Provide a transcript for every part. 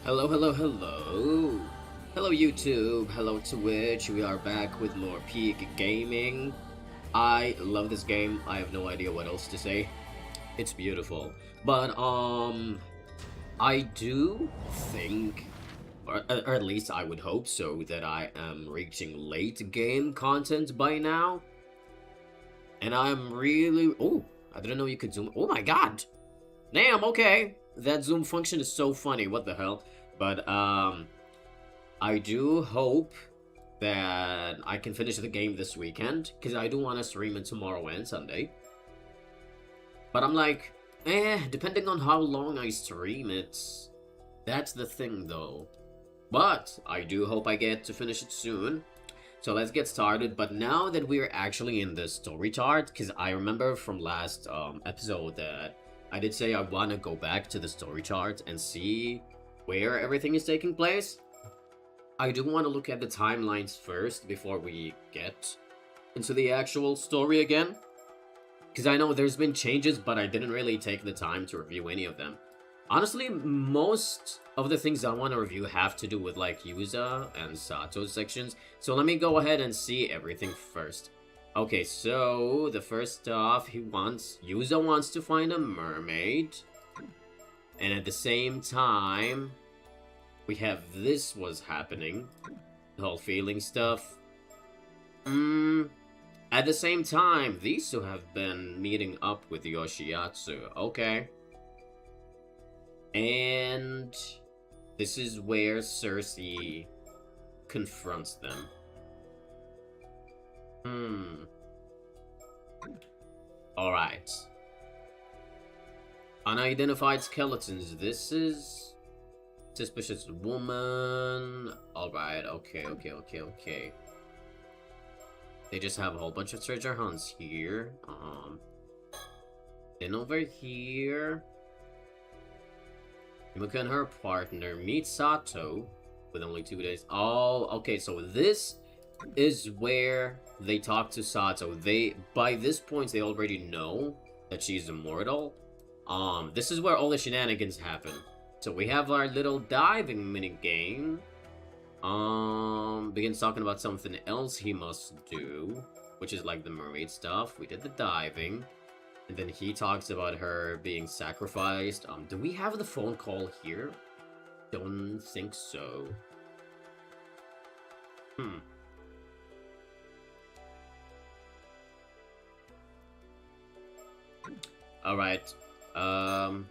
Hello, hello, hello. Hello, YouTube. Hello, Twitch. We are back with Lore Peak Gaming. I love this game. I have no idea what else to say. It's beautiful. But, I do think, or at least I would hope so, that I am reaching late game content by now. And I'm really... Oh, I didn't know you could zoom. Oh my god! Damn, okay. That zoom function is so funny. What the hell? But, I do hope that I can finish the game this weekend, because I do want to stream it tomorrow and Sunday. But I'm like, depending on how long I stream it, that's the thing though. But I do hope I get to finish it soon. So let's get started. But now that we're actually in the story chart, because I remember from last episode that I did say I want to go back to the story chart and see where everything is taking place. I do want to look at the timelines first before we get into the actual story again. Because I know there's been changes, but I didn't really take the time to review any of them. Honestly, most of the things I want to review have to do with like Yuza and Sato's sections. So let me go ahead and see everything first. Okay, so the first stuff Yuza wants to find a mermaid. And at the same time, we have this was happening. The whole feeling stuff. At the same time, these two have been meeting up with Yoshiatsu. Okay. And this is where Cersei confronts them. Alright. Unidentified skeletons. This is... suspicious woman. Alright, okay. They just have a whole bunch of treasure hunts here. Then over here... Yumeko and her partner meet Sato with only 2 days. Oh, okay, so this is where they talk to Sato. By this point, they already know that she's immortal. This is where all the shenanigans happen. So we have our little diving minigame. Begins talking about something else he must do, which is like the mermaid stuff. We did the diving. And then he talks about her being sacrificed. Do we have the phone call here? Don't think so. Alright. And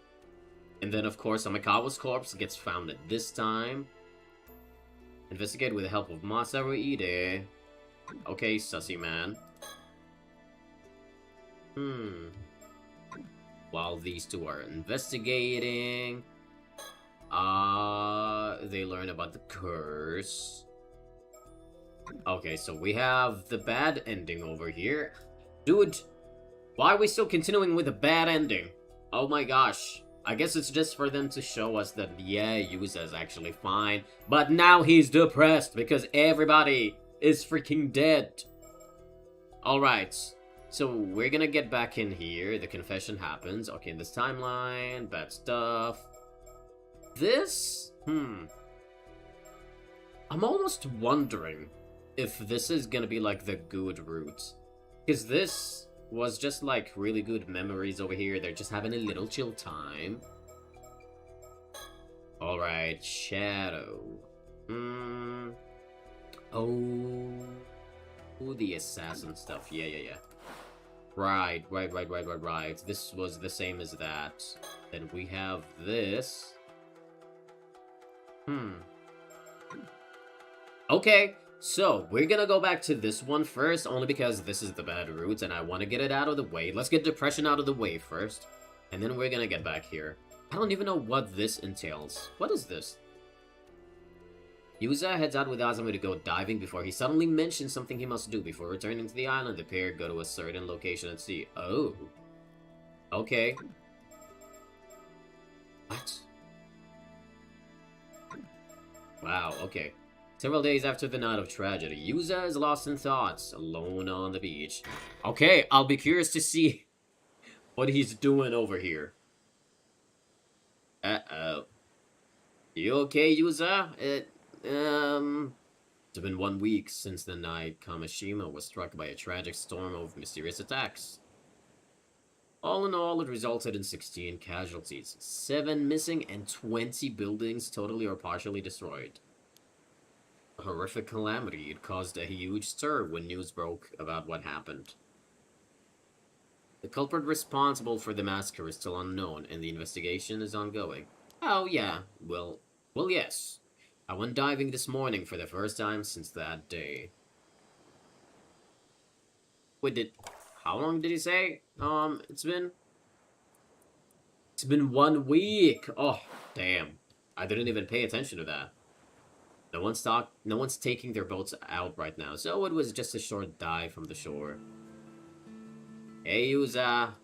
then, of course, Amikawa's corpse gets found at this time. Investigate with the help of Masaru Ide. Okay, sussy man. While these two are investigating, they learn about the curse. Okay, so we have the bad ending over here. Dude, why are we still continuing with the bad ending? Oh my gosh. I guess it's just for them to show us that, yeah, Yuza's actually fine. But now he's depressed because everybody is freaking dead. Alright. So we're gonna get back in here. The confession happens. Okay, in this timeline, bad stuff. This? I'm almost wondering if this is gonna be like the good route. Because this was just like really good memories over here. They're just having a little chill time. Alright, Shadow. Oh, the assassin stuff. Yeah. Right. This was the same as that. Then we have this. Okay, so we're gonna go back to this one first, only because this is the bad route, and I want to get it out of the way. Let's get depression out of the way first, and then we're gonna get back here. I don't even know what this entails. What is this? Yuza heads out with Azumi to go diving before he suddenly mentions something he must do before returning to the island. The pair go to a certain location at sea. Oh. Okay. What? Wow, okay. Several days after the night of tragedy, Yuza is lost in thoughts, alone on the beach. Okay, I'll be curious to see what he's doing over here. Uh-oh. You okay, user? It's been 1 week since the night Kamishima was struck by a tragic storm of mysterious attacks. All in all, it resulted in 16 casualties, 7 missing, and 20 buildings totally or partially destroyed. A horrific calamity. It caused a huge stir when news broke about what happened. The culprit responsible for the massacre is still unknown, and the investigation is ongoing. Oh, yeah. Well, yes. I went diving this morning for the first time since that day. Wait, how long did he say? It's been 1 week. Oh, damn. I didn't even pay attention to that. No one's taking their boats out right now, so it was just a short dive from the shore. Hey, Yuza.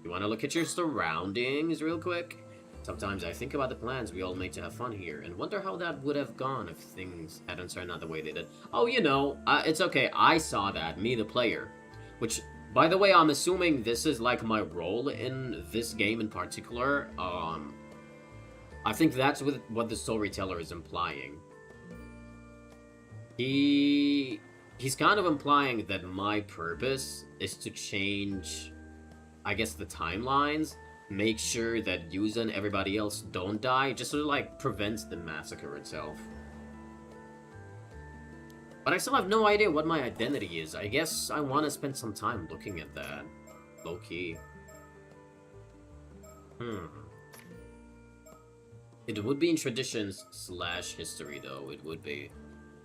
You wanna look at your surroundings real quick? Sometimes I think about the plans we all made to have fun here, and wonder how that would have gone if things hadn't turned out the way they did. Oh, it's okay. I saw that, me the player. Which, by the way, I'm assuming this is like my role in this game in particular. I think that's what the storyteller is implying. He's kind of implying that my purpose is to change, I guess, the timelines, make sure that Yuza and everybody else don't die, just sort of like prevents the massacre itself. But I still have no idea what my identity is. I guess I want to spend some time looking at that. Low-key. It would be in traditions/history, though. It would be.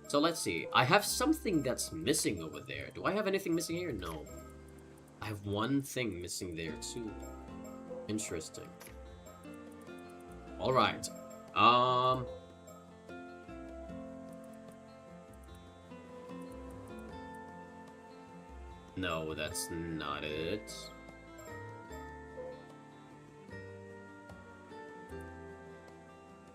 So let's see. I have something that's missing over there. Do I have anything missing here? No. I have one thing missing there, too. Interesting. Alright. No, that's not it.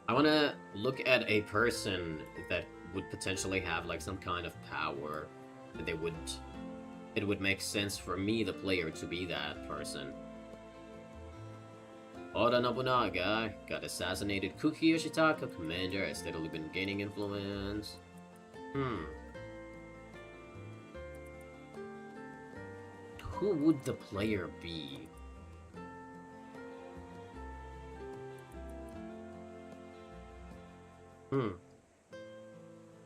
I want to look at a person that would potentially have like some kind of power that it would make sense for me, the player, to be that person. Oda Nobunaga got assassinated. Kuki Yoshitaka, commander, has steadily been gaining influence. Who would the player be?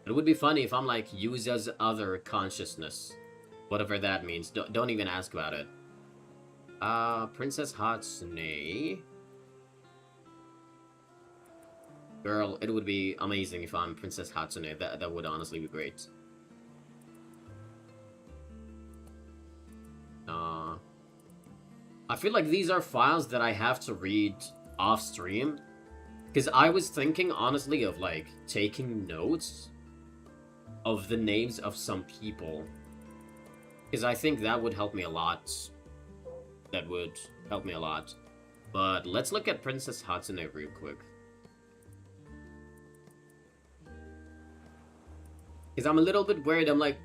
It would be funny if I'm like Yuza's other consciousness. Whatever that means. Don't even ask about it. Princess Hatsune. Girl, it would be amazing if I'm Princess Hatsune. That would honestly be great. I feel like these are files that I have to read off stream. Because I was thinking, honestly, of like taking notes of the names of some people. Because I think that would help me a lot. That would help me a lot. But let's look at Princess Hatsune real quick. Because I'm a little bit worried. I'm like,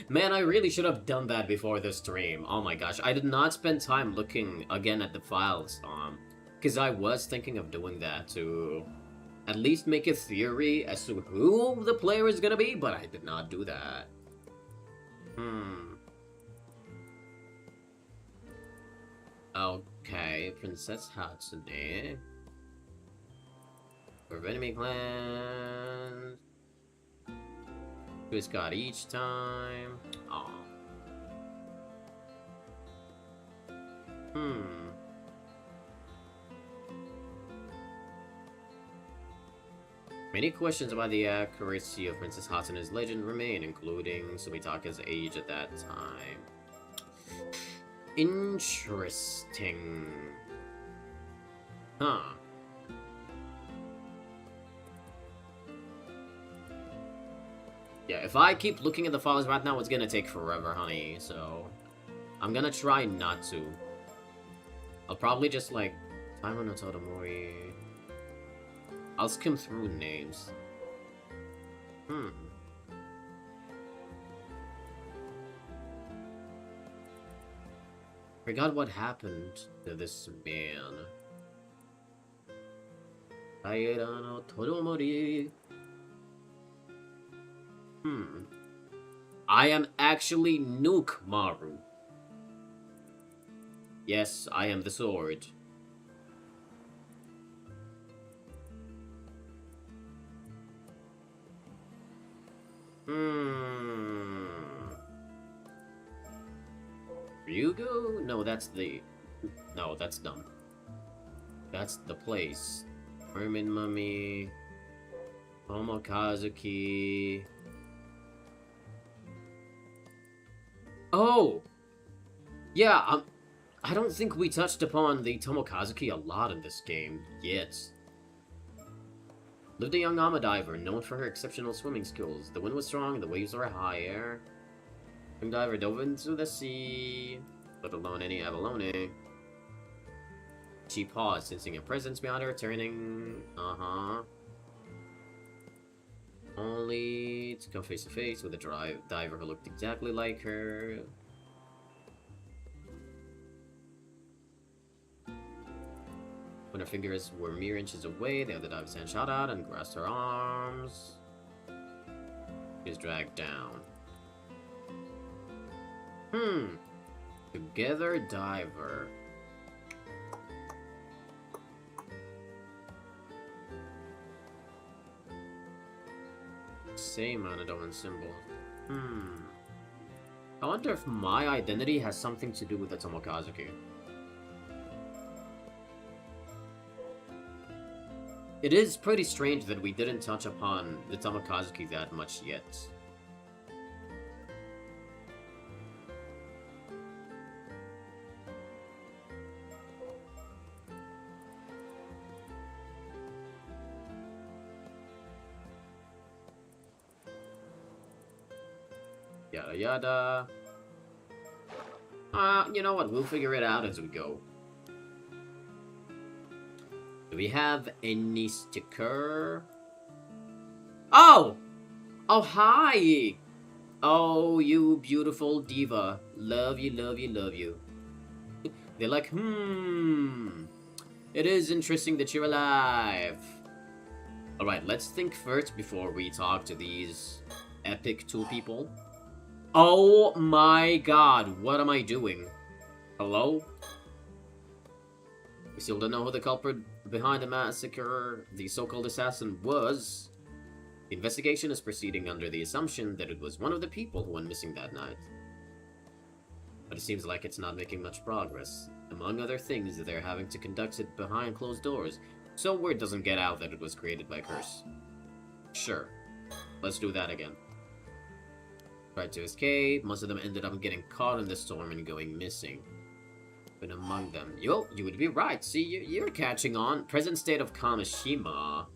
man, I really should have done that before the stream. Oh my gosh, I did not spend time looking again at the files. Because I was thinking of doing that to at least make a theory as to who the player is gonna be, but I did not do that. Okay, Princess Hatsune. For enemy clans. Who's got each time? Aw. Many questions about the accuracy of Princess Hatsune's legend remain, including Sumitaka's age at that time. Interesting. Huh. Yeah, if I keep looking at the files right now, it's gonna take forever, honey, so I'm gonna try not to. I'll probably just, like, Taima no Todomori. I'll skim through names. Forgot what happened to this man. Kaira no Todomori. I am actually Nuke Maru. Yes, I am the sword. Ryugu? No, that's the... No, that's dumb. That's the place. Mermaid Mummy... Tomokazuki... Oh! Yeah, I don't think we touched upon the Tomokazuki a lot in this game, yet. Lived a young Ama diver, known for her exceptional swimming skills. The wind was strong and the waves were higher. Young diver dove into the sea, let alone any abalone. She paused, sensing a presence beyond her, turning... Only to come face to face with a diver who looked exactly like her. When her fingers were mere inches away, the other diver's hand shot out and grasped her arms. She was dragged down. Together diver. Same monotone symbol. I wonder if my identity has something to do with the Tomokazuki. It is pretty strange that we didn't touch upon the Tomokazuki that much yet. Yada yada. You know what? We'll figure it out as we go. Do we have any sticker? Oh! Oh, hi! Oh, you beautiful diva. Love you, love you, love you. They're like, it is interesting that you're alive. Alright, let's think first before we talk to these epic two people. Oh my god, what am I doing? Hello? We still don't know who the culprit behind the massacre, the so-called assassin, was. The investigation is proceeding under the assumption that it was one of the people who went missing that night. But it seems like it's not making much progress. Among other things, they're having to conduct it behind closed doors, so word doesn't get out that it was created by Curse. Sure. Let's do that again. Tried to escape, most of them ended up getting caught in the storm and going missing. But among them... Yo, you would be right, see, you're catching on. Present state of Kamishima.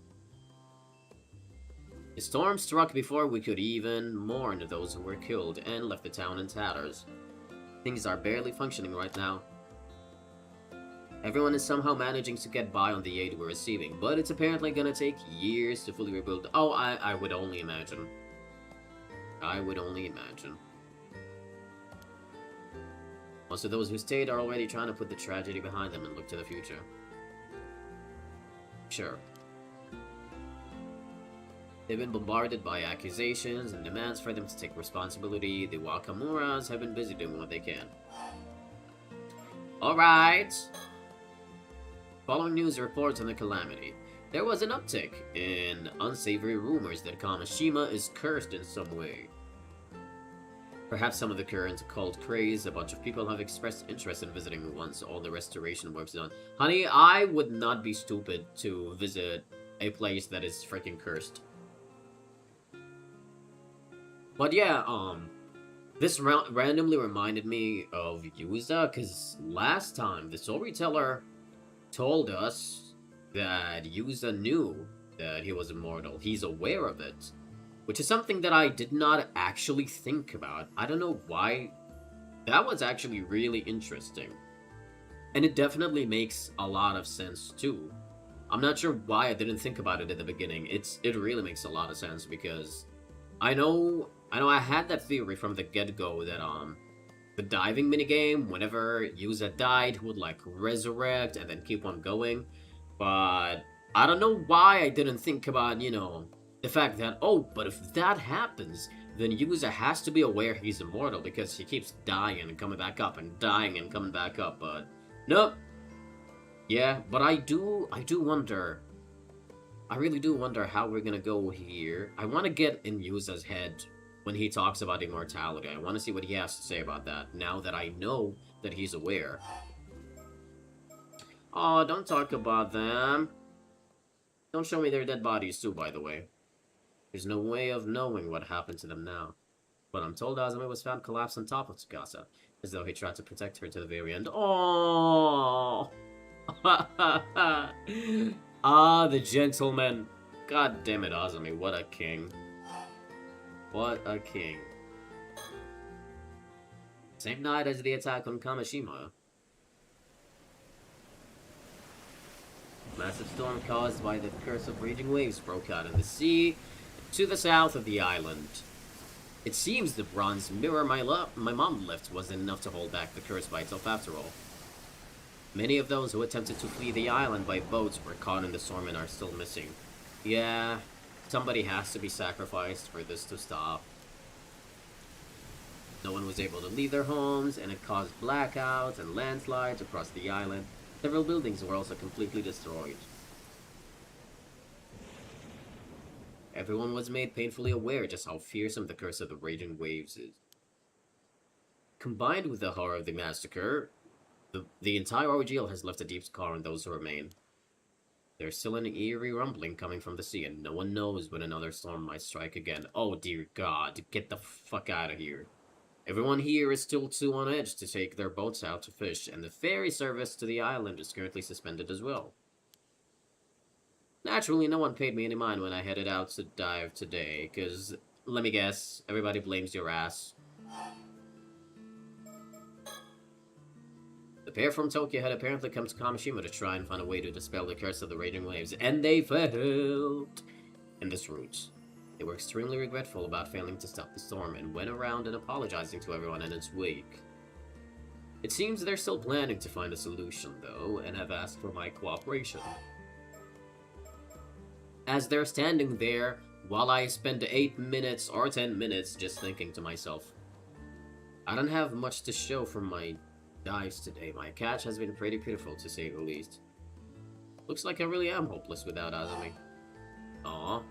The storm struck before we could even mourn those who were killed and left the town in tatters. Things are barely functioning right now. Everyone is somehow managing to get by on the aid we're receiving, but it's apparently gonna take years to fully rebuild. Oh, I would only imagine. I would only imagine. Most of those who stayed are already trying to put the tragedy behind them and look to the future. Sure. They've been bombarded by accusations and demands for them to take responsibility. The Wakamuras have been busy doing what they can. Alright! Following news reports on the calamity, there was an uptick in unsavory rumors that Kamishima is cursed in some way. Perhaps some of the current cult craze, a bunch of people have expressed interest in visiting once all the restoration work's done. Honey, I would not be stupid to visit a place that is freaking cursed. But yeah, this randomly reminded me of Yuza, because last time the storyteller told us that Yuza knew that he was immortal. He's aware of it. Which is something that I did not actually think about. I don't know why. That was actually really interesting. And it definitely makes a lot of sense too. I'm not sure why I didn't think about it at the beginning. It really makes a lot of sense because I know I had that theory from the get-go that the diving minigame, whenever Yuza died, he would like resurrect and then keep on going. But I don't know why I didn't think about, you know, the fact that, oh, but if that happens, then user has to be aware he's immortal because he keeps dying and coming back up and dying and coming back up, but nope. Yeah, but I do wonder. I really do wonder how we're gonna go here. I want to get in Yuza's head when he talks about immortality. I want to see what he has to say about that, now that I know that he's aware. Oh, don't talk about them. Don't show me their dead bodies too, by the way. There's no way of knowing what happened to them now. But I'm told Azumi was found collapsed on top of Tsukasa, as though he tried to protect her to the very end. Oh! Ah, the gentleman. God damn it, Azumi, what a king. What a king. Same night as the attack on Kamishima. Massive storm caused by the curse of raging waves broke out in the sea to the south of the island. It seems the bronze mirror my mom left wasn't enough to hold back the curse by itself after all. Many of those who attempted to flee the island by boats were caught in the storm and are still missing. Yeah, somebody has to be sacrificed for this to stop. No one was able to leave their homes, and it caused blackouts and landslides across the island. Several buildings were also completely destroyed. Everyone was made painfully aware just how fearsome the curse of the raging waves is. Combined with the horror of the massacre, the entire ordeal has left a deep scar on those who remain. There's still an eerie rumbling coming from the sea, and no one knows when another storm might strike again. Oh dear God, get the fuck out of here. Everyone here is still too on edge to take their boats out to fish, and the ferry service to the island is currently suspended as well. Naturally, no one paid me any mind when I headed out to dive today, because, let me guess, everybody blames your ass. The pair from Tokyo had apparently come to Kamishima to try and find a way to dispel the curse of the raging waves, and they failed in this route. They were extremely regretful about failing to stop the storm and went around and apologizing to everyone in its wake. It seems they're still planning to find a solution, though, and have asked for my cooperation. As they're standing there, while I spend 8 minutes or 10 minutes just thinking to myself, I don't have much to show from my dives today. My catch has been pretty pitiful, to say the least. Looks like I really am hopeless without Azumi. Aww.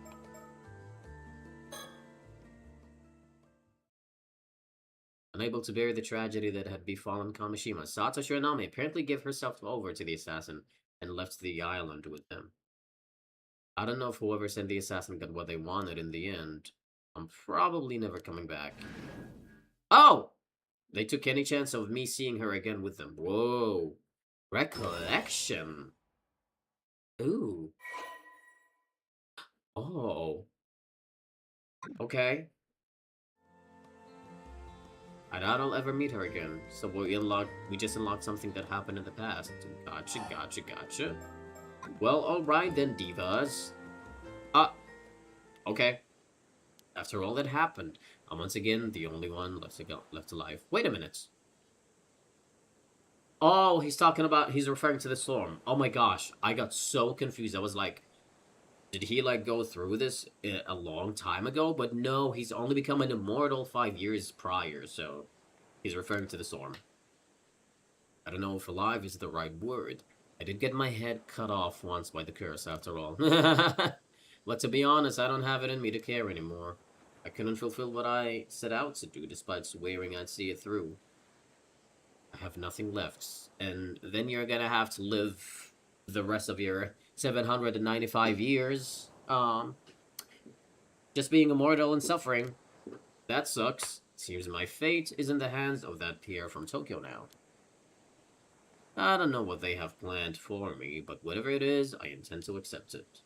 Unable to bear the tragedy that had befallen Kamishima, Sato Shiranami apparently gave herself over to the assassin and left the island with them. I don't know if whoever sent the assassin got what they wanted in the end. I'm probably never coming back. Oh! They took any chance of me seeing her again with them. Whoa. Recollection. Ooh. Oh. Okay. I doubt I'll ever meet her again. So we just unlocked something that happened in the past. Gotcha, gotcha, gotcha. Well, alright then, divas. Okay. After all that happened, I'm once again the only one left alive. Wait a minute. Oh, he's referring to the storm. Oh my gosh, I got so confused. I was like, did he like go through this a long time ago? But no, he's only become an immortal 5 years prior, so he's referring to the storm. I don't know if alive is the right word. I did get my head cut off once by the curse, after all. But to be honest, I don't have it in me to care anymore. I couldn't fulfill what I set out to do, despite swearing I'd see it through. I have nothing left, and then you're gonna have to live the rest of your 795 years, just being immortal and suffering. That sucks. Seems my fate is in the hands of that peer from Tokyo now. I don't know what they have planned for me, but whatever it is, I intend to accept it.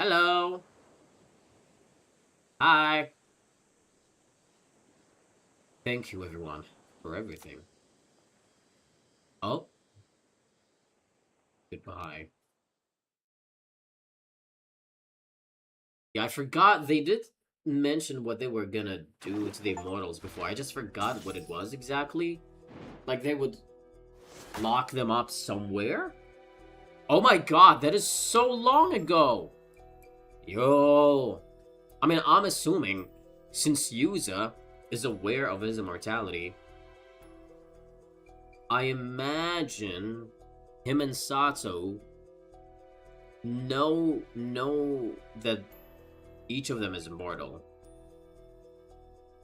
Hello! Hi! Thank you, everyone, for everything. Oh? Goodbye. Yeah, I forgot they did mention what they were gonna do to the Immortals before. I just forgot what it was exactly. Like, they would lock them up somewhere? Oh my god, that is so long ago! Yo! I mean, I'm assuming, since Yuza is aware of his immortality, I imagine him and Sato know that each of them is immortal.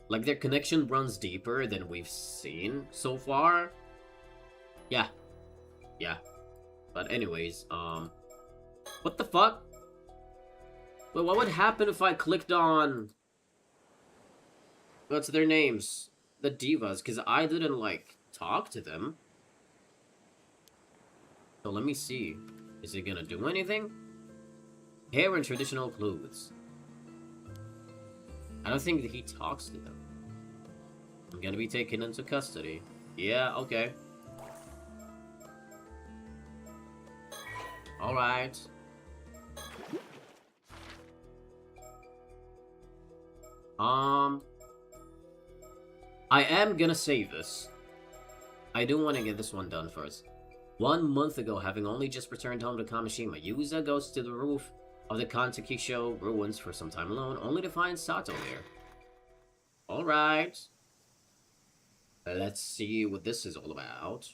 Like, their connection runs deeper than we've seen so far. Yeah. Yeah. But anyways, what the fuck? Well, what would happen if I clicked on... What's their names? The Divas, because I didn't, like, talk to them. So let me see. Is it gonna do anything? Hair and traditional clothes. I don't think that he talks to them. I'm gonna be taken into custody. Yeah, okay. Alright. I am gonna save this. I do want to get this one done first. 1 month ago, having only just returned home to Kamishima, Yuza goes to the roof of the Kantakisho ruins for some time alone, only to find Sato there. Alright. Let's see what this is all about.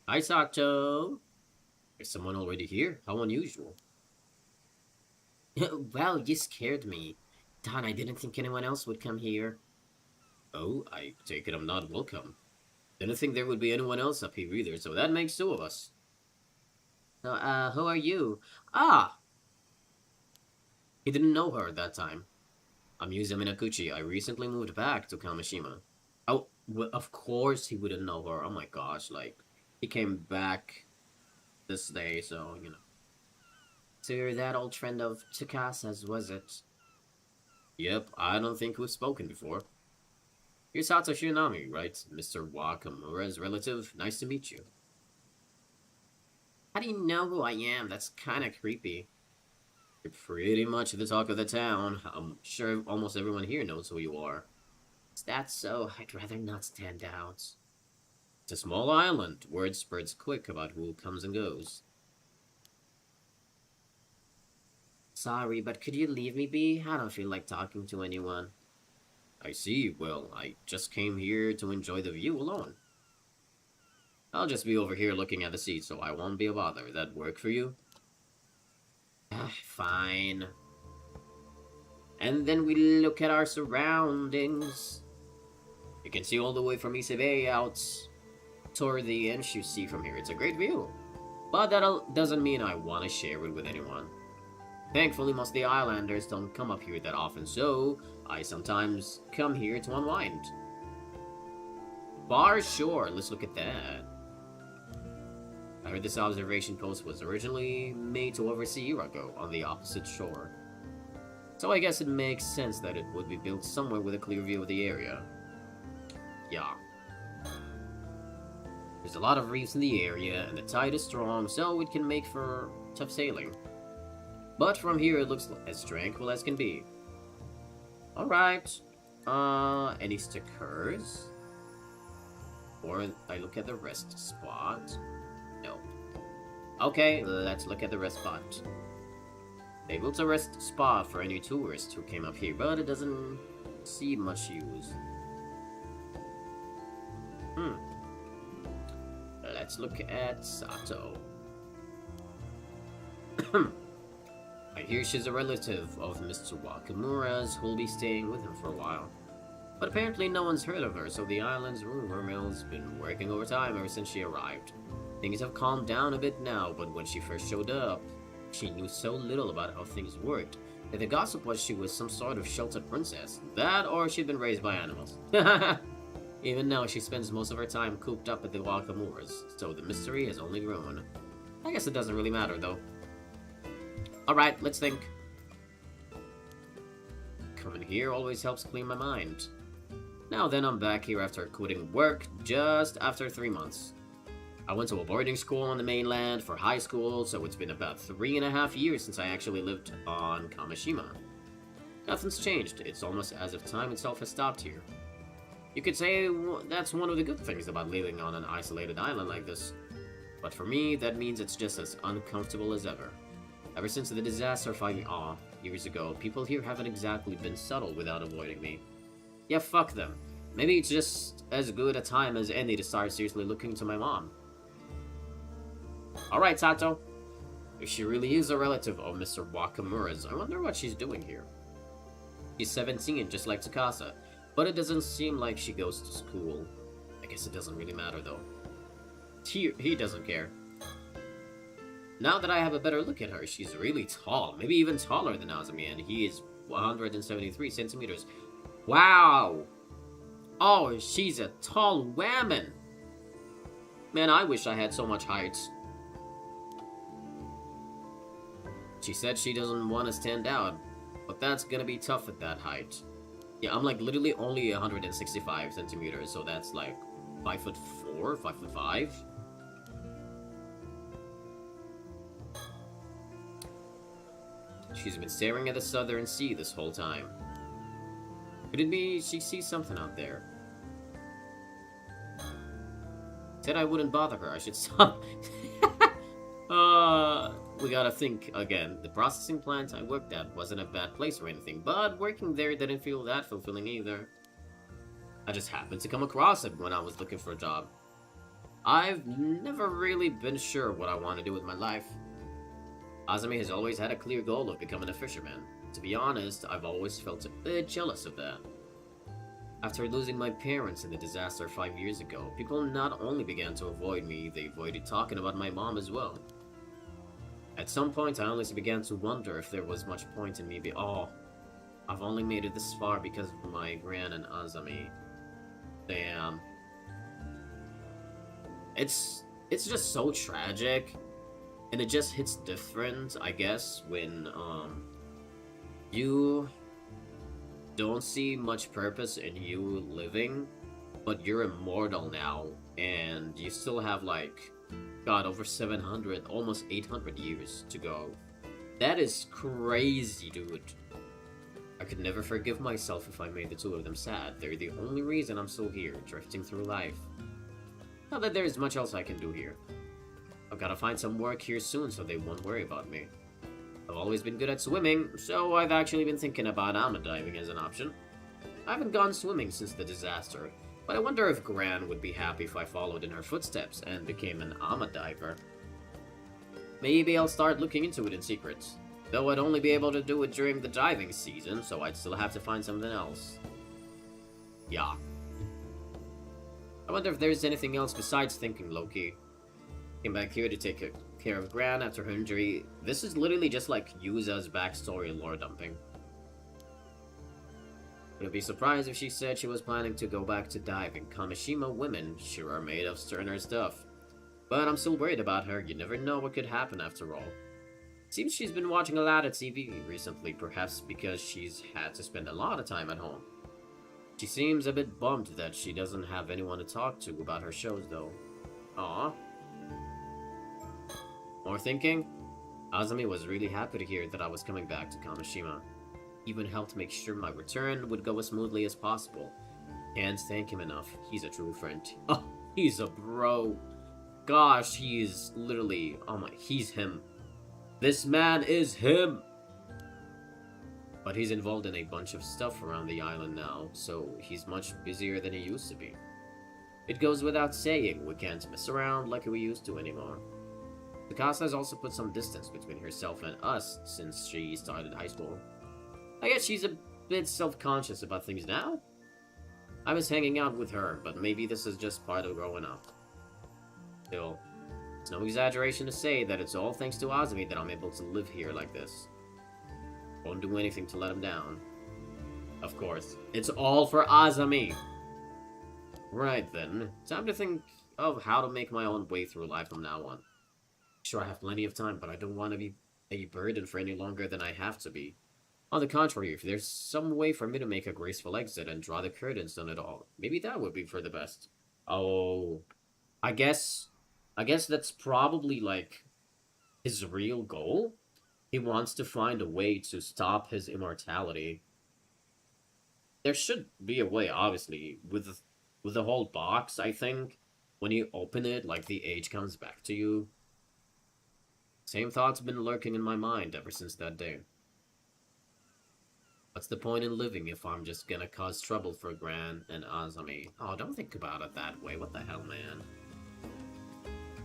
Hi, Sato. Is someone already here? How unusual. Well, you scared me. Darn, I didn't think anyone else would come here. Oh, I take it I'm not welcome. Didn't think there would be anyone else up here either, so that makes 2 of us. So, who are you? Ah! He didn't know her at that time. I'm Yuza Minakuchi. I recently moved back to Kamishima. Oh, well, of course he wouldn't know her. Oh my gosh, like, he came back this day, so, you know. So you're that old friend of Takasa's, was it? Yep, I don't think we've spoken before. You're Sato Shinami, right? Mr. Wakamura's relative. Nice to meet you. How do you know who I am? That's kinda creepy. You're pretty much the talk of the town. I'm sure almost everyone here knows who you are. Is that so? I'd rather not stand out. It's a small island. Word spreads quick about who comes and goes. Sorry, but could you leave me be? I don't feel like talking to anyone. I see. Well, I just came here to enjoy the view alone. I'll just be over here looking at the sea, so I won't be a bother. That work for you? Fine. And then we look at our surroundings. You can see all the way from Isebe out toward the Enshu Sea from here. It's a great view. But that doesn't mean I want to share it with anyone. Thankfully, most of the islanders don't come up here that often, so I sometimes come here to unwind. Bar Shore, let's look at that. I heard this observation post was originally made to oversee Irako on the opposite shore. So I guess it makes sense that it would be built somewhere with a clear view of the area. Yeah. There's a lot of reefs in the area, and the tide is strong, so it can make for tough sailing. But from here it looks as tranquil as can be. Alright. Any stickers? Or I look at the rest spot? No. Okay, let's look at the rest spot. They built a rest spot for any tourists who came up here, but it doesn't see much use. Let's look at Sato. I hear she's a relative of Mr. Wakamura's who'll be staying with him for a while. But apparently no one's heard of her, so the island's rumor mill's been working overtime ever since she arrived. Things have calmed down a bit now, but when she first showed up, she knew so little about how things worked that the gossip was she was some sort of sheltered princess. That or she'd been raised by animals. Even now, she spends most of her time cooped up at the Wakamuras, so the mystery has only grown. I guess it doesn't really matter, though. Alright, let's think. Coming here always helps clear my mind. Now then, I'm back here after quitting work just after 3 months. I went to a boarding school on the mainland for high school, so it's been about 3.5 years since I actually lived on Kamishima. Nothing's changed. It's almost as if time itself has stopped here. You could say that's one of the good things about living on an isolated island like this. But for me, that means it's just as uncomfortable as ever. Ever since the disaster 5 years ago, people here haven't exactly been subtle without avoiding me. Yeah, fuck them. Maybe it's just as good a time as any to start seriously looking to my mom. Alright, Sato. If she really is a relative of Mr. Wakamura's, I wonder what she's doing here. She's 17, just like Tsukasa, but it doesn't seem like she goes to school. I guess it doesn't really matter, though. He doesn't care. Now that I have a better look at her, she's really tall, maybe even taller than Azumi, and he is 173 centimeters. Wow! Oh, she's a tall woman! Man, I wish I had so much height. She said she doesn't want to stand out, but that's gonna be tough at that height. Yeah, I'm like literally only 165 centimeters, so that's like 5'4", 5'5". She's been staring at the southern sea this whole time. Could it be she sees something out there? Said I wouldn't bother her, I should stop. We gotta think again. The processing plant I worked at wasn't a bad place or anything, but working there didn't feel that fulfilling either. I just happened to come across it when I was looking for a job. I've never really been sure what I want to do with my life. Azumi has always had a clear goal of becoming a fisherman. To be honest, I've always felt a bit jealous of that. After losing my parents in the disaster 5 years ago, people not only began to avoid me, they avoided talking about my mom as well. At some point, I honestly began to wonder if there was much point in me I've only made it this far because of my gran and Azumi. Damn. It's just so tragic. And it just hits different, I guess, when, you don't see much purpose in you living, but you're immortal now, and you still have, like, God, over 700, almost 800 years to go. That is crazy, dude. I could never forgive myself if I made the two of them sad. They're the only reason I'm still here, drifting through life. Not that there's much else I can do here. I've gotta find some work here soon so they won't worry about me. I've always been good at swimming, so I've actually been thinking about ama diving as an option. I haven't gone swimming since the disaster, but I wonder if Gran would be happy if I followed in her footsteps and became an ama diver. Maybe I'll start looking into it in secret, though I'd only be able to do it during the diving season, so I'd still have to find something else. Yeah. I wonder if there's anything else besides thinking low-key. Came back here to take care of Gran after her injury. This is literally just like Yuza's backstory and lore dumping. Wouldn't be surprised if she said she was planning to go back to diving. Kamishima women sure are made of sterner stuff. But I'm still worried about her. You never know what could happen after all. Seems she's been watching a lot of TV recently, perhaps because she's had to spend a lot of time at home. She seems a bit bummed that she doesn't have anyone to talk to about her shows though. Aww. More thinking? Azumi was really happy to hear that I was coming back to Kamishima. Even helped make sure my return would go as smoothly as possible. Can't thank him enough. He's a true friend. Oh, he's a bro. Gosh, he's literally... oh my, he's him. This man is him! But he's involved in a bunch of stuff around the island now, so he's much busier than he used to be. It goes without saying, we can't mess around like we used to anymore. Tsukasa has also put some distance between herself and us since she started high school. I guess she's a bit self-conscious about things now. I was hanging out with her, but maybe this is just part of growing up. Still, it's no exaggeration to say that it's all thanks to Azumi that I'm able to live here like this. Won't do anything to let him down. Of course, it's all for Azumi! Right then, time to think of how to make my own way through life from now on. Sure, I have plenty of time, but I don't want to be a burden for any longer than I have to be. On the contrary, if there's some way for me to make a graceful exit and draw the curtains on it all, maybe that would be for the best. Oh, I guess I guess that's probably, like, his real goal. He wants to find a way to stop his immortality. There should be a way, obviously, with the whole box, I think. When you open it, like, the age comes back to you. Same thoughts been lurking in my mind ever since that day. What's the point in living if I'm just gonna cause trouble for Gran and Azami? Oh, don't think about it that way. What the hell, man?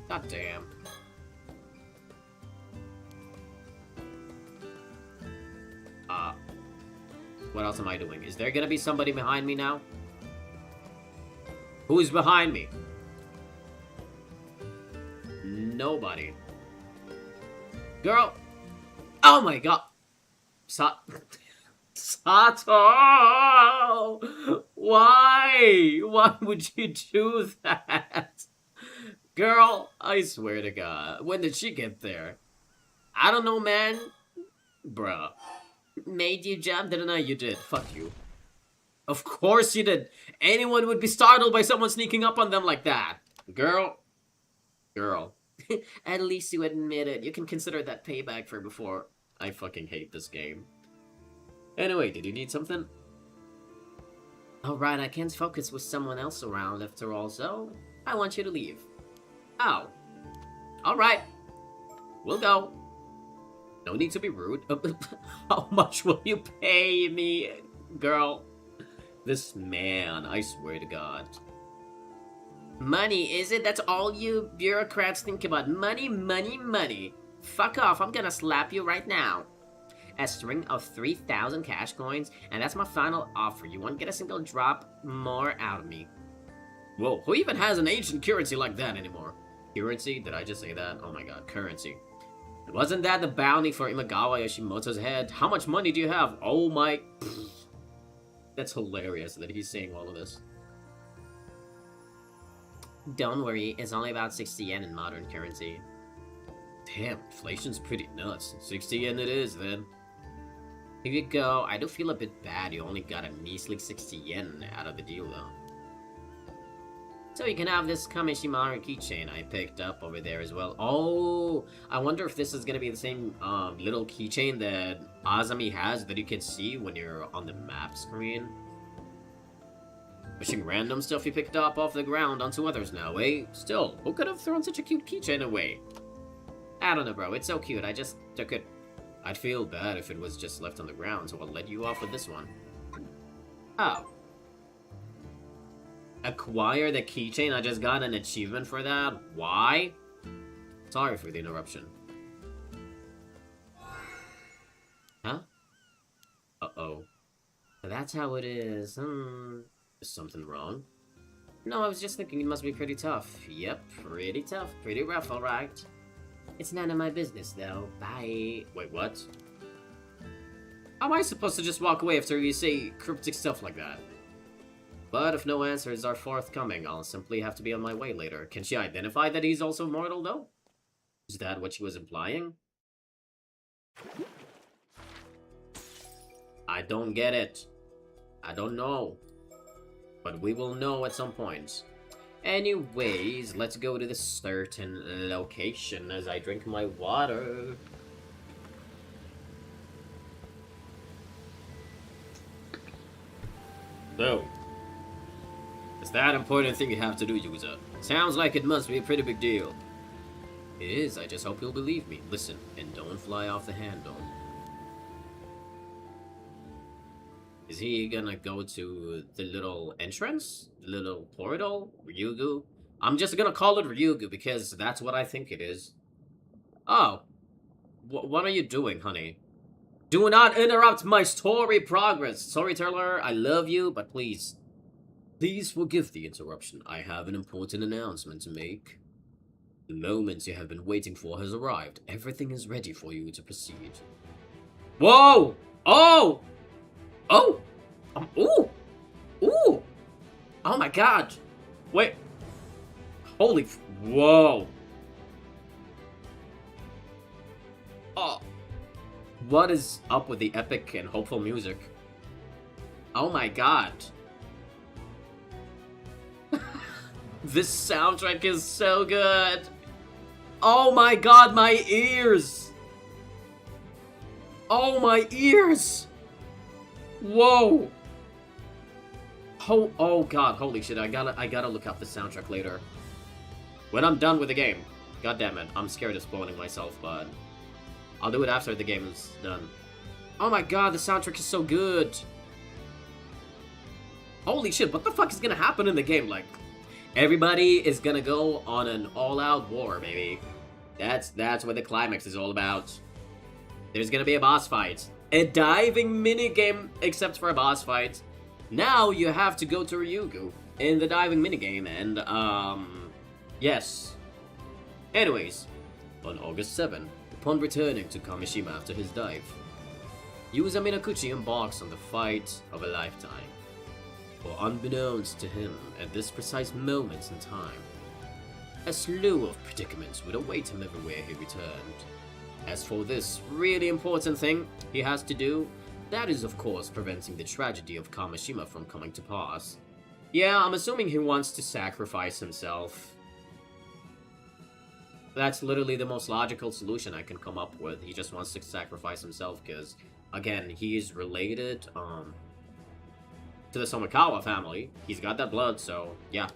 God damn. What else am I doing? Is there gonna be somebody behind me now? Who's behind me? Nobody. Girl! Oh my god! Sato! Why? Why would you do that? Girl, I swear to God. When did she get there? I don't know, man. Bruh. Made you jump, didn't I? You did. Fuck you. Of course you did. Anyone would be startled by someone sneaking up on them like that. Girl. Girl. At least you admit it. You can consider that payback for before. I fucking hate this game. Anyway, did you need something? Alright, I can't focus with someone else around after all, so I want you to leave. Oh. Alright. We'll go. No need to be rude. How much will you pay me, girl? This man, I swear to God. Money, is it? That's all you bureaucrats think about. Money, money, money. Fuck off, I'm gonna slap you right now. A string of 3,000 cash coins, and that's my final offer. You won't get a single drop more out of me. Whoa, who even has an ancient currency like that anymore? Currency? Did I just say that? Oh my god, currency. Wasn't that the bounty for Imagawa Yoshimoto's head? How much money do you have? Oh my... Pfft. That's hilarious that he's saying all of this. Don't worry, it's only about 60 yen in modern currency. Damn, inflation's pretty nuts. 60 yen it is, then. Here you go. I do feel a bit bad you only got a measly 60 yen out of the deal, though. So you can have this Kameshimaru keychain I picked up over there as well. Oh, I wonder if this is gonna be the same little keychain that Azami has that you can see when you're on the map screen. Pushing random stuff you picked up off the ground onto others now, eh? Still, who could have thrown such a cute keychain away? I don't know, bro. It's so cute. I just took it. I'd feel bad if it was just left on the ground, so I'll let you off with this one. Oh. Acquire the keychain? I just got an achievement for that? Why? Sorry for the interruption. Huh? Uh-oh. That's how it is. Is something wrong? No, I was just thinking it must be pretty tough. Yep, pretty tough. Pretty rough, alright. It's none of my business, though. Bye. Wait, what? How am I supposed to just walk away after you say cryptic stuff like that? But if no answers are forthcoming, I'll simply have to be on my way later. Can she identify that he's also mortal, though? Is that what she was implying? I don't get it. I don't know. But we will know at some point. Anyways, let's go to this certain location as I drink my water. So, is that important thing you have to do, user? Sounds like it must be a pretty big deal. It is, I just hope you'll believe me. Listen, and don't fly off the handle. Is he gonna go to the little entrance? The little portal? Ryugu? I'm just gonna call it Ryugu because that's what I think it is. Oh. What are you doing, honey? Do not interrupt my story progress! Storyteller, I love you, but please. Please forgive the interruption. I have an important announcement to make. The moment you have been waiting for has arrived. Everything is ready for you to proceed. Whoa! Oh! Oh! Ooh! Ooh! Oh my god! Wait! Holy whoa! Oh! What is up with the epic and hopeful music? Oh my god! This soundtrack is so good! Oh my god, my ears! Oh, my ears! Whoa! Oh god, holy shit, I gotta look up the soundtrack later. When I'm done with the game. God damn it, I'm scared of spoiling myself, but I'll do it after the game is done. Oh my god, the soundtrack is so good! Holy shit, what the fuck is gonna happen in the game? Like, everybody is gonna go on an all-out war, baby. That's what the climax is all about. There's gonna be a boss fight. A diving minigame, except for a boss fight. Now you have to go to Ryugu in the diving minigame, and, yes. Anyways, on August 7, upon returning to Kamishima after his dive, Yuza Minakuchi embarks on the fight of a lifetime. For unbeknownst to him, at this precise moment in time, a slew of predicaments would await him everywhere he returned. As for this really important thing he has to do, that is of course preventing the tragedy of Kamishima from coming to pass. Yeah, I'm assuming he wants to sacrifice himself. That's literally the most logical solution I can come up with. He just wants to sacrifice himself because, again, he is related, to the Somikawa family. He's got that blood, so, yeah.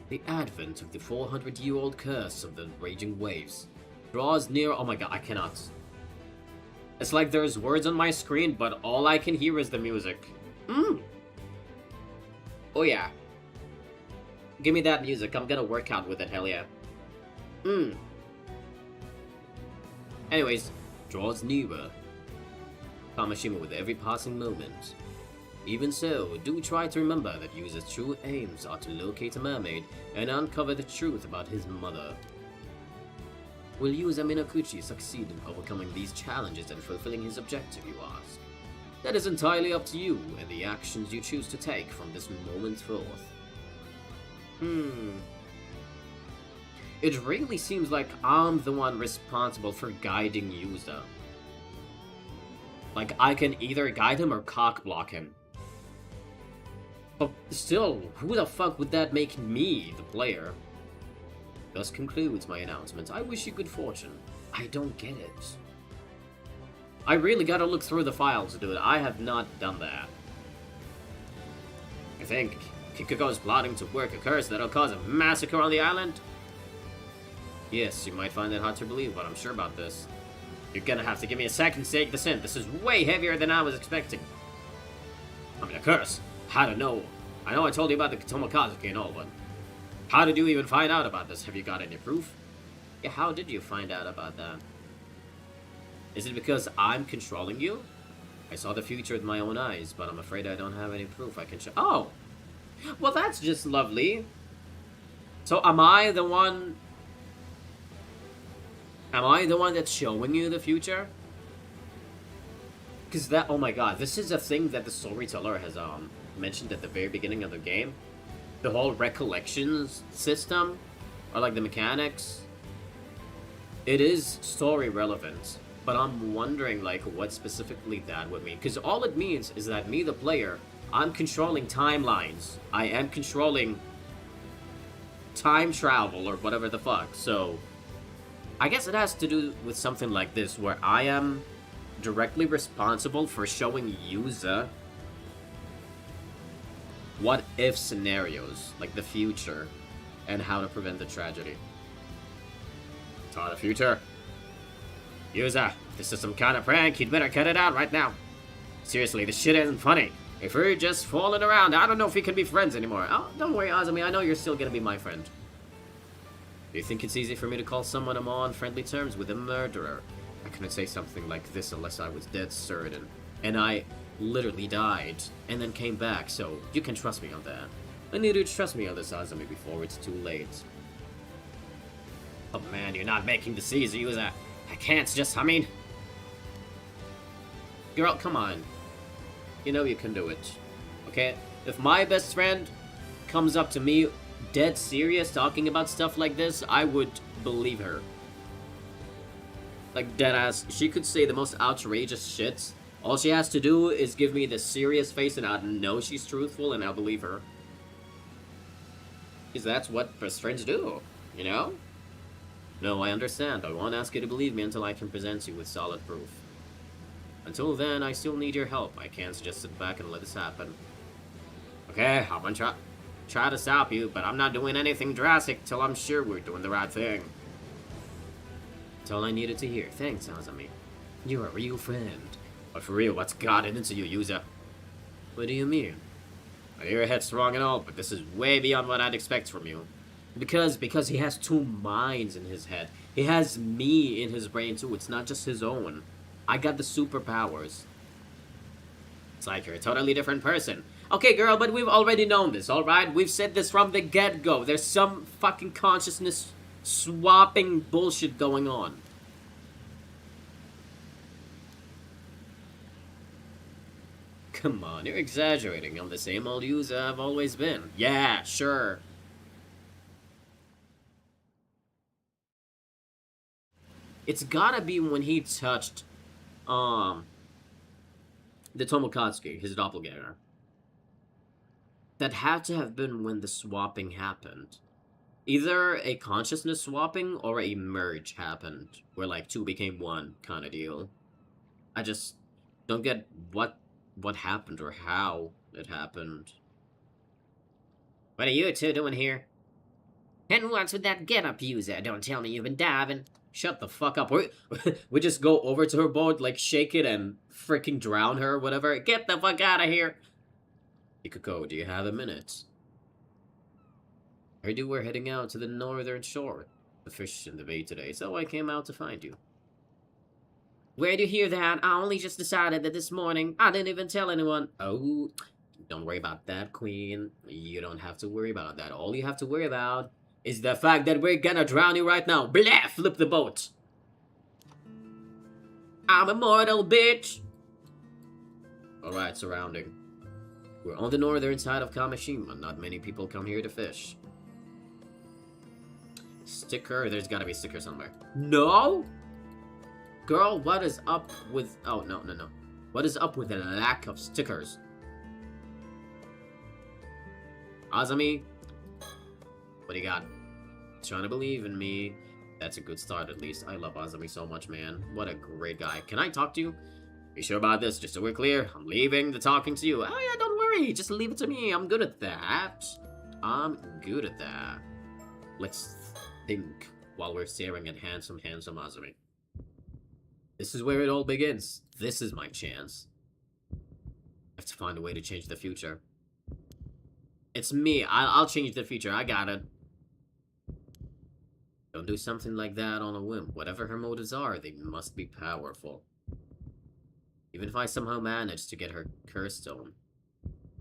The advent of the 400-year-old curse of the raging waves draws near. Oh my god, I cannot. It's like there's words on my screen, but all I can hear is the music. Oh yeah. Give me that music, I'm gonna work out with it, hell yeah. Anyways, draws nearer Kamishima with every passing moment. Even so, do try to remember that Yuza's true aims are to locate a mermaid and uncover the truth about his mother. Will Yuza Minakuchi succeed in overcoming these challenges and fulfilling his objective, you ask? That is entirely up to you and the actions you choose to take from this moment forth. It really seems like I'm the one responsible for guiding Yuza. Like, I can either guide him or cock-block him. But still, who the fuck would that make me, the player? Thus concludes my announcement. I wish you good fortune. I don't get it. I really gotta look through the files to do it. I have not done that. I think Kikuko is plotting to work a curse that'll cause a massacre on the island. Yes, you might find that hard to believe, but I'm sure about this. You're gonna have to give me a second to take this in. This is way heavier than I was expecting. I mean, a curse. How to know? I know I told you about the Tomokazuki and all, but how did you even find out about this? Have you got any proof? Yeah, how did you find out about that? Is it because I'm controlling you? I saw the future with my own eyes, but I'm afraid I don't have any proof I can show. Oh! Well, that's just lovely. So, am I the one that's showing you the future? Because that, oh my god, this is a thing that the storyteller has, mentioned at the very beginning of the game. The whole recollections system, or like the mechanics. It is story relevant, but I'm wondering like what specifically that would mean. Because all it means is that me, the player, I'm controlling timelines. I am controlling time travel or whatever the fuck. So I guess it has to do with something like this, where I am directly responsible for showing Yuza what-if scenarios, like the future, and how to prevent the tragedy. Taught the future. Yuza, this is some kind of prank, you'd better cut it out right now. Seriously, this shit isn't funny. If we're just fooling around, I don't know if we can be friends anymore. Oh, don't worry, Azumi, I know you're still gonna be my friend. Do you think it's easy for me to call someone I'm on friendly terms with a murderer? I couldn't say something like this unless I was dead certain. And I literally died, and then came back, so you can trust me on that. I need you to trust me on this, Azumi, before it's too late. Oh man, you're not making this easy, Yuza. I can't just, I mean... Girl, come on. You know you can do it. Okay? If my best friend comes up to me dead serious talking about stuff like this, I would believe her. Like, deadass. She could say the most outrageous shit. All she has to do is give me the serious face and I know she's truthful and I'll believe her. Because that's what best friends do, you know? No, I understand. I won't ask you to believe me until I can present you with solid proof. Until then, I still need your help. I can't just sit back and let this happen. Okay, I'm gonna try to stop you, but I'm not doing anything drastic till I'm sure we're doing the right thing. That's all I needed to hear. Thanks, Azami. You're a real friend. But for real, what's gotten into you, Yuza? What do you mean? I hear your head's strong and all, but this is way beyond what I'd expect from you. Because he has two minds in his head. He has me in his brain too. It's not just his own. I got the superpowers. It's like you're a totally different person. Okay, girl, but we've already known this, alright? We've said this from the get-go. There's some fucking consciousness swapping bullshit going on. Come on, you're exaggerating. I'm the same old user I've always been. Yeah, sure. It's gotta be when he touched, the Tomokatsuki, his doppelganger. That had to have been when the swapping happened. Either a consciousness swapping or a merge happened, where like two became one kind of deal. I just don't get what happened or how it happened. What are you two doing here? And what's with that get-up, user? Don't tell me you've been diving. Shut the fuck up. We just go over to her boat, like, shake it and freaking drown her or whatever. Get the fuck out of here. Ikako, do you have a minute? I heard you were heading out to the northern shore. The fish in the bay today, so I came out to find you. Where'd you hear that? I only just decided that this morning. I didn't even tell anyone. Oh, don't worry about that, Queen. You don't have to worry about that. All you have to worry about is the fact that we're gonna drown you right now. Blah! Flip the boat. I'm immortal, bitch. Alright, surrounding. We're on the northern side of Kamishima. Not many people come here to fish. Sticker? There's gotta be a sticker somewhere. No? Girl, what is up with... Oh, no. What is up with the lack of stickers? Azami? What do you got? Trying to believe in me. That's a good start, at least. I love Azami so much, man. What a great guy. Can I talk to you? Be sure about this, just so we're clear. I'm leaving the talking to you. Oh, yeah, don't worry. Just leave it to me. I'm good at that. Let's think while we're staring at handsome Azami. This is where it all begins. This is my chance. I have to find a way to change the future. It's me. I'll change the future. I got it. Don't do something like that on a whim. Whatever her motives are, they must be powerful. Even if I somehow manage to get her curse stone,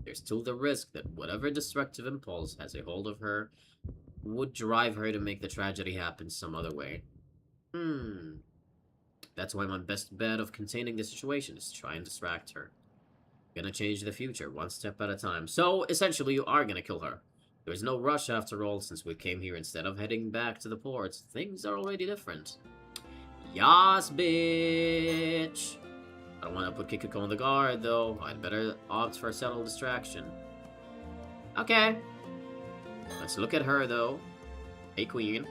there's still the risk that whatever destructive impulse has a hold of her would drive her to make the tragedy happen some other way. That's why my best bet of containing the situation is to try and distract her. I'm gonna change the future, one step at a time. So, essentially, you are gonna kill her. There's no rush after all, since we came here instead of heading back to the ports. Things are already different. Yas, bitch! I don't want to put Kikuko on the guard, though. I'd better opt for a subtle distraction. Okay. Let's look at her, though. Hey, Queen.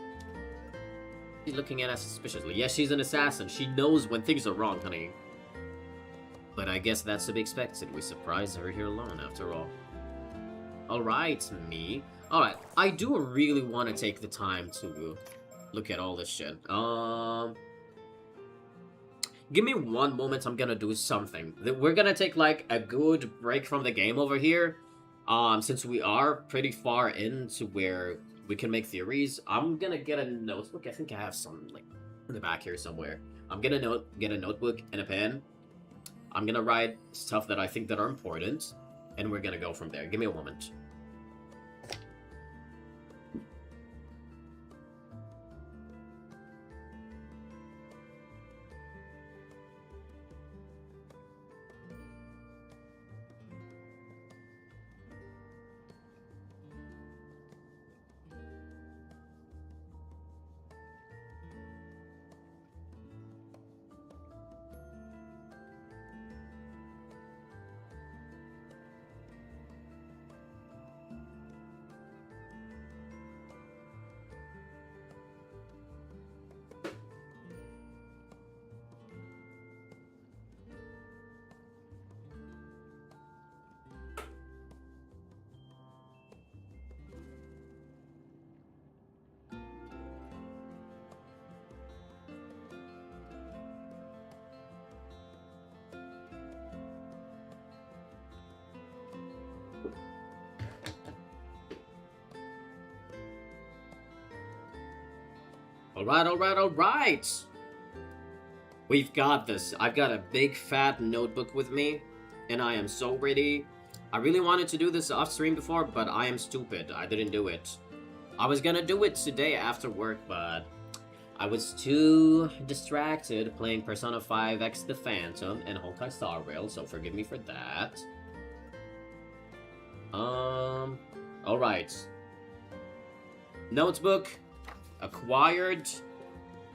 She's looking at us suspiciously. Yes, she's an assassin. She knows when things are wrong, honey. But I guess that's to be expected. We surprised her here alone, after all. Alright, me. Alright, I do really want to take the time to look at all this shit. Give me one moment, I'm gonna do something. We're gonna take, like, a good break from the game over here. Since we are pretty far into where we can make theories, I'm gonna get a notebook. I think I have some, like, in the back here somewhere. I'm gonna get a notebook and a pen. I'm gonna write stuff that I think that are important, and we're gonna go from there. Give me a moment. Alright, alright, alright! We've got this. I've got a big fat notebook with me, and I am so ready. I really wanted to do this off stream before, but I am stupid. I didn't do it. I was gonna do it today after work, but I was too distracted playing Persona 5X The Phantom and Honkai Star Rail, so forgive me for that. Alright. Notebook. Acquired.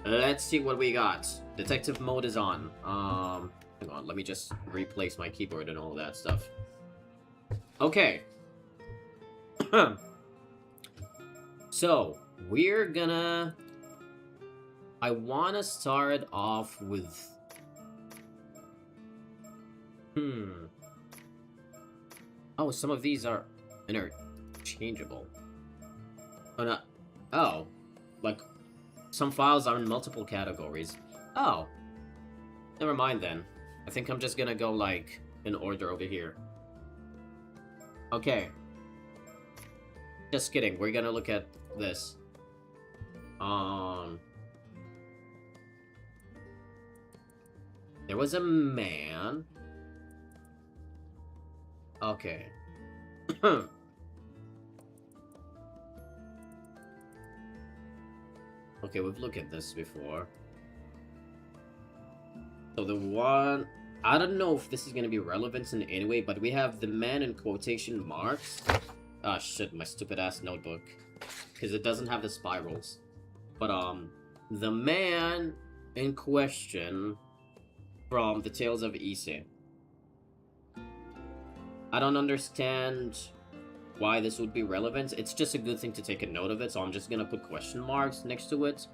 Let's see what we got. Detective mode is on. Hang on, let me just replace my keyboard and all that stuff. Okay. So, we're gonna... I wanna start off with... Oh, some of these are interchangeable. Oh, no. Oh. Like, some files are in multiple categories. Oh. Never mind then. I think I'm just gonna go, like, in order over here. Okay. Just kidding. We're gonna look at this. There was a man. Okay. Okay, we've looked at this before. So the one... I don't know if this is gonna be relevant in any way, but we have the man in quotation marks. Ah, shit, my stupid ass notebook. Because it doesn't have the spirals. But, the man in question from the Tales of Ise. I don't understand why this would be relevant. It's just a good thing to take a note of it, so I'm just gonna put question marks next to it.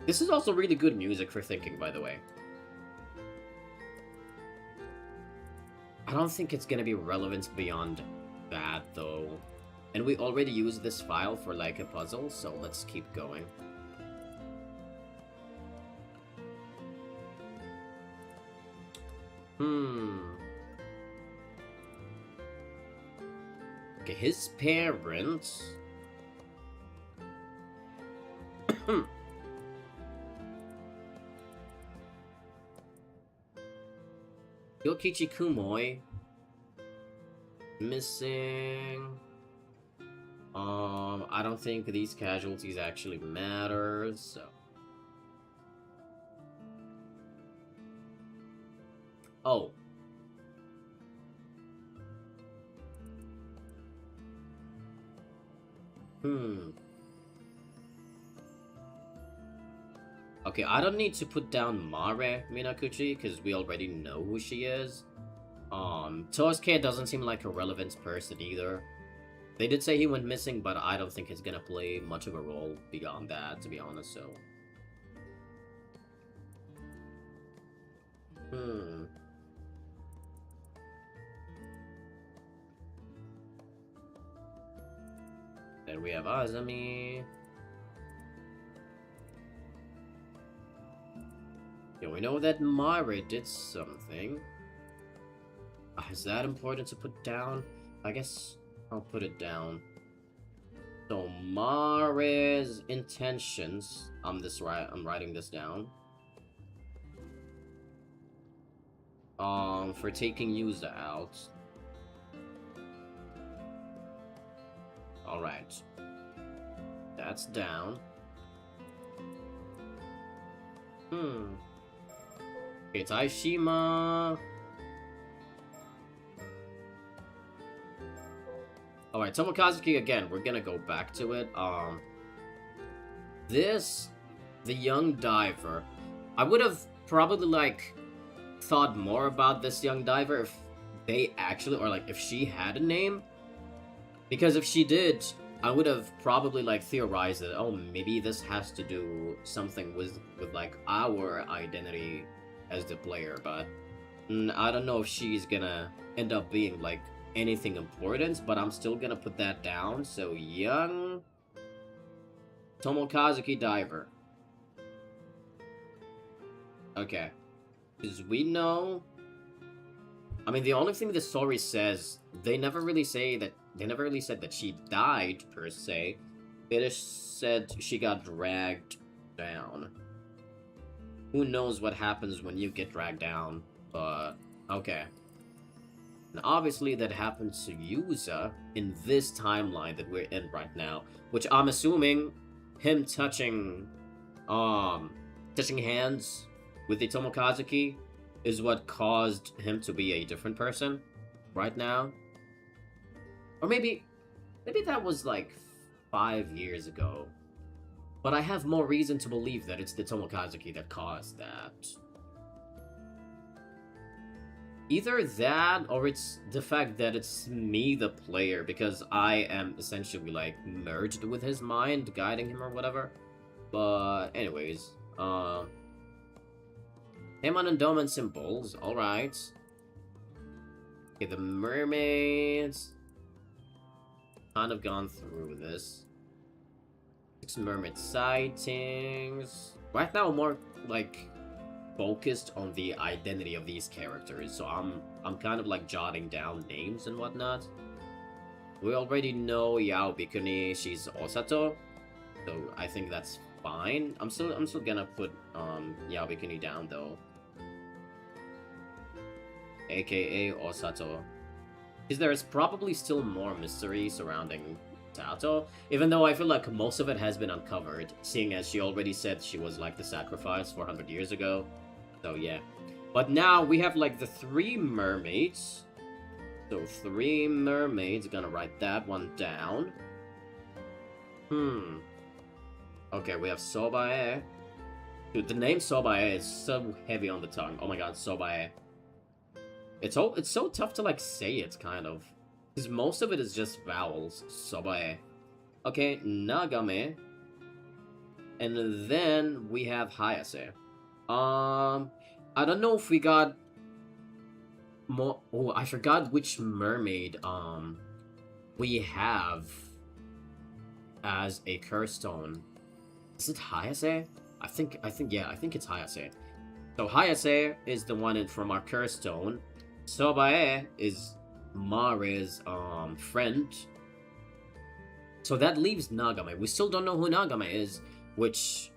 This is also really good music for thinking, by the way. I don't think it's gonna be relevant beyond that, though. And we already used this file for, like, a puzzle, so let's keep going. Okay, his parents... Yokichi Kumoi. Missing... I don't think these casualties actually matter, so... Oh. Okay, I don't need to put down Mare Minakuchi, because we already know who she is. Tosuke doesn't seem like a relevant person either. They did say he went missing, but I don't think he's gonna play much of a role beyond that, to be honest, so... Then we have Azami. Yeah, we know that Mare did something. Is that important to put down? I guess I'll put it down. So Mare's intentions. I'm writing this down. For taking Yuza out. Alright. That's down. Okay, Taishima. Alright, Tomokazuki again, we're gonna go back to it. The young diver. I would have probably, like, thought more about this young diver if they actually, or, like, if she had a name. Because if she did, I would have probably, like, theorized that, oh, maybe this has to do something with like, our identity as the player, but I don't know if she's gonna end up being, like, anything important, but I'm still gonna put that down. So, young Tomokazuki diver. Okay. Because we know I mean, the only thing the story says, they never really said that she died, per se. It just said she got dragged down. Who knows what happens when you get dragged down, but okay. And obviously that happened to Yuza in this timeline that we're in right now, which I'm assuming him touching hands with the Tomokazuki is what caused him to be a different person right now. Or maybe that was like 5 years ago. But I have more reason to believe that it's the Tomokazuki that caused that. Either that, or it's the fact that it's me, the player, because I am essentially, like, merged with his mind, guiding him or whatever. But, anyways, Hamon and Doman symbols, alright. Okay, the mermaids. Kind of gone through this. 6 mermaid sightings. Right now, more, like, focused on the identity of these characters, so I'm kind of like jotting down names and whatnot. We already know Yao Bikuni, she's Osato, so I think that's fine. I'm still gonna put Yao Bikuni down though, aka Osato, because there is probably still more mystery surrounding Tato, even though I feel like most of it has been uncovered, seeing as she already said she was like the sacrifice 400 years ago. So yeah, but now we have like the 3 mermaids. So 3 mermaids, gonna write that one down. Okay, we have Sobae. Dude, the name Sobae is so heavy on the tongue. Oh my god, Sobae. It's so tough to like say it, kind of, because most of it is just vowels. Sobae. Okay, Nagame. And then we have Hayase. I don't know if we got more. Oh, I forgot which mermaid we have as a curse stone. Is it Hayase? I think it's Hayase. So Hayase is the one from our curse stone. Sobae is Mare's friend. So that leaves Nagame. We still don't know who Nagame is, which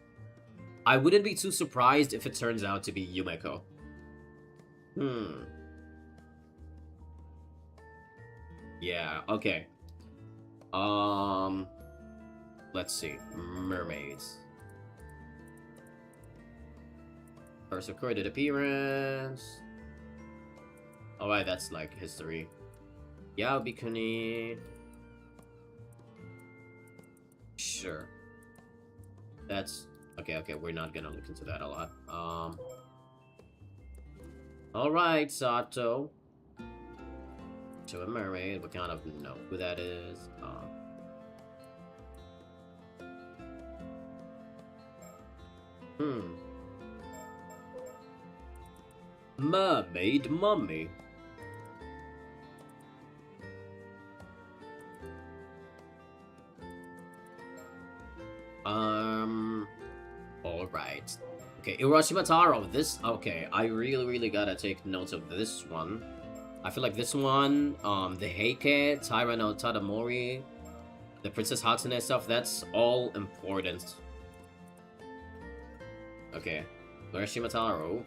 I wouldn't be too surprised if it turns out to be Yumeko. Yeah, okay. Let's see. Mermaids. First recorded appearance. Alright, that's like history. Yao Bikuni. Sure. That's okay, we're not gonna look into that a lot. Alright, Sato. To a mermaid, we kind of know who that is. Mermaid mummy. Alright. Okay, Urashima Taro, this... Okay, I really gotta take notes of this one. I feel like this one, the Heike, Taira no Tadamori, the Princess Hatsune stuff, that's all important. Okay, Urashima Taro.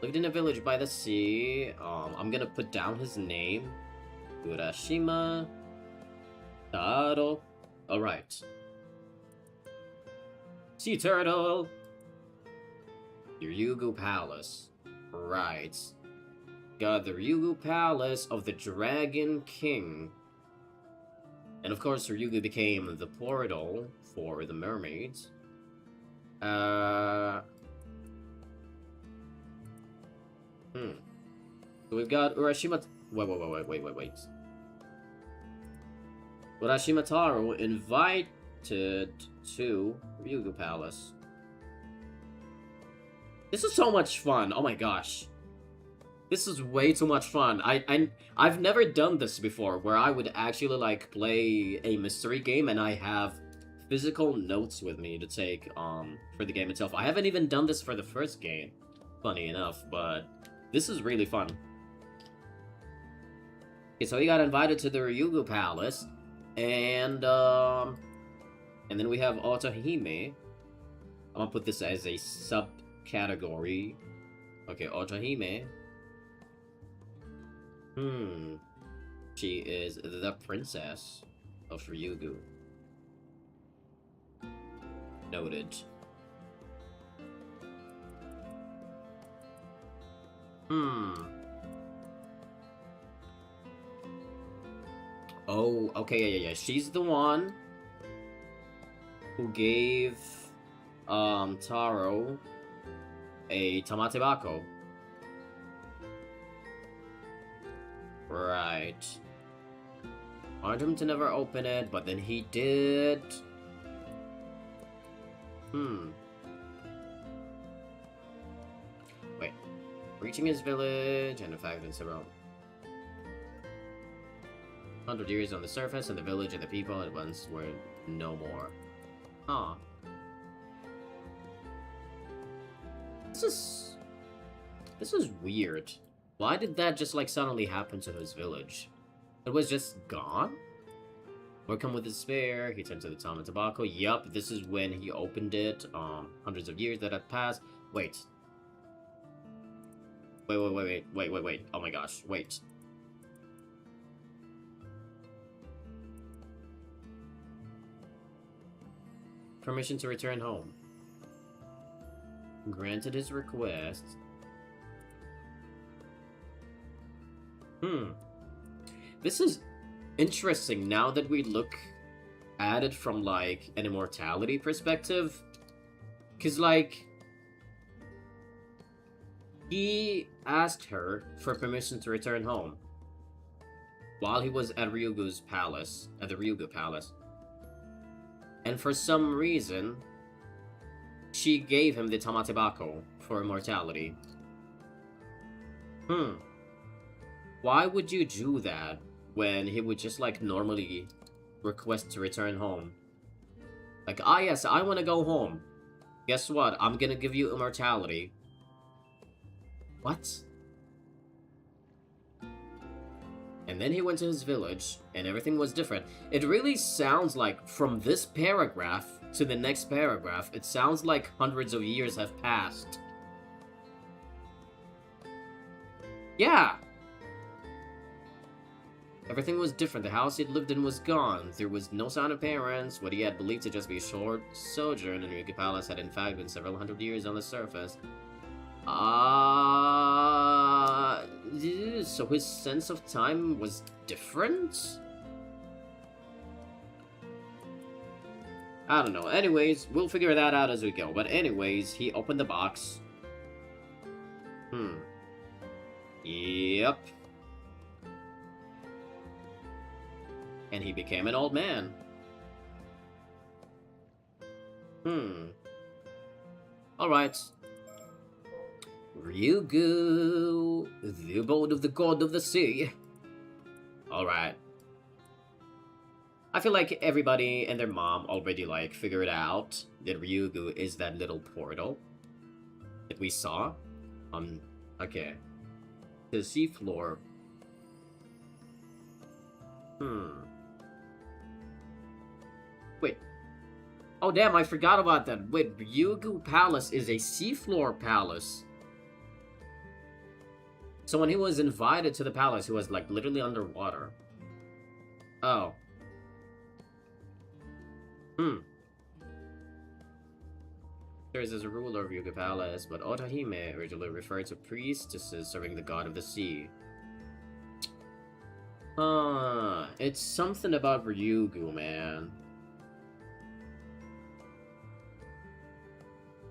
Lived in a village by the sea. I'm gonna put down his name. Urashima Taro. Alright. Sea Turtle! Ryugu Palace. Right. Got the Ryugu Palace of the Dragon King. And of course, Ryugu became the portal for the mermaids. So we've got Urashima... Wait. Urashima Taro invited to Ryugu Palace. This is so much fun. Oh my gosh. This is way too much fun. I've never done this before, where I would actually like play a mystery game and I have physical notes with me to take for the game itself. I haven't even done this for the first game, funny enough, but This is really fun. Okay, so he got invited to the Ryugu Palace, and then we have Otahime. I'm gonna put this as a subcategory. Okay, Otahime. She is the princess of Ryugu. Noted. Oh, okay, yeah. She's the one who gave Taro a tamatebako. Right. Wanted him to never open it, but then he did. Wait. Reaching his village, and in fact, in several 100 years on the surface, and the village and the people at once were no more. Huh. This is weird. Why did that just like suddenly happen to his village? It was just gone? Working with his spare, he turned to the Tama Tobacco. Yup, this is when he opened it. Hundreds of years that had passed. Wait. Wait. Oh my gosh, wait. Permission to return home. Granted his request. This is interesting now that we look at it from, like, an immortality perspective. Because, like, he asked her for permission to return home while he was at Ryugu's palace, at the Ryugu Palace. And for some reason, she gave him the tamatebako for immortality. Why would you do that when he would just, like, normally request to return home? Like, ah yes, I want to go home. Guess what? I'm gonna give you immortality. What? And then he went to his village, and everything was different. It really sounds like, from this paragraph to the next paragraph, it sounds like hundreds of years have passed. Yeah! Everything was different. The house he'd lived in was gone. There was no sign of parents. What he had believed to just be a short sojourn in Ryugu Palace had in fact been several hundred years on the surface. So his sense of time was different? I don't know. Anyways, we'll figure that out as we go. But anyways, he opened the box. Yep. And he became an old man. Alright. Ryugu, the abode of the god of the sea. Alright. I feel like everybody and their mom already, like, figured out that Ryugu is that little portal that we saw. Okay. The seafloor. Wait. Oh, damn, I forgot about that. Wait, Ryugu Palace is a seafloor palace. So when he was invited to the palace, he was, like, literally underwater. Oh. There is as a ruler of Ryugu Palace, but Otahime originally referred to priestesses serving the god of the sea. It's something about Ryugu, man.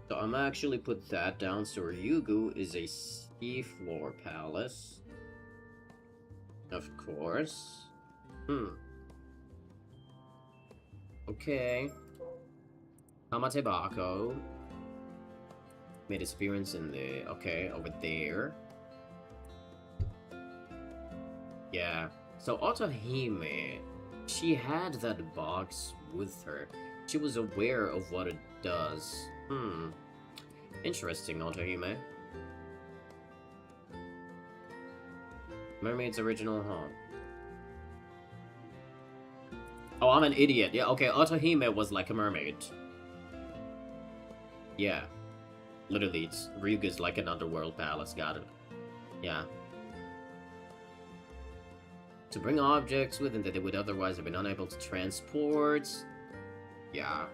So I'm actually put that down. So Ryugu is a seafloor palace. Of course. Okay. Tamatebako made his appearance in the... Okay, over there. Yeah. So Otahime, she had that box with her. She was aware of what it does. Interesting, Otahime. Mermaid's original home. Oh, I'm an idiot. Yeah, okay, Otohime was like a mermaid. Yeah. Literally, it's Ryuga's like an underworld palace, got it. Yeah. To bring objects with them that they would otherwise have been unable to transport. Yeah.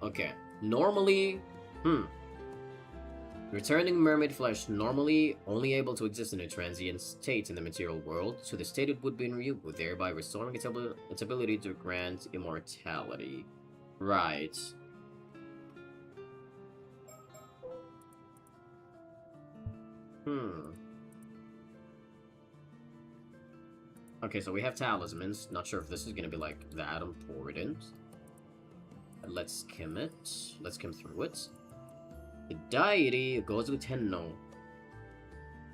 Okay. Normally... Returning mermaid flesh, normally only able to exist in a transient state in the material world, so the state it would be in Ryugu, thereby restoring its ability to grant immortality. Right. Okay, so we have talismans. Not sure if this is gonna be, like, that important. Let's skim it. Let's skim through it. The deity Gozu Tenno.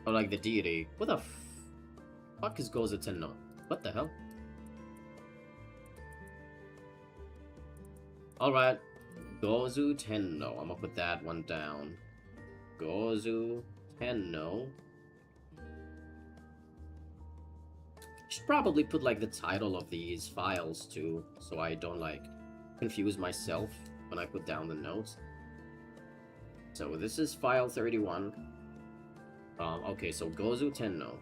Or, like, the deity. What the fuck is Gozu Tenno? What the hell? Alright. Gozu Tenno. I'm gonna put that one down. Gozu Tenno. Should probably put, like, the title of these files, too, so I don't, like, confuse myself when I put down the notes. So, this is file 31. Okay, so Gozu Tenno.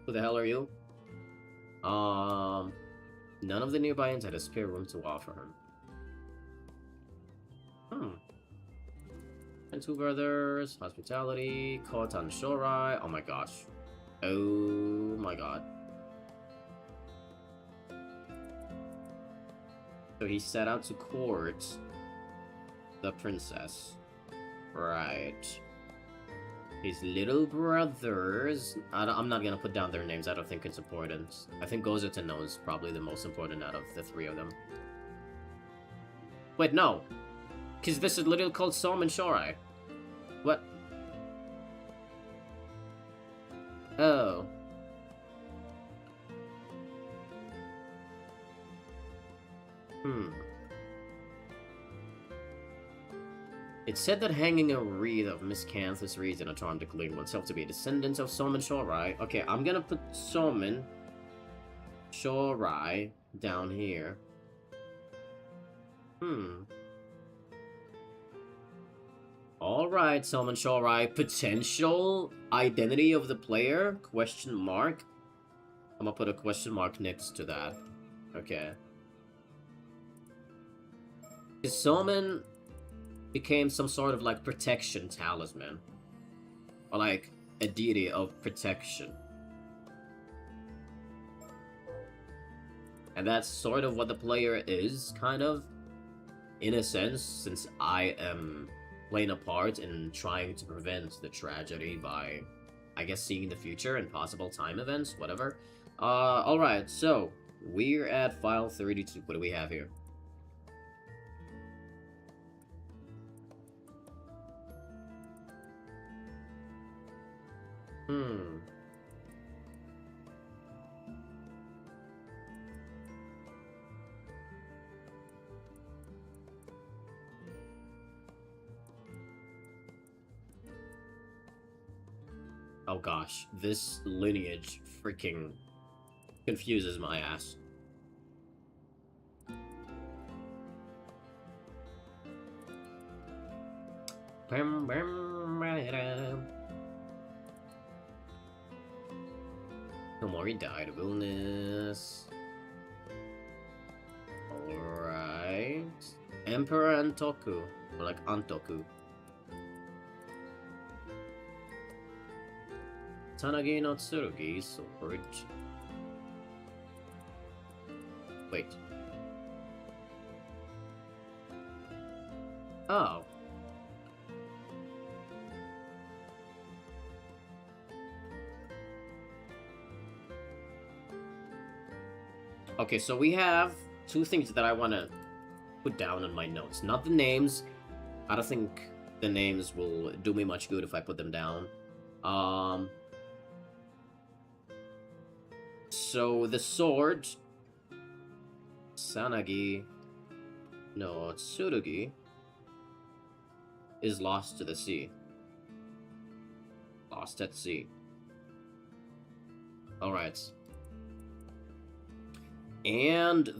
Who the hell are you? None of the nearby inns had a spare room to offer him. And two brothers, hospitality, Kotan Shorai. Oh my gosh. Oh my god. So he set out to court the princess. Right. His little brothers. I'm not gonna put down their names, I don't think it's important. I think Gozu Tenno is probably the most important out of the three of them. Wait, no. Because this is literally called Som and Shorai. What? Oh. It said that hanging a wreath of miscanthus reeds in a charm declaring oneself to be a descendant of Som and Shorai. Okay, I'm gonna put Som and Shorai down here. Alright, Som and Shorai. Potential identity of the player? Question mark? I'm gonna put a question mark next to that. Okay. Soman became some sort of, like, protection talisman. Or, like, a deity of protection. And that's sort of what the player is, kind of. In a sense, since I am playing a part in trying to prevent the tragedy by, I guess, seeing the future and possible time events, whatever. Alright, so, we're at file 32. What do we have here? Oh gosh, this lineage freaking confuses my ass. Nomori died of illness. Alright. Emperor Antoku. Or like Antoku. Tanagi no Tsurugi sword. Wait. Oh. Okay, so we have two things that I want to put down in my notes. Not the names. I don't think the names will do me much good if I put them down. So the sword, Sanagi, no, Tsurugi, is lost to the sea. Lost at sea. Alright. And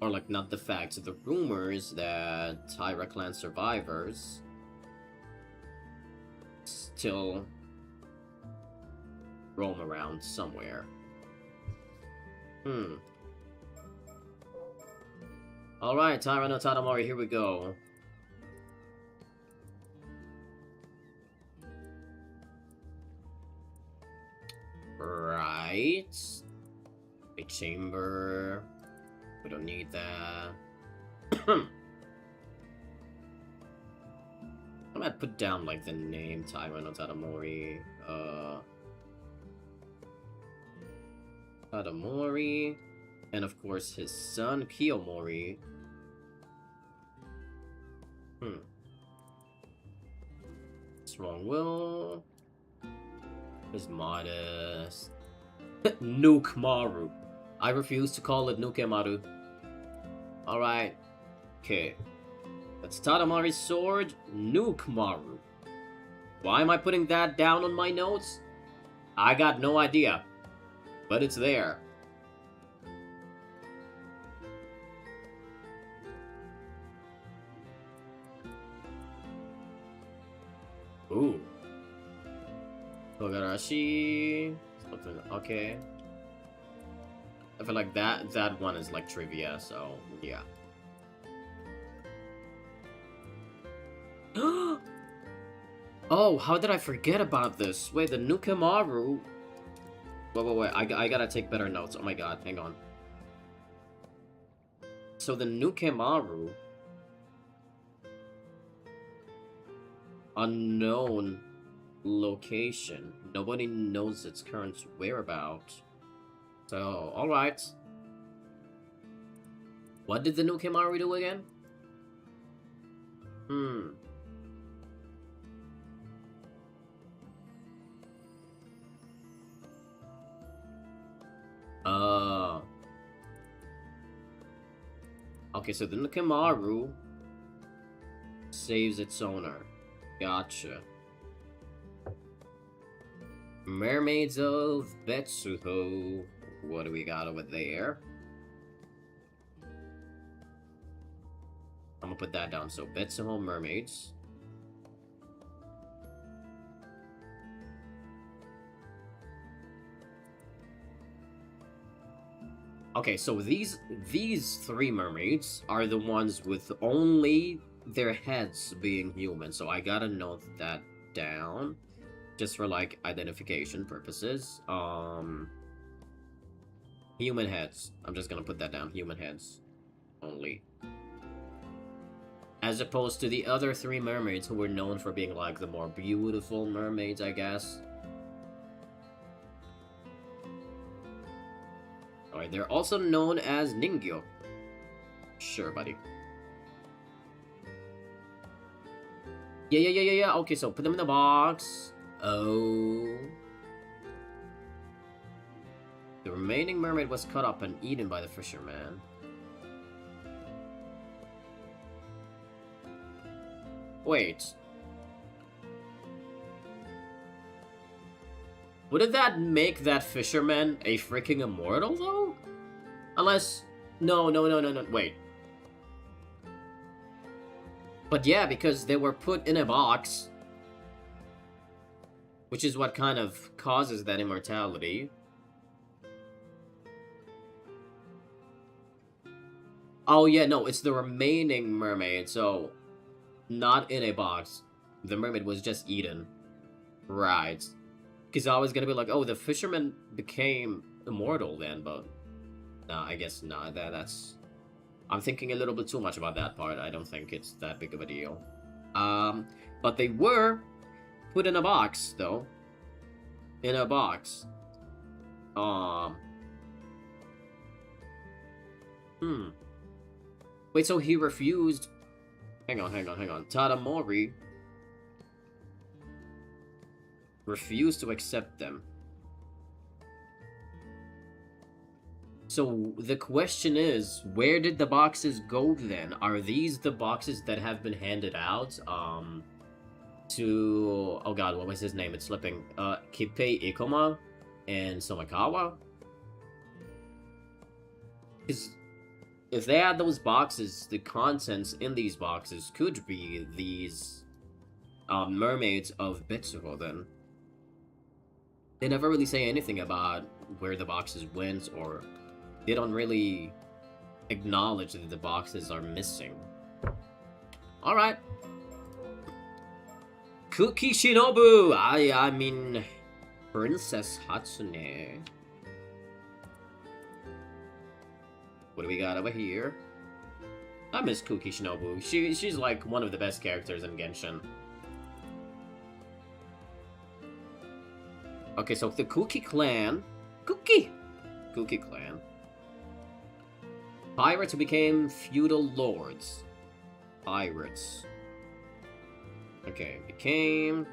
or like, not the facts, the rumors that Tyra clan survivors still roam around somewhere. Alright, Tyra no Tadamori, here we go. Right. A chamber. We don't need that. I might put down like the name Tyra no Tadamori. Tadamori. And of course his son Kiyomori. Strong will. Is modest. Nukemaru. I refuse to call it Nukemaru. Alright. Okay. That's Tadamori's sword, Nukemaru. Why am I putting that down on my notes? I got no idea. But it's there. Ooh. Kogarashi. Something. Okay. I feel like that one is like trivia, so yeah. Oh, how did I forget about this? Wait, the Nukemaru. Wait. I gotta take better notes. Oh my god, hang on. So the Nukemaru. Unknown location. Nobody knows its current whereabouts. So, alright. What did the Nukemaru do again? Okay, so the Nukemaru saves its owner. Gotcha. Mermaids of Betsuho. What do we got over there? I'm gonna put that down. So, Betsuho mermaids. Okay, so these three mermaids are the ones with only their heads being human. So I gotta note that down, just for like identification purposes. Human heads. I'm just gonna put that down. Human heads only. As opposed to the other three mermaids who were known for being like the more beautiful mermaids, I guess. Alright, they're also known as Ningyo. Sure, buddy. Yeah. Okay, so put them in the box. Oh. The remaining mermaid was cut up and eaten by the fisherman. Wait. Wouldn't that make that fisherman a freaking immortal, though? Unless... No, wait. But yeah, because they were put in a box. Which is what kind of causes that immortality. Oh yeah, no, it's the remaining mermaid, so... Not in a box. The mermaid was just eaten. Right. Because I was gonna be like, oh, the fisherman became immortal then, but... Nah, I guess not. That's... I'm thinking a little bit too much about that part. I don't think it's that big of a deal. But they were put in a box, though. In a box. Wait, so he refused... Hang on. Tadamori refused to accept them. So the question is, where did the boxes go then? Are these the boxes that have been handed out? to, oh god, what was his name? It's slipping. Kippei Ikoma and Somakawa. Because if they had those boxes, the contents in these boxes could be these mermaids of Betsuro then. They never really say anything about where the boxes went, or they don't really acknowledge that the boxes are missing. Alright. Cookie Shinobu! I mean... Princess Hatsune. What do we got over here? I miss Cookie Shinobu. She's like one of the best characters in Genshin. Okay, so the Cookie Clan... Cookie Clan. Pirates who became feudal lords. Pirates. Okay, became...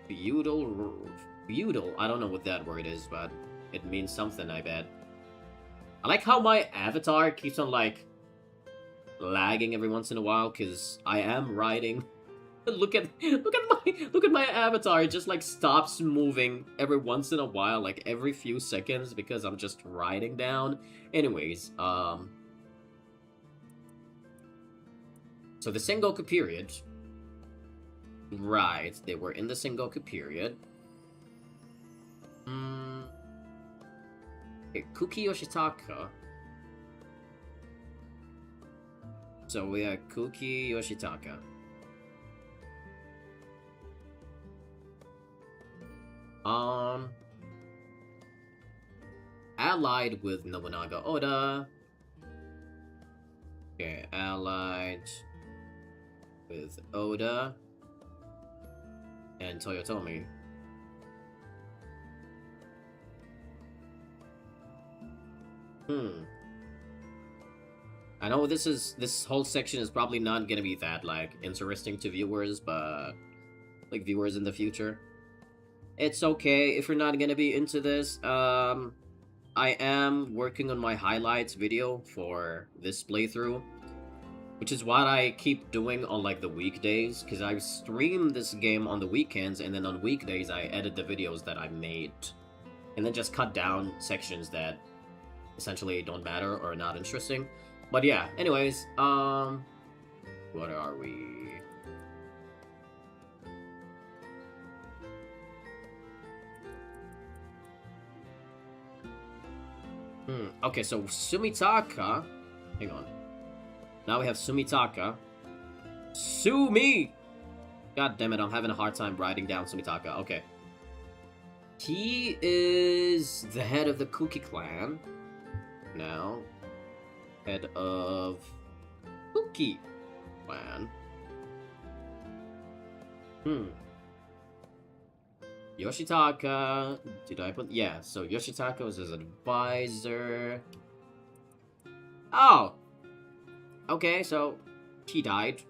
Feudal? I don't know what that word is, but it means something, I bet. I like how my avatar keeps on, like, lagging every once in a while, because I am riding. Look at my avatar. It just, like, stops moving every once in a while, like, every few seconds, because I'm just riding down. Anyways, so the Sengoku period. Right, they were in the Sengoku period. Okay, Kuki Yoshitaka. So we have Kuki Yoshitaka. Allied with Nobunaga Oda. Okay, allied with Oda and Toyotomi. I know this whole section is probably not gonna be that, like, interesting to viewers, but, like, viewers in the future. It's okay if you're not gonna be into this. I am working on my highlights video for this playthrough, which is what I keep doing on, like, the weekdays, because I stream this game on the weekends, and then on weekdays I edit the videos that I made, and then just cut down sections that essentially don't matter or are not interesting. But yeah, anyways, what are we? Okay, so Sumitaka, hang on. Now we have Sumitaka. Sumi! God damn it, I'm having a hard time writing down Sumitaka. Okay. He is the head of the Kuki clan. Now. Head of Kuki clan. Yoshitaka. Did I put... Yeah, so Yoshitaka was his advisor. Oh! Okay, so he died.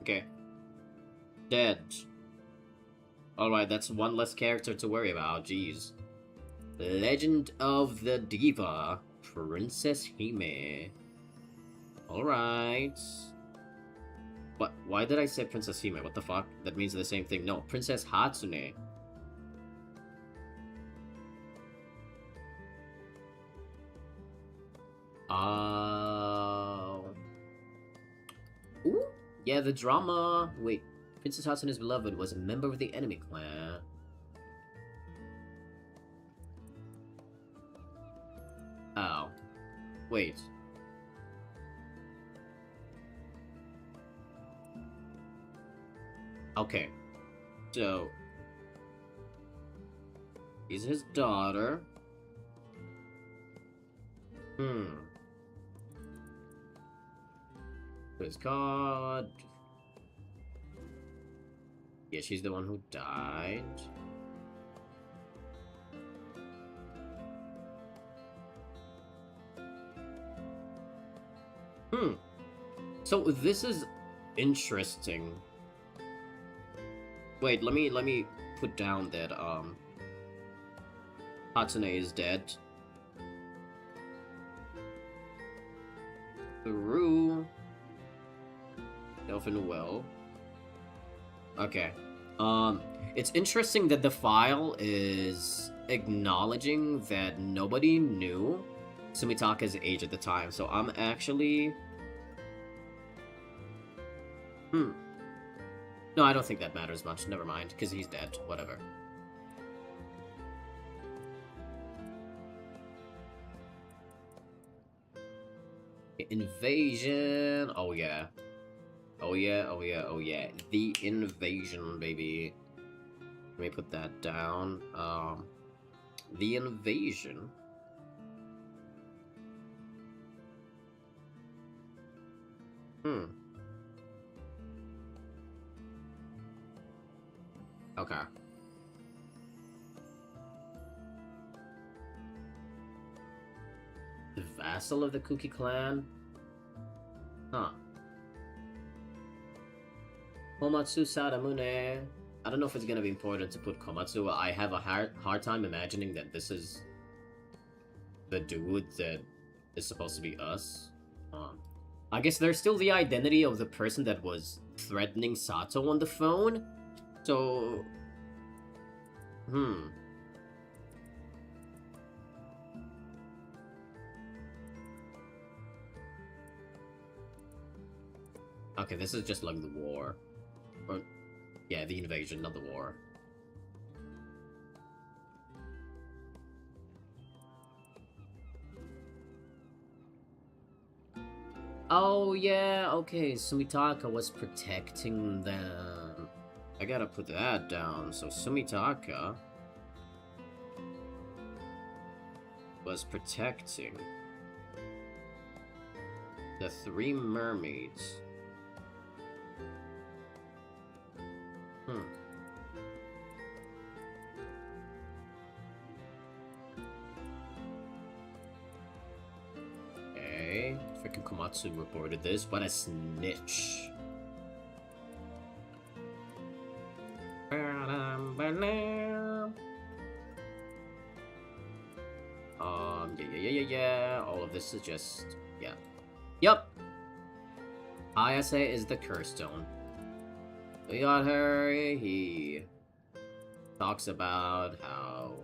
Okay. Dead. Alright, that's one less character to worry about, jeez. Legend of the Diva. Princess Hime. Alright. What? Why did I say Princess Hime? What the fuck? That means the same thing. No, Princess Hatsune. Ooh? Yeah, the drama... Wait. Princess Hatsune's beloved was a member of the enemy clan. Oh. Wait. Okay. So... he's his daughter. His god. Yeah, she's the one who died. So this is interesting. Wait, let me put down that Hatsune is dead. Through Delphin well. Okay. It's interesting that the file is acknowledging that nobody knew Sumitaka's age at the time, so I'm actually... No, I don't think that matters much. Never mind, because he's dead. Whatever. Invasion! Oh yeah. Oh yeah, oh yeah, oh yeah. The invasion, baby. Let me put that down. The invasion. Okay. The vassal of the Kuki clan? Huh. Komatsu Sadamune. I don't know if it's gonna be important to put Komatsu. I have a hard time imagining that this is the dude that is supposed to be us. I guess there's still the identity of the person that was threatening Sato on the phone. So... Okay, this is just like the war. Or... yeah, the invasion, not the war. Oh, yeah, okay, Sumitaka was protecting them. I gotta put that down. So Sumitaka was protecting the 3 mermaids. Okay, freaking Komatsu reported this. What a snitch. Yeah. All of this is just, yeah. Yup. Ayase is the curse stone. We got her. He talks about how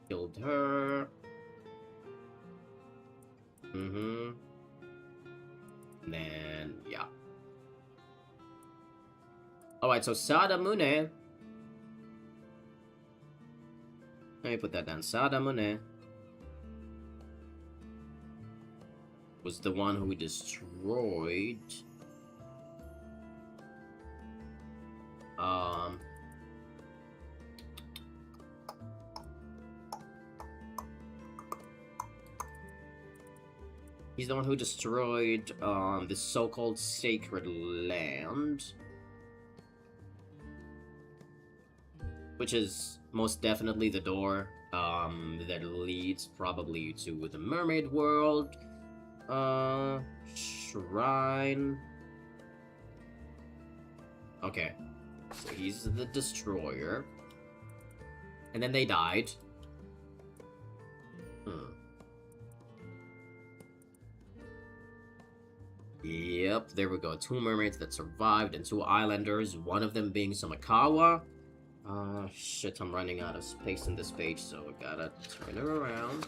he killed her. And then, yeah. Alright, so Sadamune. Let me put that down. Sadamune was the one who destroyed... he's the one who destroyed, this so-called sacred land. Which is most definitely the door, that leads probably to the mermaid world. Shrine. Okay. So he's the destroyer. And then they died. Yep, there we go. 2 mermaids that survived and 2 islanders, one of them being Samakawa. Shit, I'm running out of space in this page, so I gotta turn it around.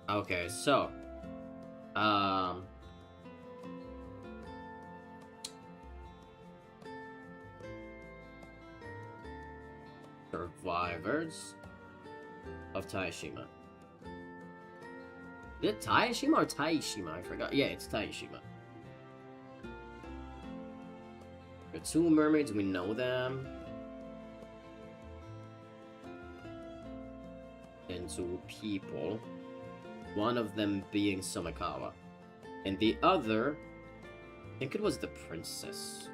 Okay, so... survivors of Taishima. Is it Taishima or Taishima? I forgot. Yeah, it's Taishima. The 2 mermaids, we know them. And 2 people. One of them being Samakawa. And the other, I think it was the princess.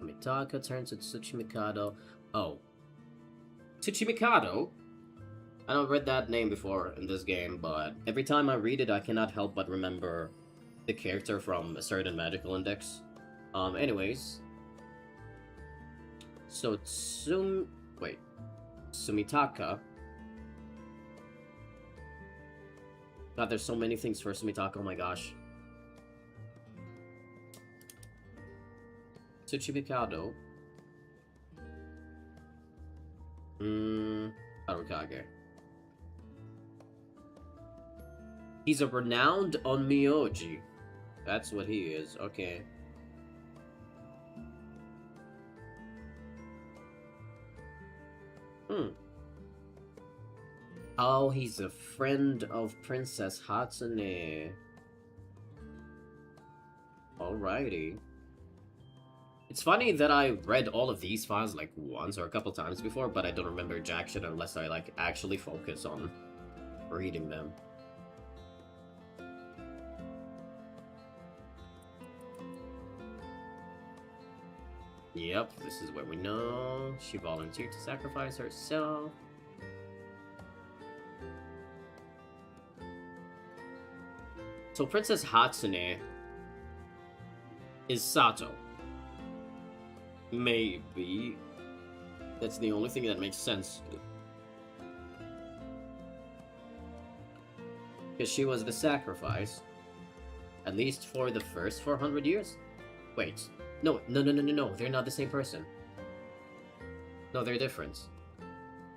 Mitaka turns to Tsuchimikado. Oh. Tsuchimikado? I know I've read that name before in this game, but every time I read it, I cannot help but remember the character from a certain magical index. Anyways. So, Sumitaka. God, there's so many things for Sumitaka, oh my gosh. Tsuchimikado. Arukage. He's a renowned onmyoji. That's what he is, okay. Oh, he's a friend of Princess Hatsune. Alrighty. It's funny that I read all of these files like once or a couple times before, but I don't remember jack shit unless I like actually focus on reading them. Yep, this is where we know she volunteered to sacrifice herself. So Princess Hatsune is Sato. Maybe. That's the only thing that makes sense. Because she was the sacrifice. At least for the first 400 years? Wait. No, they're not the same person. No, they're different.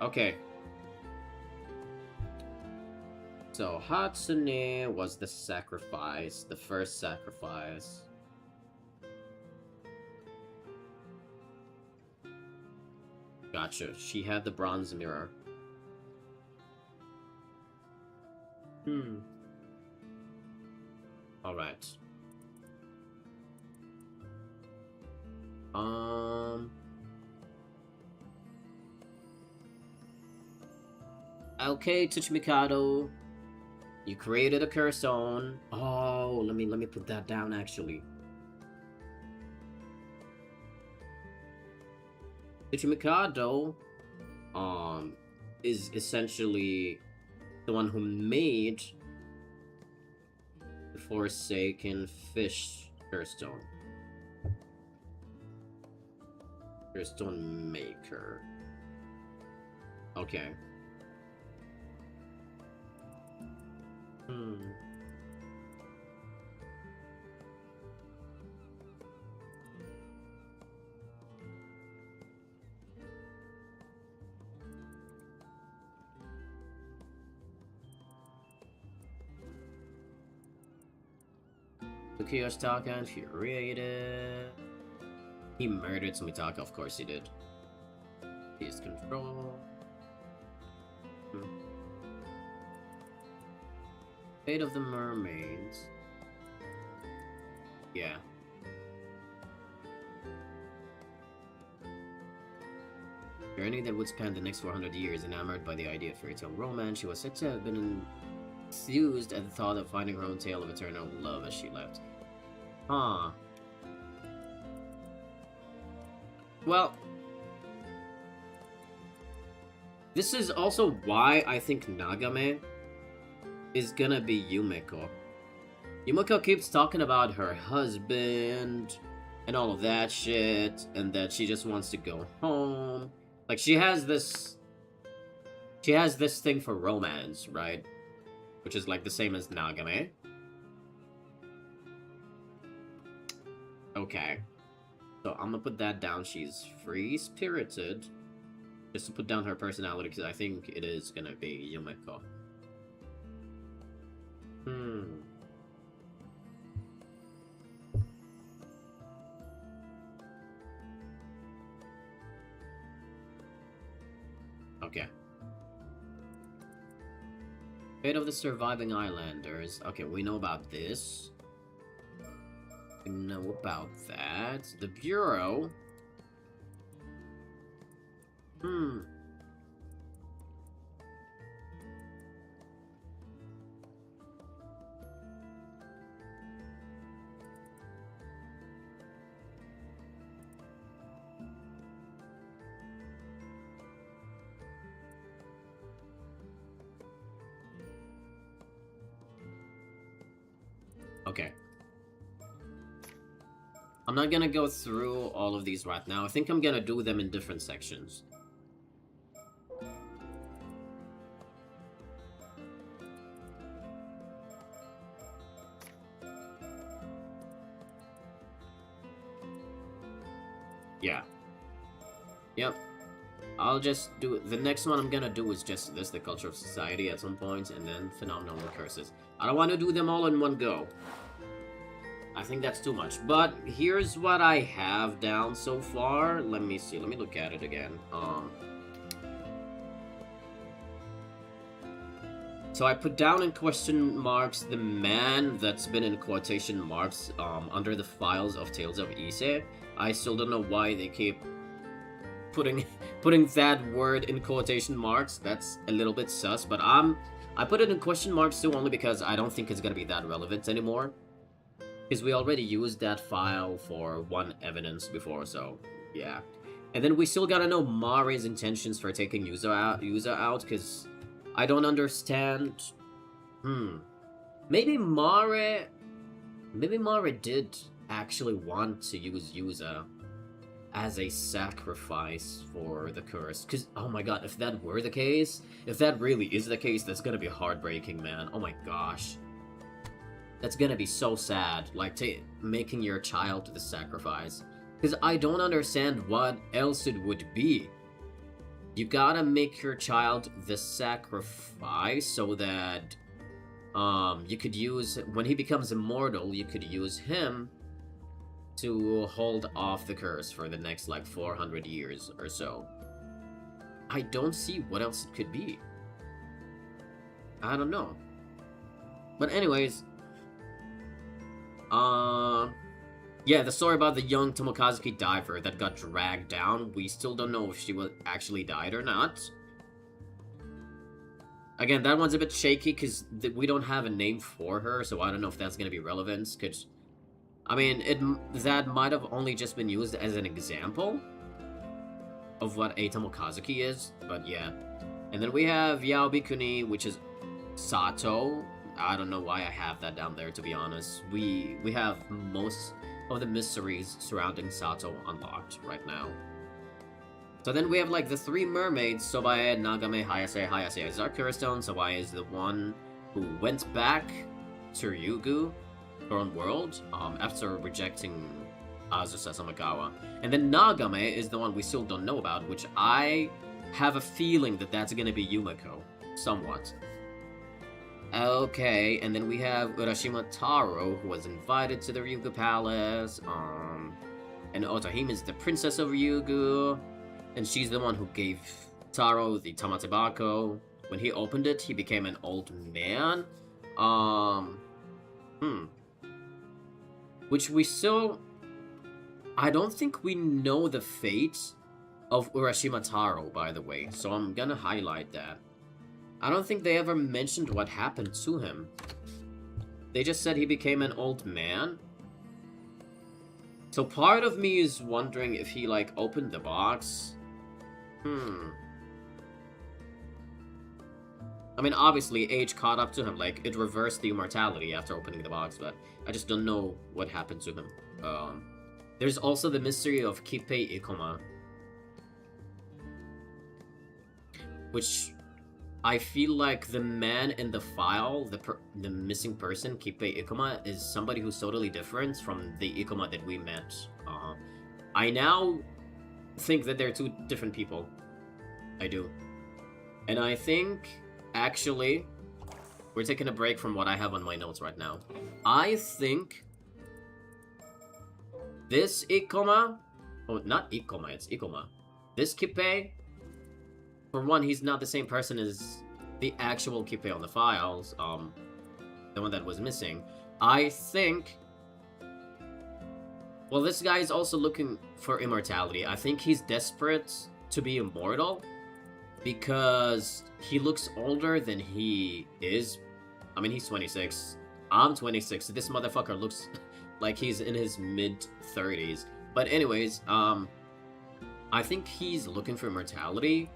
Okay. So, Hatsune was the sacrifice, the first sacrifice. Gotcha. She had the bronze mirror. Alright. Okay, Tsuchimikado. You created a curse zone. Oh, let me put that down actually. Yumeko is essentially the one who made the Forsaken Fish Curstone. Curstone Maker. Okay. Yoshitaka infuriated. He murdered Sumitaka, of course he did. His control. Fate of the Mermaids. Yeah. Journey that would span the next 400 years, enamored by the idea of fairy tale romance, she was said to have been enthused at the thought of finding her own tale of eternal love as she left. Huh. Well, this is also why I think Nagame is gonna be Yumeko. Yumeko keeps talking about her husband and all of that shit, and that she just wants to go home. Like, she has this thing for romance, right? Which is like the same as Nagame. Okay. So I'm gonna put that down. She's free-spirited. Just to put down her personality, because I think it is gonna be Yumeko. Okay. Fate of the surviving islanders. Okay, we know about this. We know about that. The Bureau. Okay. I'm not gonna go through all of these right now. I think I'm gonna do them in different sections. Yeah. Yep. I'll just do it. The next one I'm gonna do is just this, the culture of society at some point, and then phenomenal curses. I don't want to do them all in one go. I think that's too much. But here's what I have down so far. Let me see. Let me look at it again. So I put down in question marks the man that's been in quotation marks under the files of Tales of Ise. I still don't know why they keep putting that word in quotation marks. That's a little bit sus, but I put it in question marks too only because I don't think it's gonna be that relevant anymore. Because we already used that file for one evidence before, so yeah. And then we still gotta know Mari's intentions for taking user out, because I don't understand. Maybe Mari did actually want to use Yuza as a sacrifice for the curse. Because, oh my god, if that were the case, if that really is the case, that's gonna be heartbreaking, man. Oh my gosh. That's gonna be so sad, like, making your child the sacrifice. Because I don't understand what else it would be. You gotta make your child the sacrifice so that, you could use, when he becomes immortal, you could use him to hold off the curse for the next, like, 400 years or so. I don't see what else it could be. I don't know. But anyways, yeah, the story about the young Tomokazuki diver that got dragged down, we still don't know if she actually died or not. Again, that one's a bit shaky because we don't have a name for her, so I don't know if that's going to be relevant, because, I mean, that might have only just been used as an example of what a Tomokazuki is, but yeah. And then we have Yaobikuni, which is Sato. I don't know why I have that down there, to be honest. We have most of the mysteries surrounding Sato unlocked right now. So then we have, like, the three mermaids, Sobae, Nagame, Hayase. Hayase is our Stone. Sobae is the one who went back to Ryugu, her own world, after rejecting Azusa Samagawa. And then Nagame is the one we still don't know about, which I have a feeling that that's gonna be Yumeko, somewhat. Okay, and then we have Urashima Taro, who was invited to the Ryugu Palace, and Otahime is the princess of Ryugu, and she's the one who gave Taro the Tamatebako. When he opened it, he became an old man. Which we still... I don't think we know the fate of Urashima Taro, by the way, so I'm gonna highlight that. I don't think they ever mentioned what happened to him. They just said he became an old man. So part of me is wondering if he, like, opened the box. I mean, obviously, age caught up to him. Like, it reversed the immortality after opening the box, but I just don't know what happened to him. There's also the mystery of Kippei Ikoma, which I feel like the man in the file, the missing person, Kippei Ikoma, is somebody who's totally different from the Ikoma that we met. I now think that they're two different people. I do. And I think, actually, we're taking a break from what I have on my notes right now. I think this Ikoma, oh, not Ikoma, it's Ikoma. This Kippei, for one, he's not the same person as the actual Kippei on the files, the one that was missing. I think, well, this guy is also looking for immortality. I think he's desperate to be immortal because he looks older than he is. I mean, he's 26. I'm 26. This motherfucker looks like he's in his mid-30s. But anyways, I think he's looking for immortality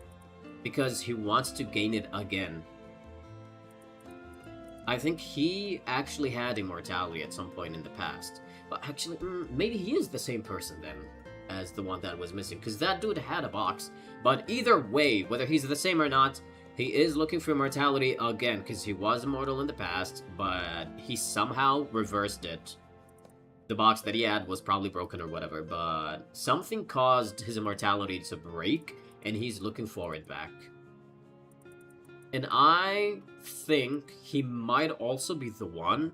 because he wants to gain it again. I think he actually had immortality at some point in the past. But actually, maybe he is the same person then as the one that was missing, because that dude had a box. But either way, whether he's the same or not, he is looking for immortality again, because he was immortal in the past, but he somehow reversed it. The box that he had was probably broken or whatever, but something caused his immortality to break, and he's looking for it back. And I think he might also be the one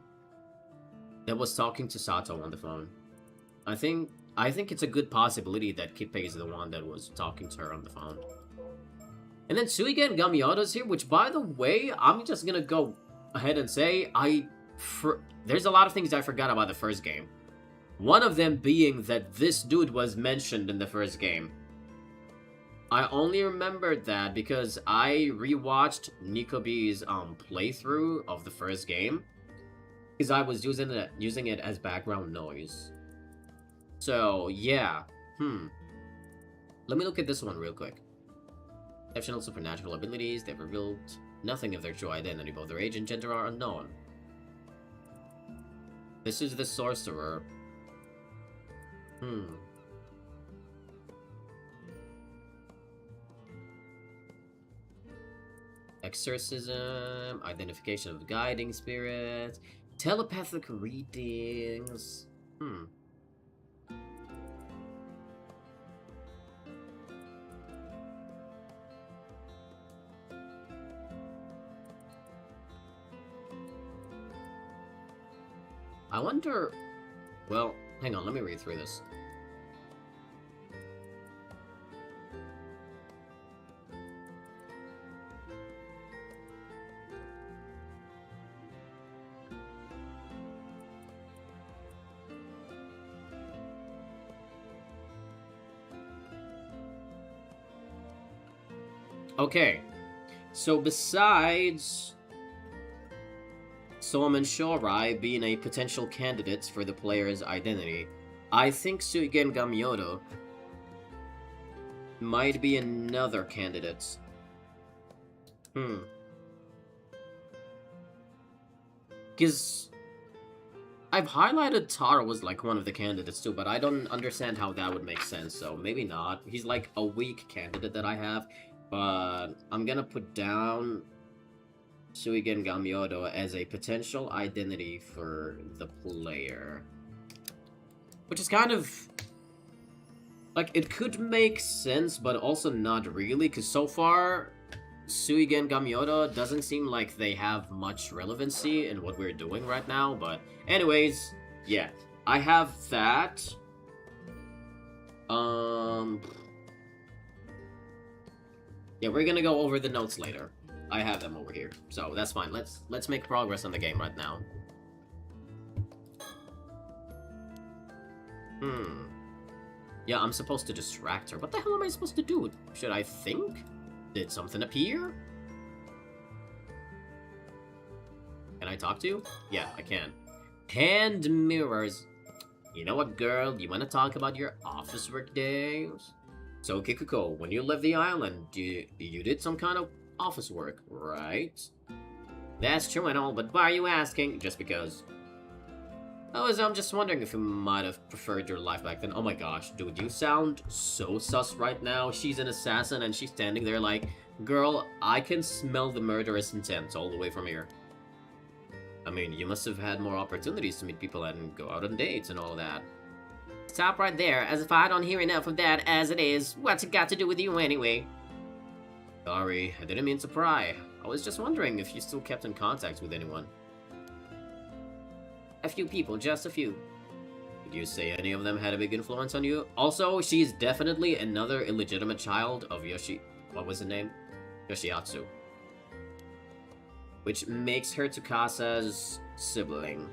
that was talking to Sato on the phone. I think it's a good possibility that Kippei is the one that was talking to her on the phone. And then Suigen Gamiota's here, which, by the way, I'm just gonna go ahead and say, there's a lot of things I forgot about the first game. One of them being that this dude was mentioned in the first game. I only remembered that because I rewatched Nikobe's playthrough of the first game, because I was using it as background noise. So yeah, let me look at this one real quick. Exceptional supernatural abilities. They've revealed nothing of their true identity. Both their age and gender are unknown. This is the sorcerer. Exorcism, identification of guiding spirits, telepathic readings. I wonder... Well, hang on, let me read through this. Okay, so besides Soam and Shorai being a potential candidates for the player's identity, I think Suigen Gamyoto might be another candidate. Because I've highlighted Taro was like one of the candidates too, but I don't understand how that would make sense, so maybe not. He's like a weak candidate that I have. But I'm gonna put down Suigen Gamyoto as a potential identity for the player. Which is kind of... like, it could make sense, but also not really, because so far, Suigen Gamyoto doesn't seem like they have much relevancy in what we're doing right now, but anyways, yeah. I have that. Yeah, we're gonna go over the notes later. I have them over here, so that's fine. Let's make progress on the game right now. Yeah, I'm supposed to distract her. What the hell am I supposed to do? Should I think? Did something appear? Can I talk to you? Yeah, I can. Hand mirrors. You know what, girl? You wanna talk about your office work days? So, Kikuko, when you left the island, you did some kind of office work, right? That's true and all, but why are you asking? Just because. Oh, I'm just wondering if you might have preferred your life back then. Oh my gosh, dude, you sound so sus right now. She's an assassin and she's standing there like, girl, I can smell the murderous intent all the way from here. I mean, you must have had more opportunities to meet people and go out on dates and all that. Stop right there, as if I don't hear enough of that as it is. What's it got to do with you anyway? Sorry, I didn't mean to pry. I was just wondering if you still kept in contact with anyone. A few people, just a few. Did you say any of them had a big influence on you? Also, she's definitely another illegitimate child of what was his name? Yoshiatsu. Which makes her Tsukasa's sibling.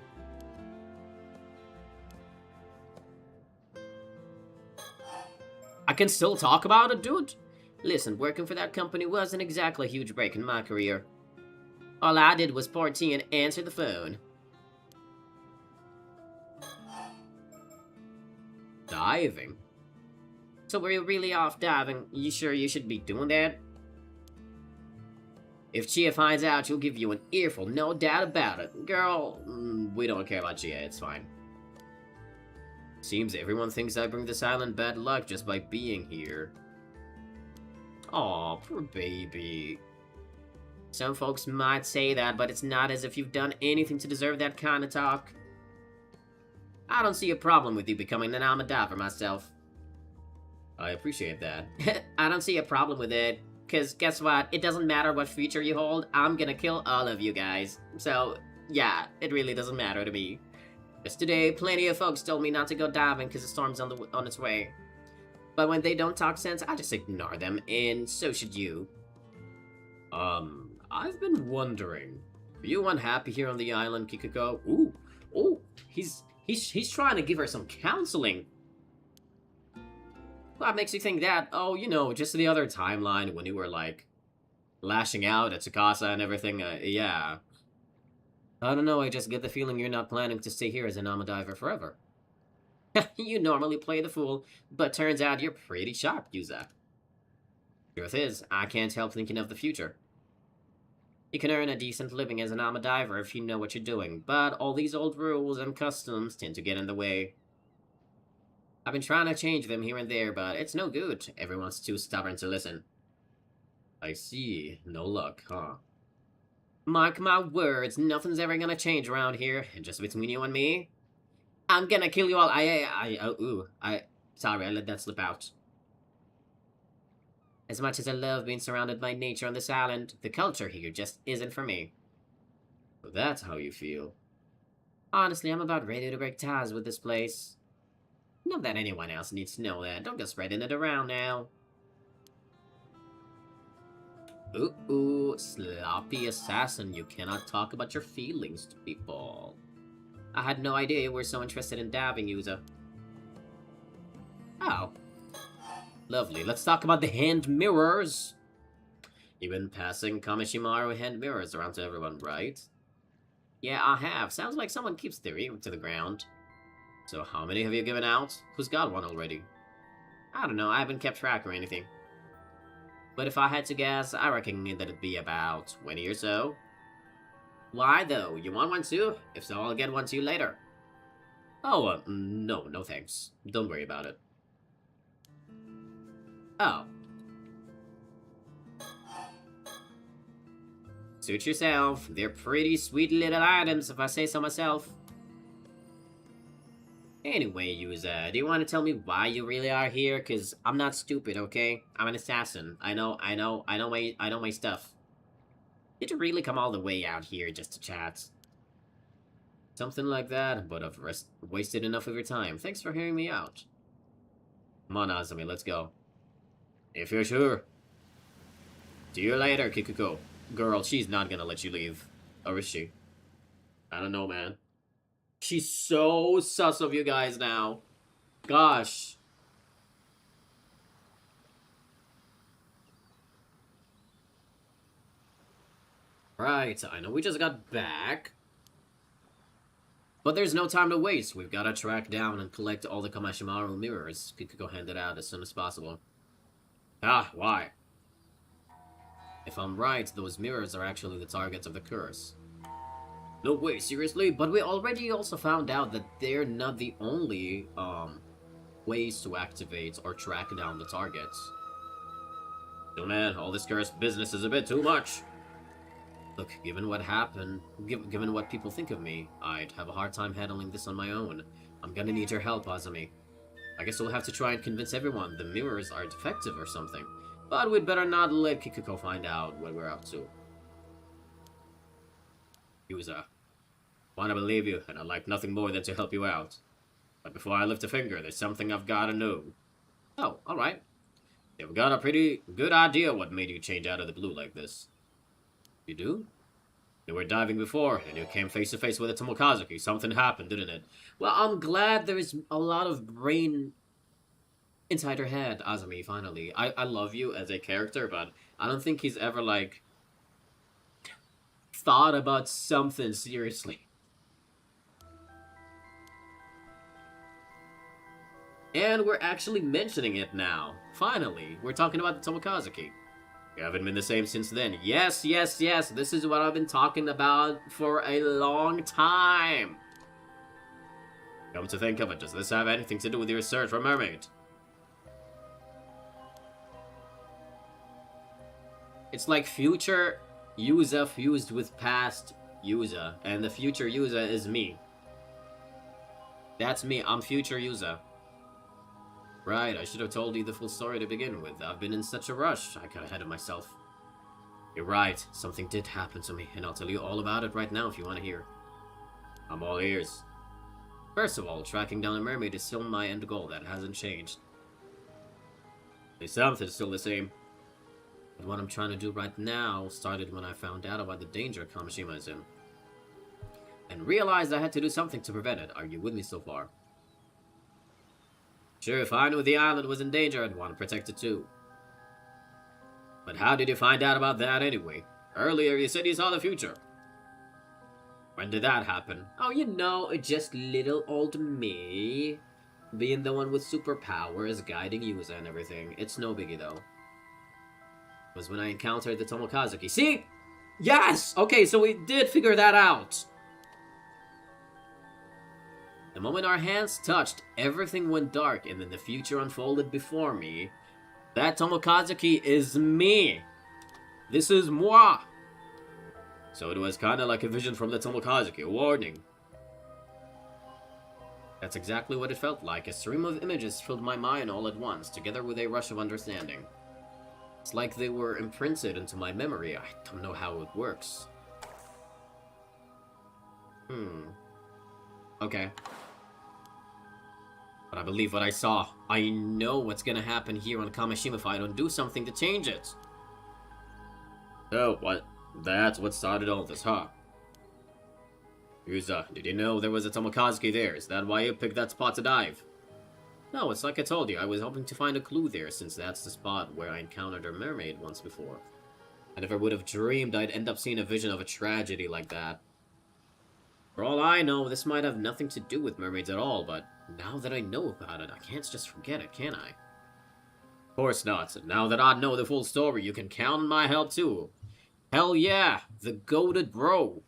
I can still talk about it, dude? Listen, working for that company wasn't exactly a huge break in my career. All I did was pour tea and answer the phone. Diving? So were you really off diving? You sure you should be doing that? If Chia finds out, she'll give you an earful, no doubt about it. Girl, we don't care about Chia, it's fine. Seems everyone thinks I bring this island bad luck just by being here. Aw, poor baby. Some folks might say that, but it's not as if you've done anything to deserve that kind of talk. I don't see a problem with you becoming an Amadiver myself. I appreciate that. I don't see a problem with it, because guess what? It doesn't matter what future you hold, I'm gonna kill all of you guys. So, yeah, it really doesn't matter to me. Just today, plenty of folks told me not to go diving because the storm's on its way. But when they don't talk sense, I just ignore them, and so should you. I've been wondering, are you unhappy here on the island, Kikuko? Ooh, he's trying to give her some counseling. What makes you think that? Oh, you know, just the other timeline when you were, like, lashing out at Tsukasa and everything, yeah. I don't know, I just get the feeling you're not planning to stay here as an Amadiver forever. You normally play the fool, but turns out you're pretty sharp, Yuza. Truth is, I can't help thinking of the future. You can earn a decent living as an Amadiver if you know what you're doing, but all these old rules and customs tend to get in the way. I've been trying to change them here and there, but it's no good. Everyone's too stubborn to listen. I see. No luck, huh? Mark my words, nothing's ever gonna change around here, and just between you and me, I'm gonna kill you all. Sorry, I let that slip out. As much as I love being surrounded by nature on this island, the culture here just isn't for me. So that's how you feel. Honestly, I'm about ready to break ties with this place. Not that anyone else needs to know that. Don't go spreading it around now. Ooh, sloppy assassin. You cannot talk about your feelings to people. I had no idea you were so interested in diving, Yuza. Oh. Lovely. Let's talk about the hand mirrors. You've been passing Kamishimaru hand mirrors around to everyone, right? Yeah, I have. Sounds like someone keeps their ear to the ground. So how many have you given out? Who's got one already? I don't know, I haven't kept track or anything. But if I had to guess, I reckon that it'd be about 20 or so. Why though? You want one too? If so, I'll get one to you later. Oh, no thanks. Don't worry about it. Oh. Suit yourself. They're pretty sweet little items, if I say so myself. Anyway, Yuza, do you want to tell me why you really are here? Cause I'm not stupid, okay? I'm an assassin. I know my stuff. Did you really come all the way out here just to chat? Something like that, but I've wasted enough of your time. Thanks for hearing me out. Come on, Azumi, let's go. If you're sure. See you later, Kikuko. Girl, she's not gonna let you leave. Or is she? I don't know, man. She's so sus of you guys now. Gosh. Right, I know we just got back. But there's no time to waste. We've got to track down and collect all the Kamashimaru mirrors. Kikuko handed out as soon as possible. Ah, why? If I'm right, those mirrors are actually the targets of the curse. No way, seriously? But we already also found out that they're not the only, ways to activate or track down the targets. So man, all this cursed business is a bit too much. Look, given what happened, given what people think of me, I'd have a hard time handling this on my own. I'm gonna need your help, Azumi. I guess we'll have to try and convince everyone the mirrors are defective or something. But we'd better not let Kikuko find out what we're up to. Yuza, wanna believe you, and I'd like nothing more than to help you out. But before I lift a finger, there's something I've gotta know. Oh, alright. You've got a pretty good idea what made you change out of the blue like this. You do? You were diving before, and you came face to face with a Tomokazuki. Something happened, didn't it? Well, I'm glad there's a lot of brain inside her head, Azumi, finally. I love you as a character, but I don't think he's ever, like, thought about something seriously. And we're actually mentioning it now. Finally, we're talking about the Tomokazuki. We haven't been the same since then. Yes, yes, yes, this is what I've been talking about for a long time. Come to think of it, does this have anything to do with your search for Mermaid? It's like future Yuza fused with past Yuza, and the future Yuza is me. That's me, I'm future Yuza. Right, I should have told you the full story to begin with. I've been in such a rush, I got ahead of myself. You're right, something did happen to me, and I'll tell you all about it right now if you want to hear. I'm all ears. First of all, tracking down a mermaid is still my end goal, that hasn't changed. The something's still the same. But what I'm trying to do right now started when I found out about the danger Kamishima is in. And realized I had to do something to prevent it. Are you with me so far? Sure, if I knew the island was in danger, I'd want to protect it too. But how did you find out about that anyway? Earlier you said you saw the future. When did that happen? Oh, you know, just little old me. Being the one with superpowers, guiding Yuza and everything. It's no biggie though. It was when I encountered the Tomokazuki. See? Yes! Okay, so we did figure that out. The moment our hands touched, everything went dark and then the future unfolded before me. That Tomokazuki is me. This is moi. So it was kinda like a vision from the Tomokazuki, a warning. That's exactly what it felt like. A stream of images filled my mind all at once, together with a rush of understanding. It's like they were imprinted into my memory. I don't know how it works. Okay. But I believe what I saw. I know what's gonna happen here on Kamishima if I don't do something to change it. Oh, what? That's what started all this, huh? Yuza, did you know there was a Tomokazuki there? Is that why you picked that spot to dive? No, it's like I told you, I was hoping to find a clue there, since that's the spot where I encountered a mermaid once before. I never would have dreamed I'd end up seeing a vision of a tragedy like that. For all I know, this might have nothing to do with mermaids at all, but now that I know about it, I can't just forget it, can I? Of course not. Now that I know the full story, you can count on my help too. Hell yeah, the goated bro.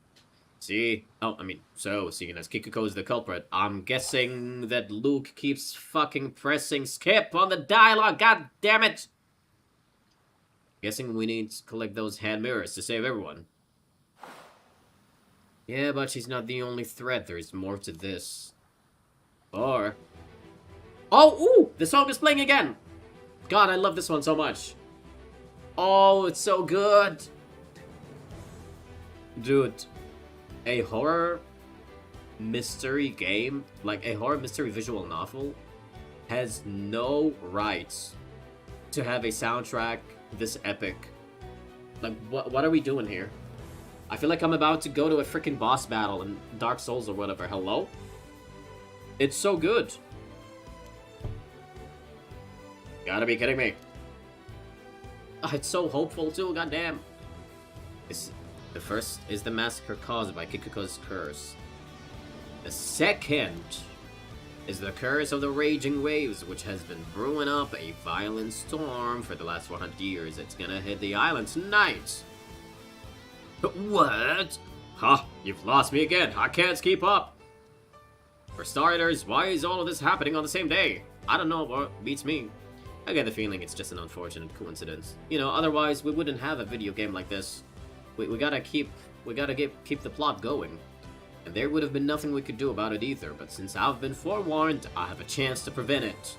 See? Oh, I mean, so, seeing as Kikuko's the culprit, I'm guessing that Luke keeps fucking pressing skip on the dialogue, god damn it! Guessing we need to collect those hand mirrors to save everyone. Yeah, but she's not the only threat, there's more to this. Or... Oh, ooh! The song is playing again! God, I love this one so much. Oh, it's so good! Dude, a horror mystery game, like a horror mystery visual novel, has no rights to have a soundtrack this epic. Like, what are we doing here? I feel like I'm about to go to a freaking boss battle in Dark Souls or whatever. Hello? It's so good. Gotta be kidding me. Oh, it's so hopeful too, goddamn. The first is the massacre caused by Kikuko's curse. The second is the curse of the raging waves, which has been brewing up a violent storm for the last 400 years. It's gonna hit the island tonight. What? Huh, you've lost me again. I can't keep up. For starters, why is all of this happening on the same day? I don't know what beats me. I get the feeling it's just an unfortunate coincidence. You know, otherwise we wouldn't have a video game like this. We gotta keep the plot going. And there would have been nothing we could do about it either, but since I've been forewarned, I have a chance to prevent it.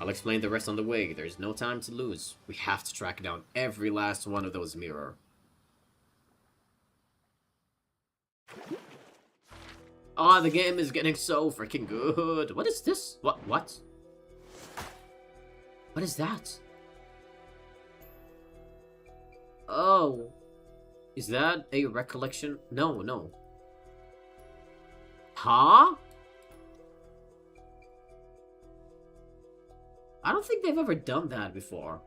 I'll explain the rest on the way. There's no time to lose. We have to track down every last one of those mirror. Oh, the game is getting so freaking good. What is this? What? What is that? Oh. Is that a recollection? No, no. Huh? I don't think they've ever done that before.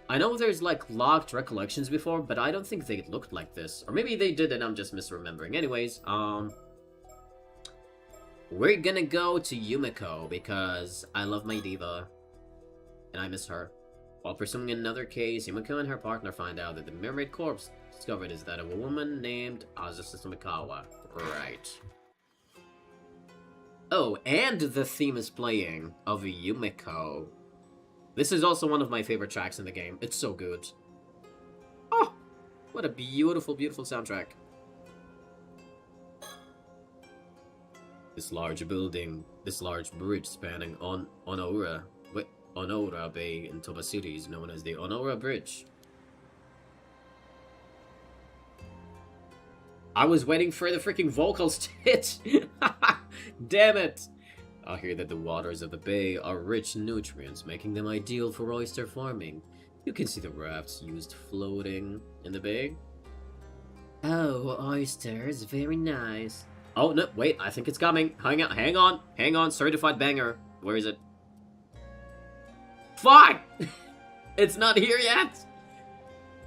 I know there's like locked recollections before, but I don't think they looked like this. Or maybe they did and I'm just misremembering. Anyways, we're gonna go to Yumeko because I love my Diva and I miss her. While pursuing another case, Yumeko and her partner find out that the mermaid corpse discovered is that of a woman named Azusa Sumikawa. Right. Oh, and the theme is playing of Yumeko. This is also one of my favorite tracks in the game. It's so good. Oh, what a beautiful, beautiful soundtrack. This large building, this large bridge spanning Onora Bay in Toba City is known as the Onora Bridge. I was waiting for the freaking vocals to hit. Damn it. I hear that the waters of the bay are rich in nutrients, making them ideal for oyster farming. You can see the rafts used floating in the bay. Oh, oysters, very nice. Oh, no, wait, I think it's coming. Hang on, certified banger. Where is it? Fuck! It's not here yet!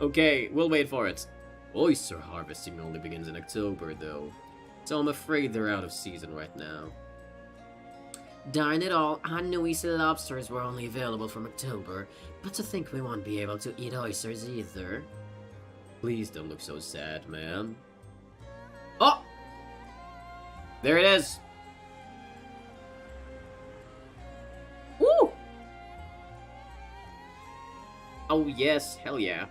Okay, we'll wait for it. Oyster harvesting only begins in October, though, so I'm afraid they're out of season right now. Darn it all, I knew Easter lobsters were only available from October, but to think we won't be able to eat oysters either. Please don't look so sad, man. Oh! There it is! Woo! Oh yes, hell yeah.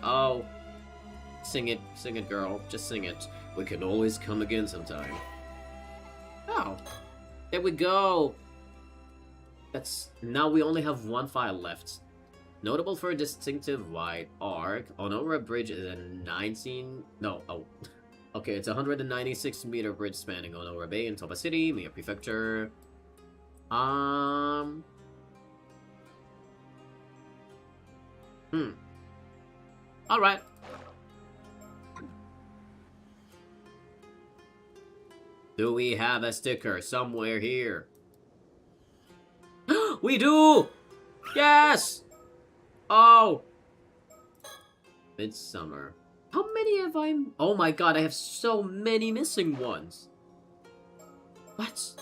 Oh. Sing it girl, just sing it. We can always come again sometime. Oh. There we go! Now we only have one file left. Notable for a distinctive wide arc, Onora Bridge is a 196 meter bridge spanning Onora Bay in Toba City, Mie Prefecture. Alright. Do we have a sticker somewhere here? We do! Yes! Oh! Midsummer. How many have I... Oh my god, I have so many missing ones. What?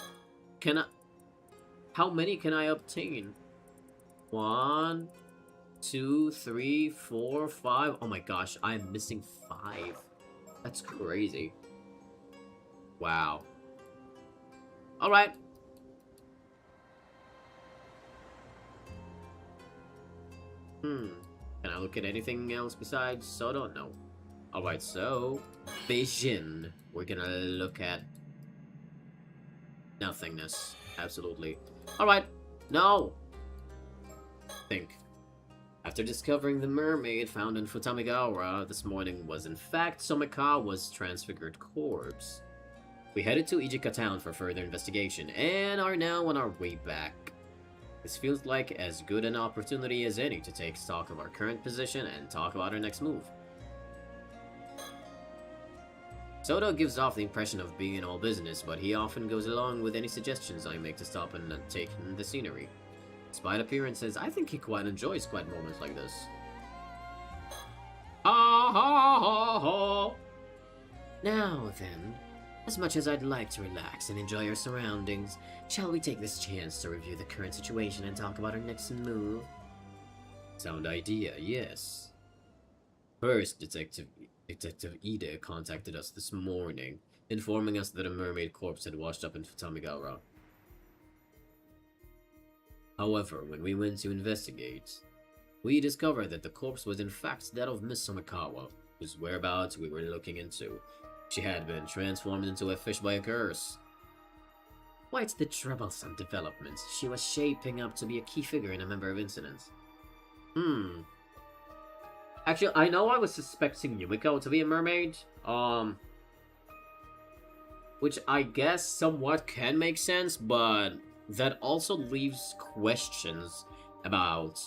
How many can I obtain? 1, 2, 3, 4, 5. Oh my gosh, I'm missing 5. That's crazy. Wow. Alright. Can I look at anything else besides Soto? No. Alright, so... Vision. We're gonna look at... nothingness. Absolutely. Alright. No! Think. After discovering the mermaid found in Futamigawa this morning was in fact Somikawa's transfigured corpse, we headed to Ijika town for further investigation, and are now on our way back. This feels like as good an opportunity as any to take stock of our current position and talk about our next move. Soto gives off the impression of being all business, but he often goes along with any suggestions I make to stop and take in the scenery. Despite appearances, I think he quite enjoys quiet moments like this. Ha ha ha ha! Now then, as much as I'd like to relax and enjoy our surroundings, shall we take this chance to review the current situation and talk about our next move? Sound idea, yes. First, Detective Ida contacted us this morning, informing us that a mermaid corpse had washed up in Futamigawa. However, when we went to investigate, we discovered that the corpse was in fact that of Miss Somikawa, whose whereabouts we were looking into. She had been transformed into a fish by a curse. Quite the troublesome development. She was shaping up to be a key figure in a number of incidents. Actually, I know I was suspecting Yumeko to be a mermaid, which I guess somewhat can make sense, but that also leaves questions about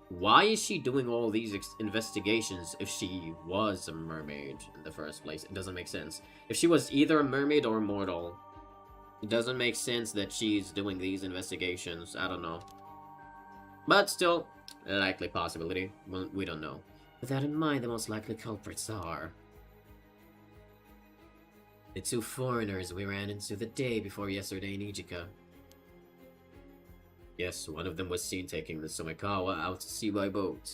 why is she doing all these investigations if she was a mermaid in the first place? It doesn't make sense. If she was either a mermaid or mortal, it doesn't make sense that she's doing these investigations. I don't know. But still, a likely possibility. Well, we don't know. With that in mind, the most likely culprits are the 2 foreigners we ran into the day before yesterday in Ijika. Yes, one of them was seen taking the Somikawa out to sea by boat.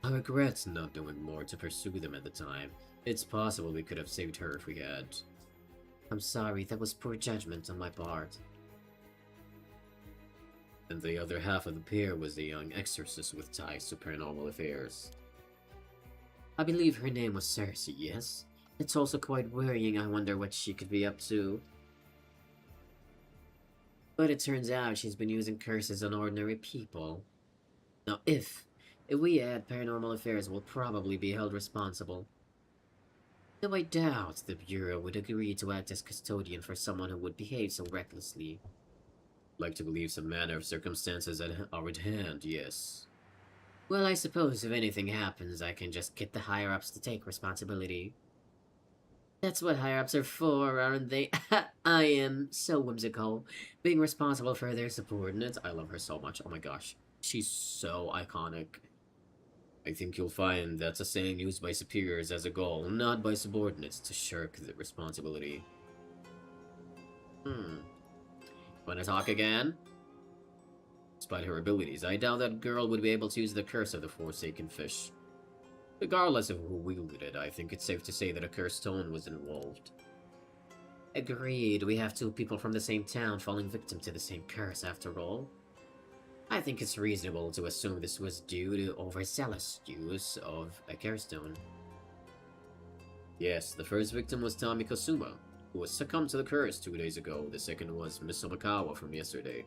I regret not doing more to pursue them at the time. It's possible we could have saved her if we had. I'm sorry, that was poor judgment on my part. And the other half of the pair was a young exorcist with ties to paranormal affairs. I believe her name was Cersei, yes? It's also quite worrying. I wonder what she could be up to. But it turns out she's been using curses on ordinary people. Now, if we add paranormal affairs, will probably be held responsible. Though I doubt the Bureau would agree to act as custodian for someone who would behave so recklessly. Like to believe some manner of circumstances are at hand, yes. Well, I suppose if anything happens, I can just get the higher-ups to take responsibility. That's what higher-ups are for, aren't they? I am so whimsical. Being responsible for their subordinates. I love her so much. Oh my gosh. She's so iconic. I think you'll find that's a saying used by superiors as a goal, not by subordinates to shirk the responsibility. Wanna talk again? Despite her abilities, I doubt that girl would be able to use the curse of the Forsaken Fish. Regardless of who wielded it, I think it's safe to say that a cursed stone was involved. Agreed, we have two people from the same town falling victim to the same curse after all. I think it's reasonable to assume this was due to overzealous use of a curse stone. Yes, the first victim was Tami Kosuma, who was succumbed to the curse 2 days ago. The second was Miss Somikawa from yesterday.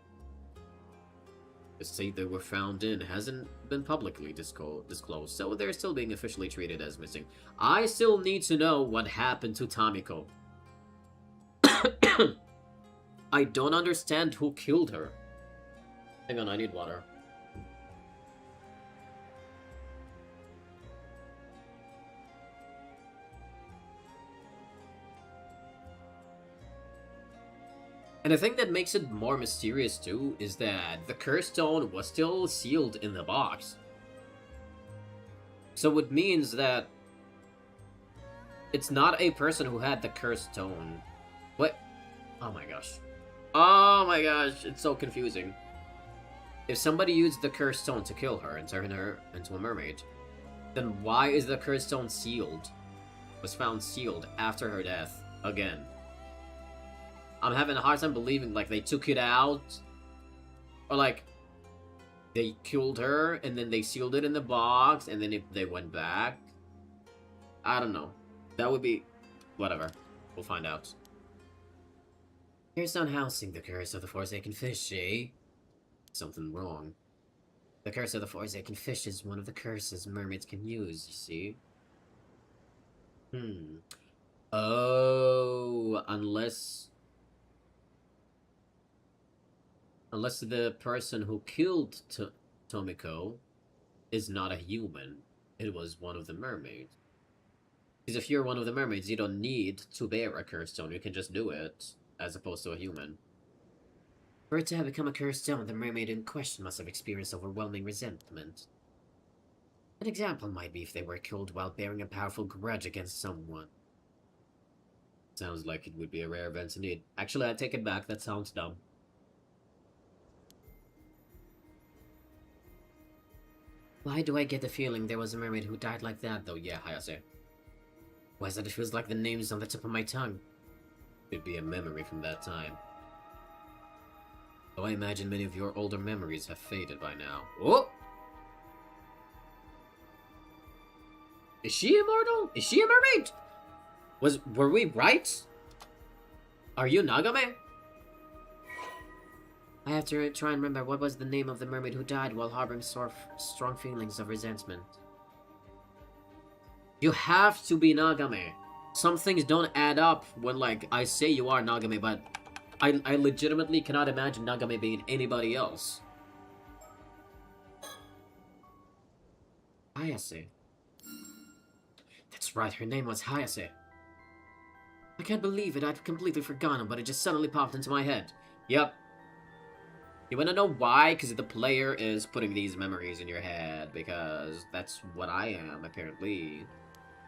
The state they were found in hasn't been publicly disclosed, so they're still being officially treated as missing. I still need to know what happened to Tamiko. I don't understand who killed her. Hang on, I need water. And the thing that makes it more mysterious too is that the curse stone was still sealed in the box. So it means that it's not a person who had the curse stone. What? Oh my gosh. Oh my gosh, it's so confusing. If somebody used the curse stone to kill her and turn her into a mermaid, then why is the curse stone sealed? Was found sealed after her death again. I'm having a hard time believing, like, they took it out, or, like, they killed her, and then they sealed it in the box, and then they went back. I don't know. That would be... whatever. We'll find out. Here's on housing the curse of the Forsaken Fish, eh? Something wrong. The curse of the Forsaken Fish is one of the curses mermaids can use, you see? Oh, unless the person who killed Tomiko is not a human. It was one of the mermaids. Because if you're one of the mermaids, you don't need to bear a curse stone. You can just do it, as opposed to a human. For it to have become a cursed stone, the mermaid in question must have experienced overwhelming resentment. An example might be if they were killed while bearing a powerful grudge against someone. Sounds like it would be a rare event to need. Actually, I take it back. That sounds dumb. Why do I get the feeling there was a mermaid who died like that, though? Yeah, Hayase. Why is it feels like the name's on the tip of my tongue? Could be a memory from that time. Though I imagine many of your older memories have faded by now. Oh! Is she immortal? Is she a mermaid? Were we right? Are you Nagame? I have to try and remember what was the name of the mermaid who died while harboring strong feelings of resentment. You have to be Nagame. Some things don't add up when, like, I say you are Nagame, but I legitimately cannot imagine Nagame being anybody else. Hayase. That's right, her name was Hayase. I can't believe it, I'd completely forgotten, but it just suddenly popped into my head. Yep. You wanna know why? Because the player is putting these memories in your head, because that's what I am, apparently,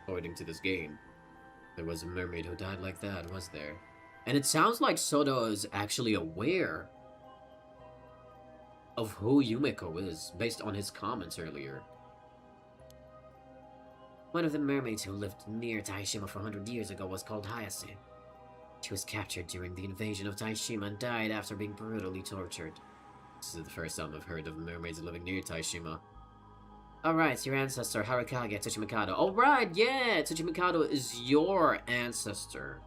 according to this game. There was a mermaid who died like that, was there? And it sounds like Soto is actually aware of who Yumeko is, based on his comments earlier. One of the mermaids who lived near Taishima 400 years ago was called Hayase. She was captured during the invasion of Taishima and died after being brutally tortured. This is the first time I've heard of mermaids living near Taishima. Alright, your ancestor, Harakage Tsuchimikado. Alright, yeah! Tsuchimikado is your ancestor.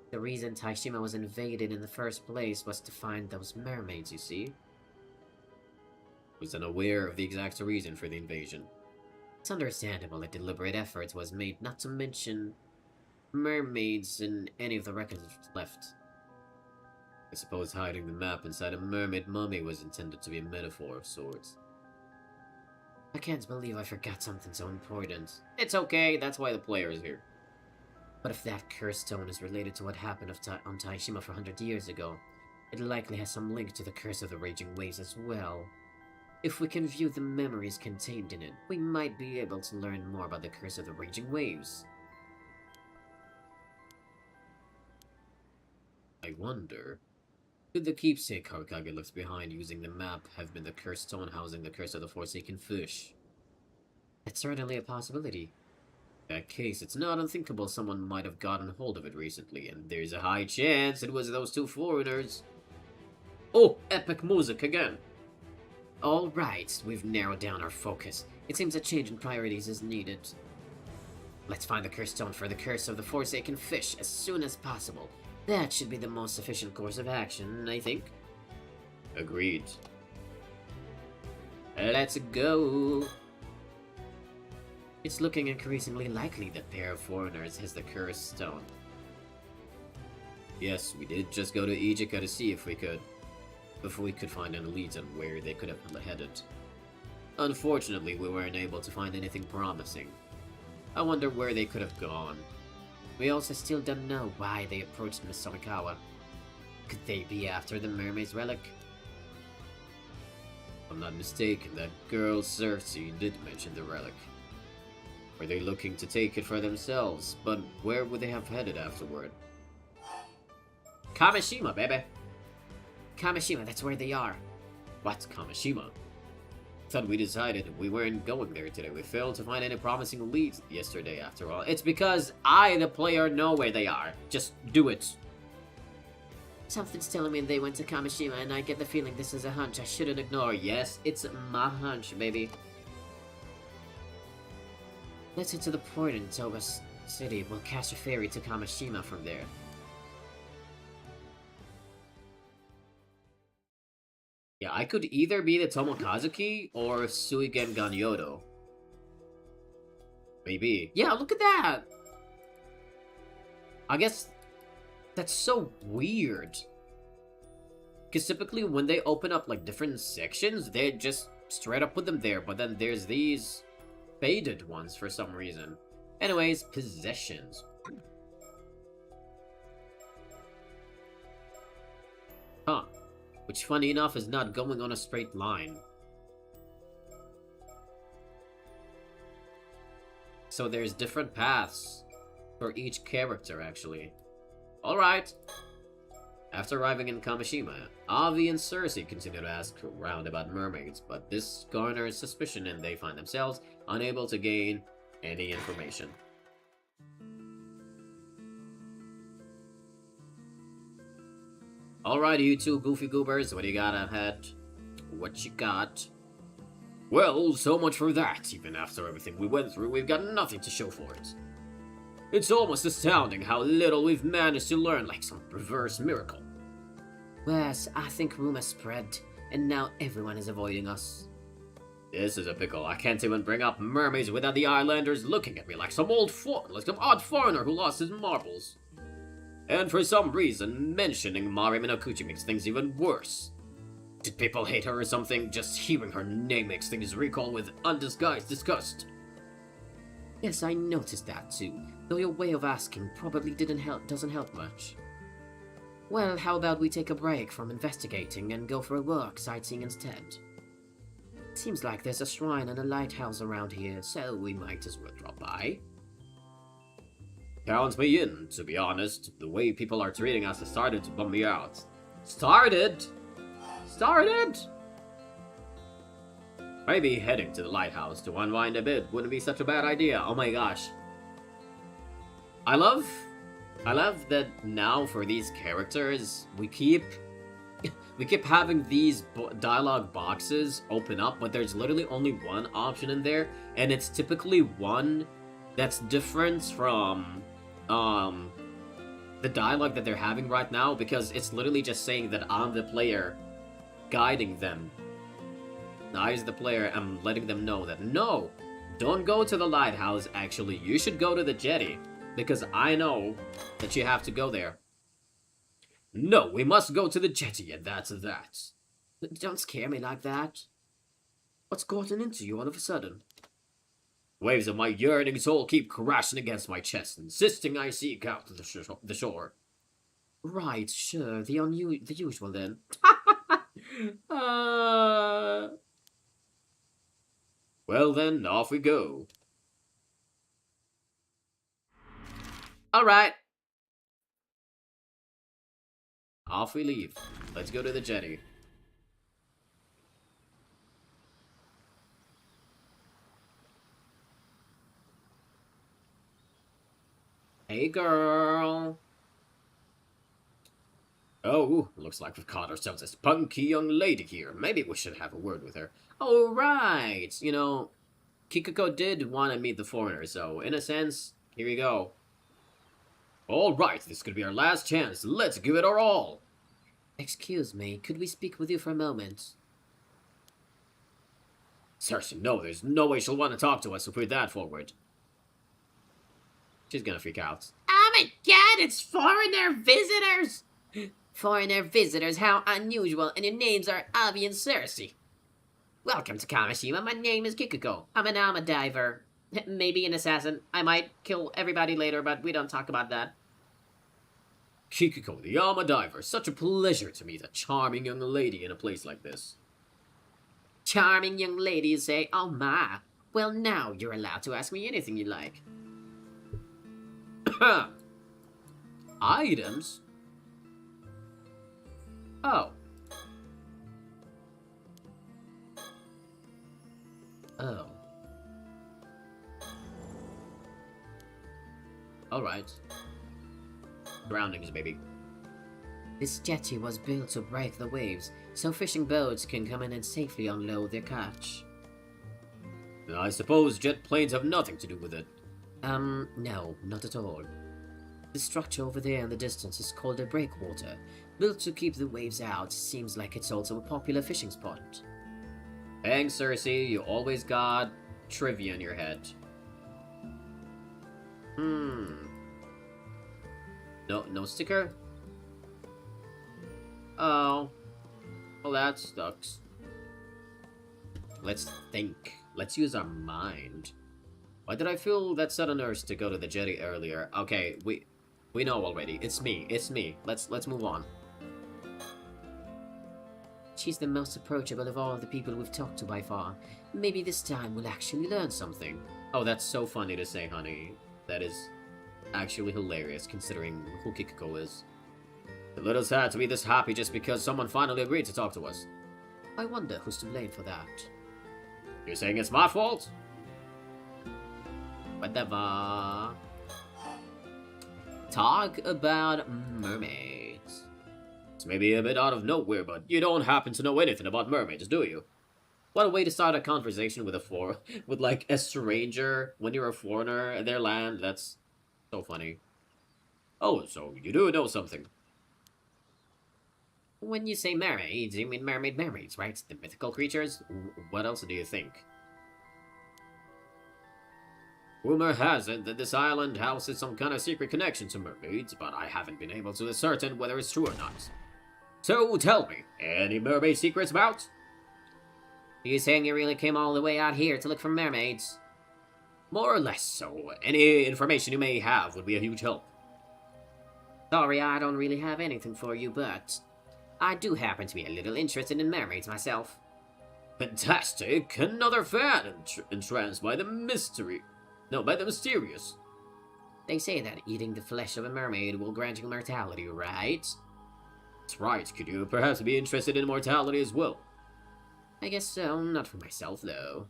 The reason Taishima was invaded in the first place was to find those mermaids, you see. Was unaware of the exact reason for the invasion. It's understandable a deliberate effort was made not to mention mermaids in any of the records left. I suppose hiding the map inside a mermaid mummy was intended to be a metaphor of sorts. I can't believe I forgot something so important. It's okay, that's why the player is here. But if that cursed stone is related to what happened on Taishima 400 years ago, it likely has some link to the curse of the raging waves as well. If we can view the memories contained in it, we might be able to learn more about the curse of the raging waves. I wonder, could the keepsake Harakage left behind using the map have been the cursed stone housing the curse of the Forsaken Fish? It's certainly a possibility. In that case, it's not unthinkable someone might have gotten hold of it recently, and there's a high chance it was those two foreigners. Oh, epic music again! Alright, we've narrowed down our focus. It seems a change in priorities is needed. Let's find the cursed stone for the curse of the Forsaken Fish as soon as possible. That should be the most efficient course of action, I think. Agreed. Let's go! It's looking increasingly likely that pair of foreigners has the cursed stone. Yes, we did just go to Ichika to see if we could find any leads on where they could have headed. Unfortunately, we weren't able to find anything promising. I wonder where they could have gone. We also still don't know why they approached Miss Somikawa. Could they be after the mermaid's relic? If I'm not mistaken, that girl Cersei did mention the relic. Were they looking to take it for themselves? But where would they have headed afterward? Kamishima, baby! Kamishima, that's where they are. What, Kamishima? Thought we decided we weren't going there today. We failed to find any promising leads yesterday after all. It's because I, the player, know where they are. Just do it. Something's telling me they went to Kamishima, and I get the feeling this is a hunch I shouldn't ignore. Yes, it's my hunch, baby. Let's head to the port in Toba City. We'll catch a ferry to Kamishima from there. Yeah, I could either be the Tomokazuki or Suigen Ganyodo. Maybe. Yeah, look at that! I guess that's so weird. Because typically when they open up like different sections, they just straight up put them there. But then there's these faded ones for some reason. Anyways, possessions. Huh. Which, funny enough, is not going on a straight line. So there's different paths for each character, actually. Alright. After arriving in Kamishima, Avi and Cersei continue to ask around about mermaids, but this garners suspicion and they find themselves unable to gain any information. Alright, you two goofy goobers, what do you got ahead? What you got? Well, so much for that. Even after everything we went through, we've got nothing to show for it. It's almost astounding how little we've managed to learn, like some perverse miracle. Wes, I think rumors spread, and now everyone is avoiding us. This is a pickle. I can't even bring up mermaids without the islanders looking at me like some odd foreigner who lost his marbles. And for some reason, mentioning Mari Minoguchi makes things even worse. Did people hate her or something? Just hearing her name makes things recall with undisguised disgust. Yes, I noticed that too, though your way of asking probably doesn't help much. Well, how about we take a break from investigating and go for a walk sightseeing instead? Seems like there's a shrine and a lighthouse around here, so we might as well drop by. Count me in, to be honest. The way people are treating us is starting to bum me out. Started? Started? Maybe heading to the lighthouse to unwind a bit wouldn't be such a bad idea. Oh my gosh. I love that now for these characters, we keep having these dialogue boxes open up, but there's literally only one option in there, and it's typically one that's different from the dialogue that they're having right now, because it's literally just saying that I'm the player guiding them. I, as the player, am letting them know that no, don't go to the lighthouse, actually, you should go to the jetty, because I know that you have to go there. No, we must go to the jetty, and that's that. Don't scare me like that. What's gotten into you all of a sudden? Waves of my yearning soul keep crashing against my chest, insisting I seek out the shore. Right, sure, the usual then. Well then, off we go. Alright. Off we leave. Let's go to the jetty. Hey, girl. Oh, looks like we've caught ourselves a spunky young lady here. Maybe we should have a word with her. Oh, right. You know, Kikuko did want to meet the foreigner, so in a sense, here we go. All right, this could be our last chance. Let's give it our all. Excuse me, could we speak with you for a moment? Cersei, no, there's no way she'll want to talk to us if we're that forward. She's gonna freak out. Oh my god, it's foreigner visitors! Foreigner visitors, how unusual, and your names are Avi and Cersei. Welcome to Kamishima, my name is Kikuko. I'm an armor diver. Maybe an assassin. I might kill everybody later, but we don't talk about that. Kikuko, the armor diver. Such a pleasure to meet a charming young lady in a place like this. Charming young lady, you say? Oh my. Well, now you're allowed to ask me anything you like. Items? Oh. Oh. Alright. Groundings, baby. This jetty was built to break the waves, so fishing boats can come in and safely unload their catch. I suppose jet planes have nothing to do with it. No, not at all. The structure over there in the distance is called a breakwater. Built to keep the waves out, seems like it's also a popular fishing spot. Thanks, Cersei, you always got trivia in your head. No sticker? Oh. Well, that sucks. Let's think. Let's use our mind. Why did I feel that sudden urge to go to the jetty earlier? Okay, we know already. It's me. Let's move on. She's the most approachable of all the people we've talked to by far. Maybe this time we'll actually learn something. Oh, that's so funny to say, honey. That is actually hilarious, considering who Kikuko is. The little sad to be this happy just because someone finally agreed to talk to us. I wonder who's to blame for that. You're saying it's my fault? Whatever. Talk about mermaids. It's maybe a bit out of nowhere, but you don't happen to know anything about mermaids, do you? What a way to start a conversation with like a stranger when you're a foreigner in their land. That's so funny. Oh, so you do know something. When you say mermaids, you mean mermaids, right? The mythical creatures? What else do you think? Rumor has it that this island houses some kind of secret connection to mermaids, but I haven't been able to ascertain whether it's true or not. So tell me, any mermaid secrets about? Are you saying you really came all the way out here to look for mermaids? More or less so. Any information you may have would be a huge help. Sorry, I don't really have anything for you, but I do happen to be a little interested in mermaids myself. Fantastic! Another fan entranced by the mystery. No, by the mysterious. They say that eating the flesh of a mermaid will grant you immortality, right? That's right. Could you perhaps be interested in mortality as well? I guess so, not for myself, though.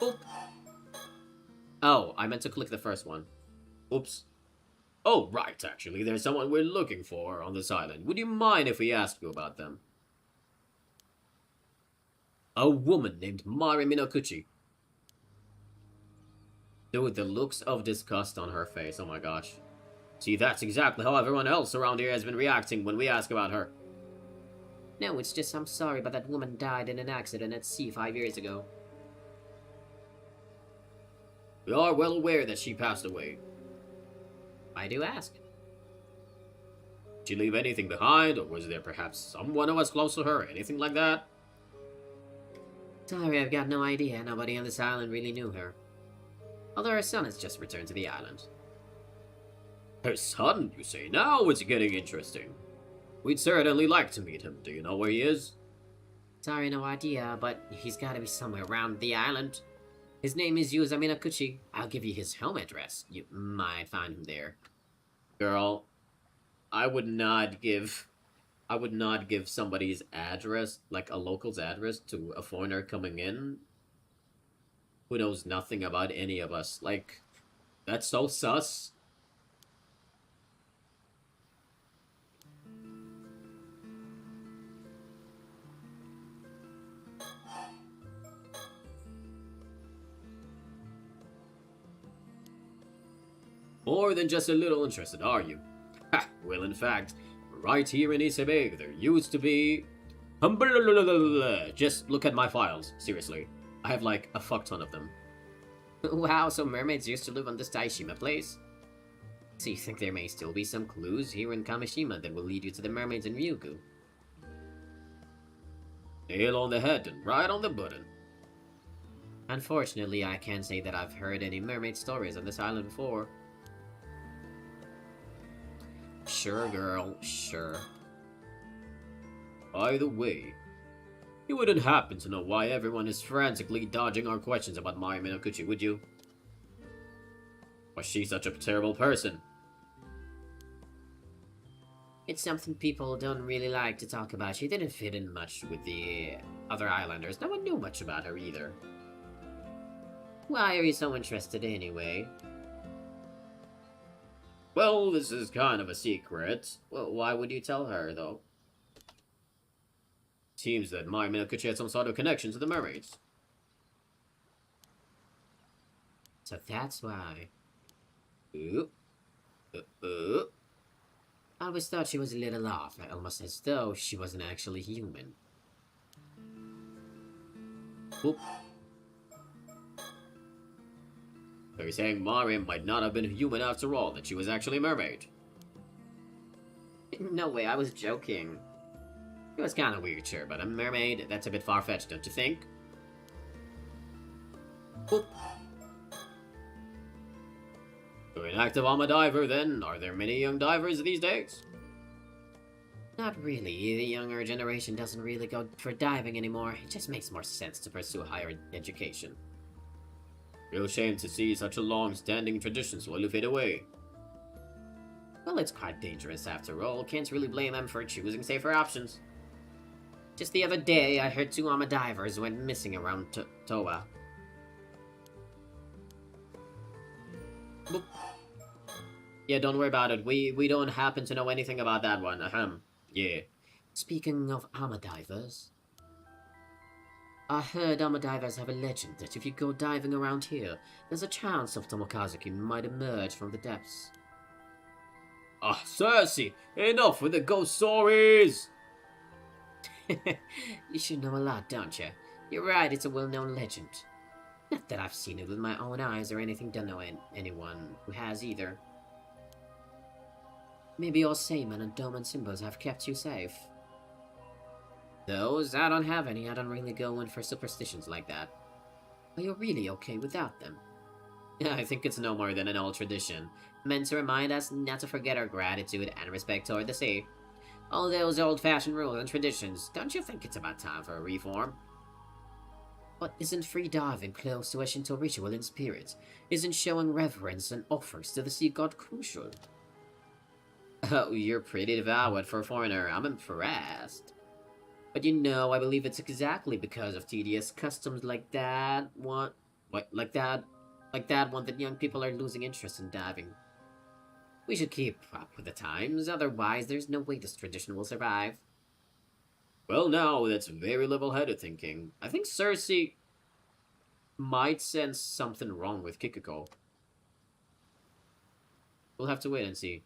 Oop. Oh, I meant to click the first one. Oops. Oh, right, actually, there's someone we're looking for on this island. Would you mind if we ask you about them? A woman named Mari Minoguchi. Dude, the looks of disgust on her face, oh my gosh. See, that's exactly how everyone else around here has been reacting when we ask about her. No, it's just I'm sorry, but that woman died in an accident at sea 5 years ago. We are well aware that she passed away. I do ask. Did she leave anything behind, or was there perhaps someone who was close to her, anything like that? Sorry, I've got no idea. Nobody on this island really knew her. Although her son has just returned to the island. Her son, you say? Now it's getting interesting. We'd certainly like to meet him. Do you know where he is? Sorry, no idea, but he's gotta be somewhere around the island. His name is Yuza Minakuchi. I'll give you his home address. You might find him there. Girl, I would not give somebody's address, like a local's address, to a foreigner coming in who knows nothing about any of us. Like, that's so sus. More than just a little interested, are you? Ha! Well, in fact, right here in Isebe, there used to be... Just look at my files, seriously. I have like a fuck ton of them. Wow, so mermaids used to live on this Taishima place? So you think there may still be some clues here in Kamishima that will lead you to the mermaids in Ryukyu? Nail on the head and right on the button. Unfortunately, I can't say that I've heard any mermaid stories on this island before. Sure, girl, sure. By the way, you wouldn't happen to know why everyone is frantically dodging our questions about Mari Minoguchi, would you? Was she such a terrible person? It's something people don't really like to talk about. She didn't fit in much with the other islanders. No one knew much about her either. Why are you so interested anyway? Well, this is kind of a secret. Well, why would you tell her, though? Seems that Mari Minoguchi had some sort of connection to the mermaids. So that's why. I always thought she was a little off, almost as though she wasn't actually human. Oop. So you're saying Mari might not have been human after all, that she was actually a mermaid? No way, I was joking. It was kinda weird, sure, but a mermaid, that's a bit far-fetched, don't you think? Oop. So an active Alma diver, then? Are there many young divers these days? Not really. The younger generation doesn't really go for diving anymore. It just makes more sense to pursue higher education. Real shame to see such a long-standing tradition slowly fade away. Well, it's quite dangerous after all. Can't really blame them for choosing safer options. Just the other day, I heard 2 Alma divers went missing around Toa. Boop. Yeah, don't worry about it. We don't happen to know anything about that one. Ahem. Yeah. Speaking of Alma divers, I heard Alma divers have a legend that if you go diving around here, there's a chance of Tomokazuki might emerge from the depths. Ah, Cersei! Enough with the ghost stories! You should know a lot, don't you? You're right, it's a well-known legend. Not that I've seen it with my own eyes or anything, don't know anyone who has either. Maybe your Seiman and Doman symbols have kept you safe. Those? I don't have any. I don't really go in for superstitions like that. Are you really okay without them? I think it's no more than an old tradition, meant to remind us not to forget our gratitude and respect toward the sea. All those old-fashioned rules and traditions, don't you think it's about time for a reform? But isn't free diving close to a Shinto ritual in spirit? Isn't showing reverence and offers to the sea god crucial? Oh, you're pretty devout for a foreigner. I'm impressed. But you know, I believe it's exactly because of tedious customs like that like that one that young people are losing interest in diving. We should keep up with the times, otherwise there's no way this tradition will survive. Well, now that's very level-headed thinking. I think Cersei might sense something wrong with Kikiko. We'll have to wait and see.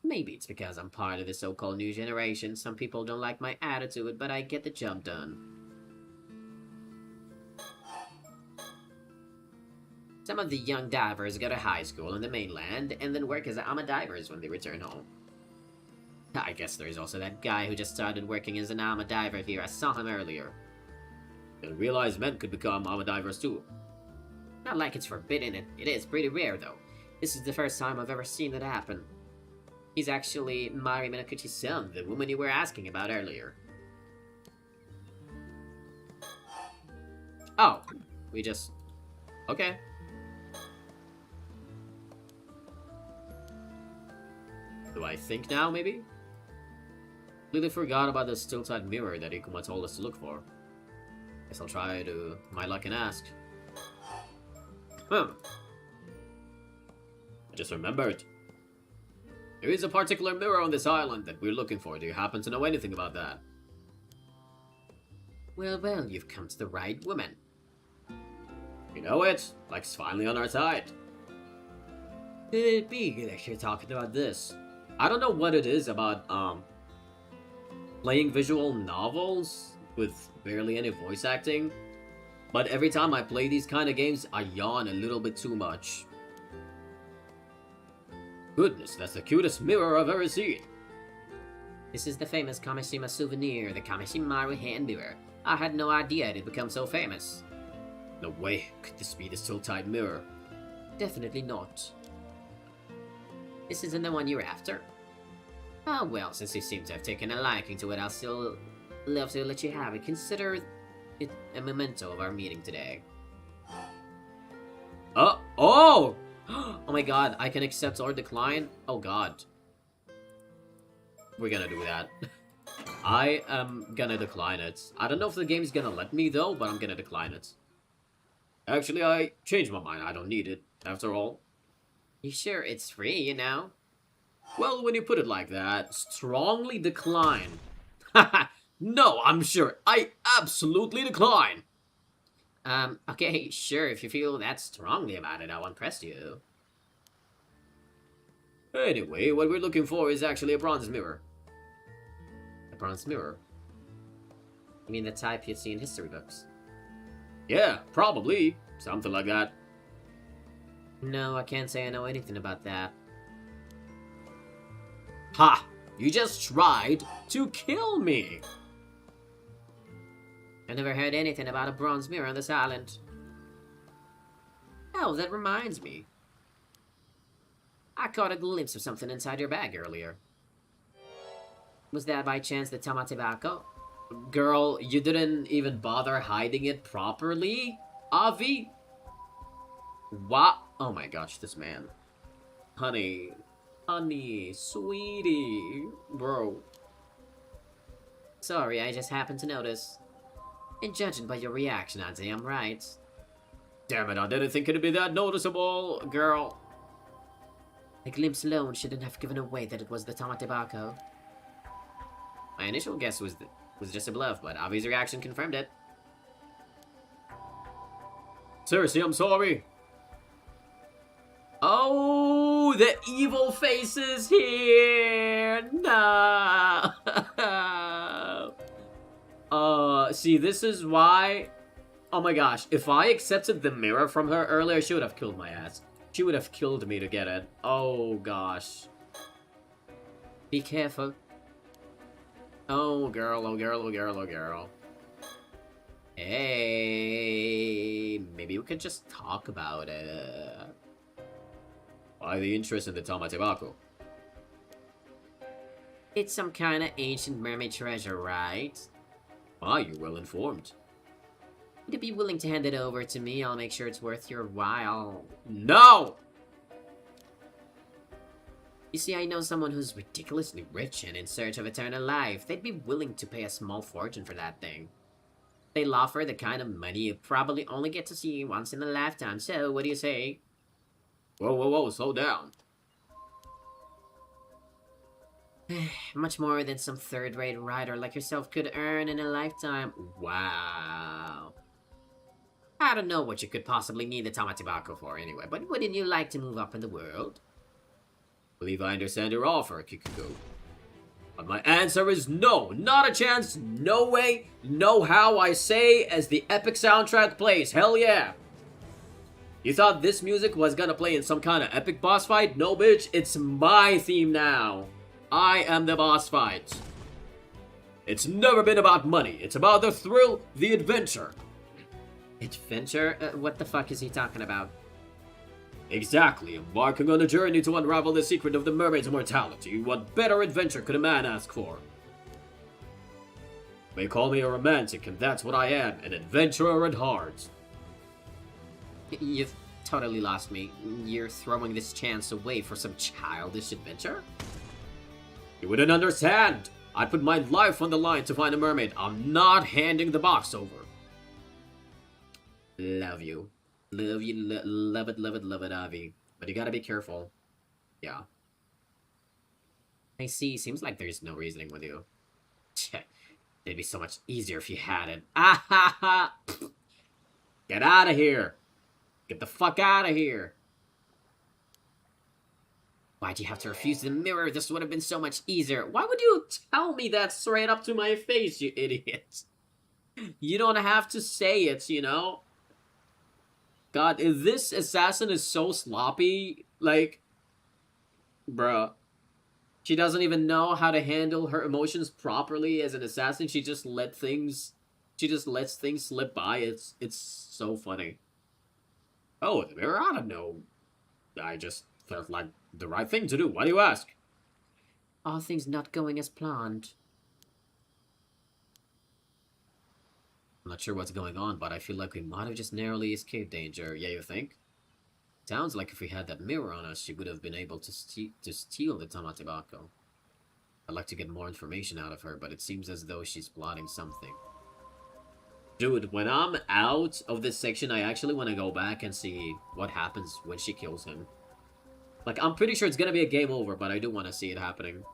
Maybe it's because I'm part of the so-called new generation. Some people don't like my attitude, but I get the job done. Some of the young divers go to high school in the mainland and then work as ama divers when they return home. I guess there's also that guy who just started working as an ama diver here. I saw him earlier. Didn't realize men could become ama divers too. Not like it's forbidden. It is pretty rare, though. This is the first time I've ever seen that happen. He's actually Mari Minakuchi's son, the woman you were asking about earlier. Oh, we just... Okay. Do I think now, maybe? Completely forgot about the still-tight mirror that Ikuma told us to look for. Guess I'll try to my luck and ask. I just remembered. There is a particular mirror on this island that we're looking for. Do you happen to know anything about that? Well, well, you've come to the right woman. You know it. Luck's finally on our side. Could it be that you're talking about this? I don't know what it is about, playing visual novels with barely any voice acting, but every time I play these kind of games, I yawn a little bit too much. Goodness, that's the cutest mirror I've ever seen. This is the famous Kamishima souvenir, the Kamishimaru hand mirror. I had no idea it had become so famous. No way could this be the still-tight mirror. Definitely not. This isn't the one you're after? Oh well, since you seem to have taken a liking to it, I'll still love to let you have it. Consider it a memento of our meeting today. Oh! Oh my god, I can accept or decline? Oh god. We're gonna do that. I am gonna decline it. I don't know if the game's gonna let me though, but I'm gonna decline it. Actually, I changed my mind. I don't need it, after all. You sure it's free, you know? Well, when you put it like that, strongly decline. Haha, no, I'm sure. I absolutely decline. Okay, sure, if you feel that strongly about it, I won't press you. Anyway, what we're looking for is actually a bronze mirror. A bronze mirror? You mean the type you'd see in history books? Yeah, probably. Something like that. No, I can't say I know anything about that. Ha! You just tried to kill me! I never heard anything about a bronze mirror on this island. Oh, that reminds me. I caught a glimpse of something inside your bag earlier. Was that by chance the tamatebako? Girl, you didn't even bother hiding it properly? Avi? What? Oh my gosh, this man. Honey. Honey, sweetie. Bro. Sorry, I just happened to notice. And judging by your reaction, I'd say I'm right. Damn it, I didn't think it'd be that noticeable, girl. A glimpse alone shouldn't have given away that it was the tamatebako. My initial guess was just a bluff, but Avi's reaction confirmed it. Seriously, I'm sorry. Oh, the evil face is here! No! See, this is why... Oh my gosh, if I accepted the mirror from her earlier, she would have killed my ass. She would have killed me to get it. Oh gosh. Be careful. Oh girl, oh girl, oh girl, oh girl. Hey, maybe we could just talk about it. Why the interest in the tamatebako? It's some kind of ancient mermaid treasure, right? Ah, you're well informed. Would you be willing to hand it over to me? I'll make sure it's worth your while. No! You see, I know someone who's ridiculously rich and in search of eternal life. They'd be willing to pay a small fortune for that thing. They'll offer the kind of money you probably only get to see once in a lifetime, so what do you say? Whoa, whoa, whoa, slow down. Much more than some third-rate writer like yourself could earn in a lifetime. Wow. I don't know what you could possibly need the Tamatibako for anyway, but wouldn't you like to move up in the world? Believe I understand your offer, Kikuko. But my answer is no, not a chance, no way, no how, I say as the epic soundtrack plays, hell yeah! You thought this music was gonna play in some kind of epic boss fight? No bitch, it's my theme now. I am the boss fight. It's never been about money, it's about the thrill, the adventure. Adventure? What the fuck is he talking about? Exactly, embarking on a journey to unravel the secret of the mermaid's immortality. What better adventure could a man ask for? You may call me a romantic, and that's what I am, an adventurer at heart. You've totally lost me. You're throwing this chance away for some childish adventure? You wouldn't understand. I put my life on the line to find a mermaid. I'm not handing the box over. Love you. Love you, love it, Avi. But you gotta be careful. Yeah. I see, seems like there's no reasoning with you. It'd be so much easier if you had it. Ah ha ha! Get out of here! Get the fuck out of here! Why'd you have to refuse the mirror? This would have been so much easier. Why would you tell me that straight up to my face, you idiot? You don't have to say it, you know? God, if this assassin is so sloppy, like, bruh. She doesn't even know how to handle her emotions properly as an assassin. She just lets things slip by. It's so funny. Oh, the mirror? I don't know. I just felt like the right thing to do. Why do you ask? Are things not going as planned? I'm not sure what's going on, but I feel like we might have just narrowly escaped danger. Yeah, you think? Sounds like if we had that mirror on us, she would have been able to steal the Tamatibako. I'd like to get more information out of her, but it seems as though she's plotting something. Dude, when I'm out of this section, I actually want to go back and see what happens when she kills him. Like, I'm pretty sure it's gonna be a game over, but I do want to see it happening.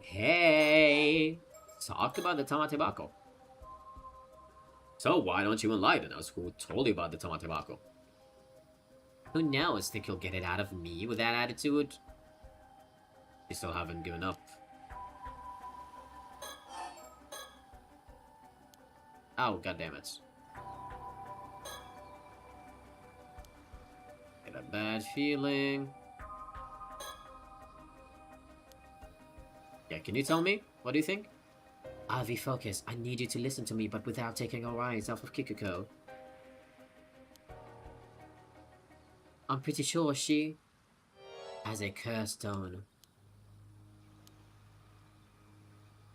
Hey! Talk about the Tamatibako. So why don't you enlighten us? Who told you about the Tamatibako? Who knows? Think you'll get it out of me with that attitude? You still haven't given up. Oh, goddammit. Get a bad feeling. Yeah, can you tell me? What do you think? Avi, focus. I need you to listen to me, but without taking our eyes off of Kikuko. I'm pretty sure she has a curse stone.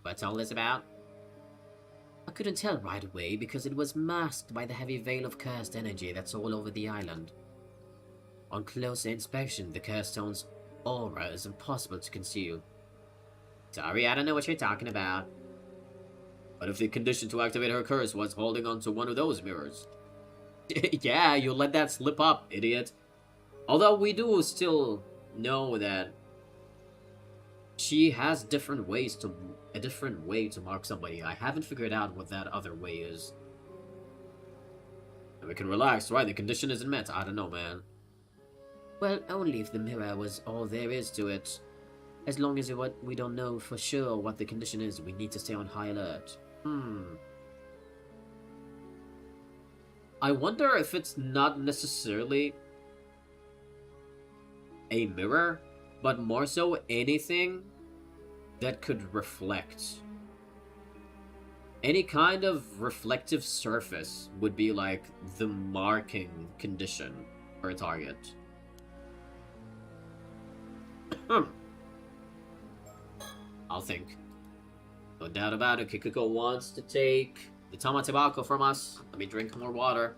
What's all this about? I couldn't tell right away because it was masked by the heavy veil of cursed energy that's all over the island. On closer inspection, the curse stone's aura is impossible to conceal. Sorry, I don't know what you're talking about. But if the condition to activate her curse was holding onto one of those mirrors? Yeah, you let that slip up, idiot. Although we do still know that she has a different way to mark somebody. I haven't figured out what that other way is. And we can relax, right? The condition isn't met. I don't know, man. Well, only if the mirror was all there is to it. As long as we don't know for sure what the condition is, we need to stay on high alert. I wonder if it's not necessarily a mirror, but more so anything that could reflect. Any kind of reflective surface would be like the marking condition for a target. I'll think. No doubt about it, Kikuko wants to take the Tamatibako from us. Let me drink more water.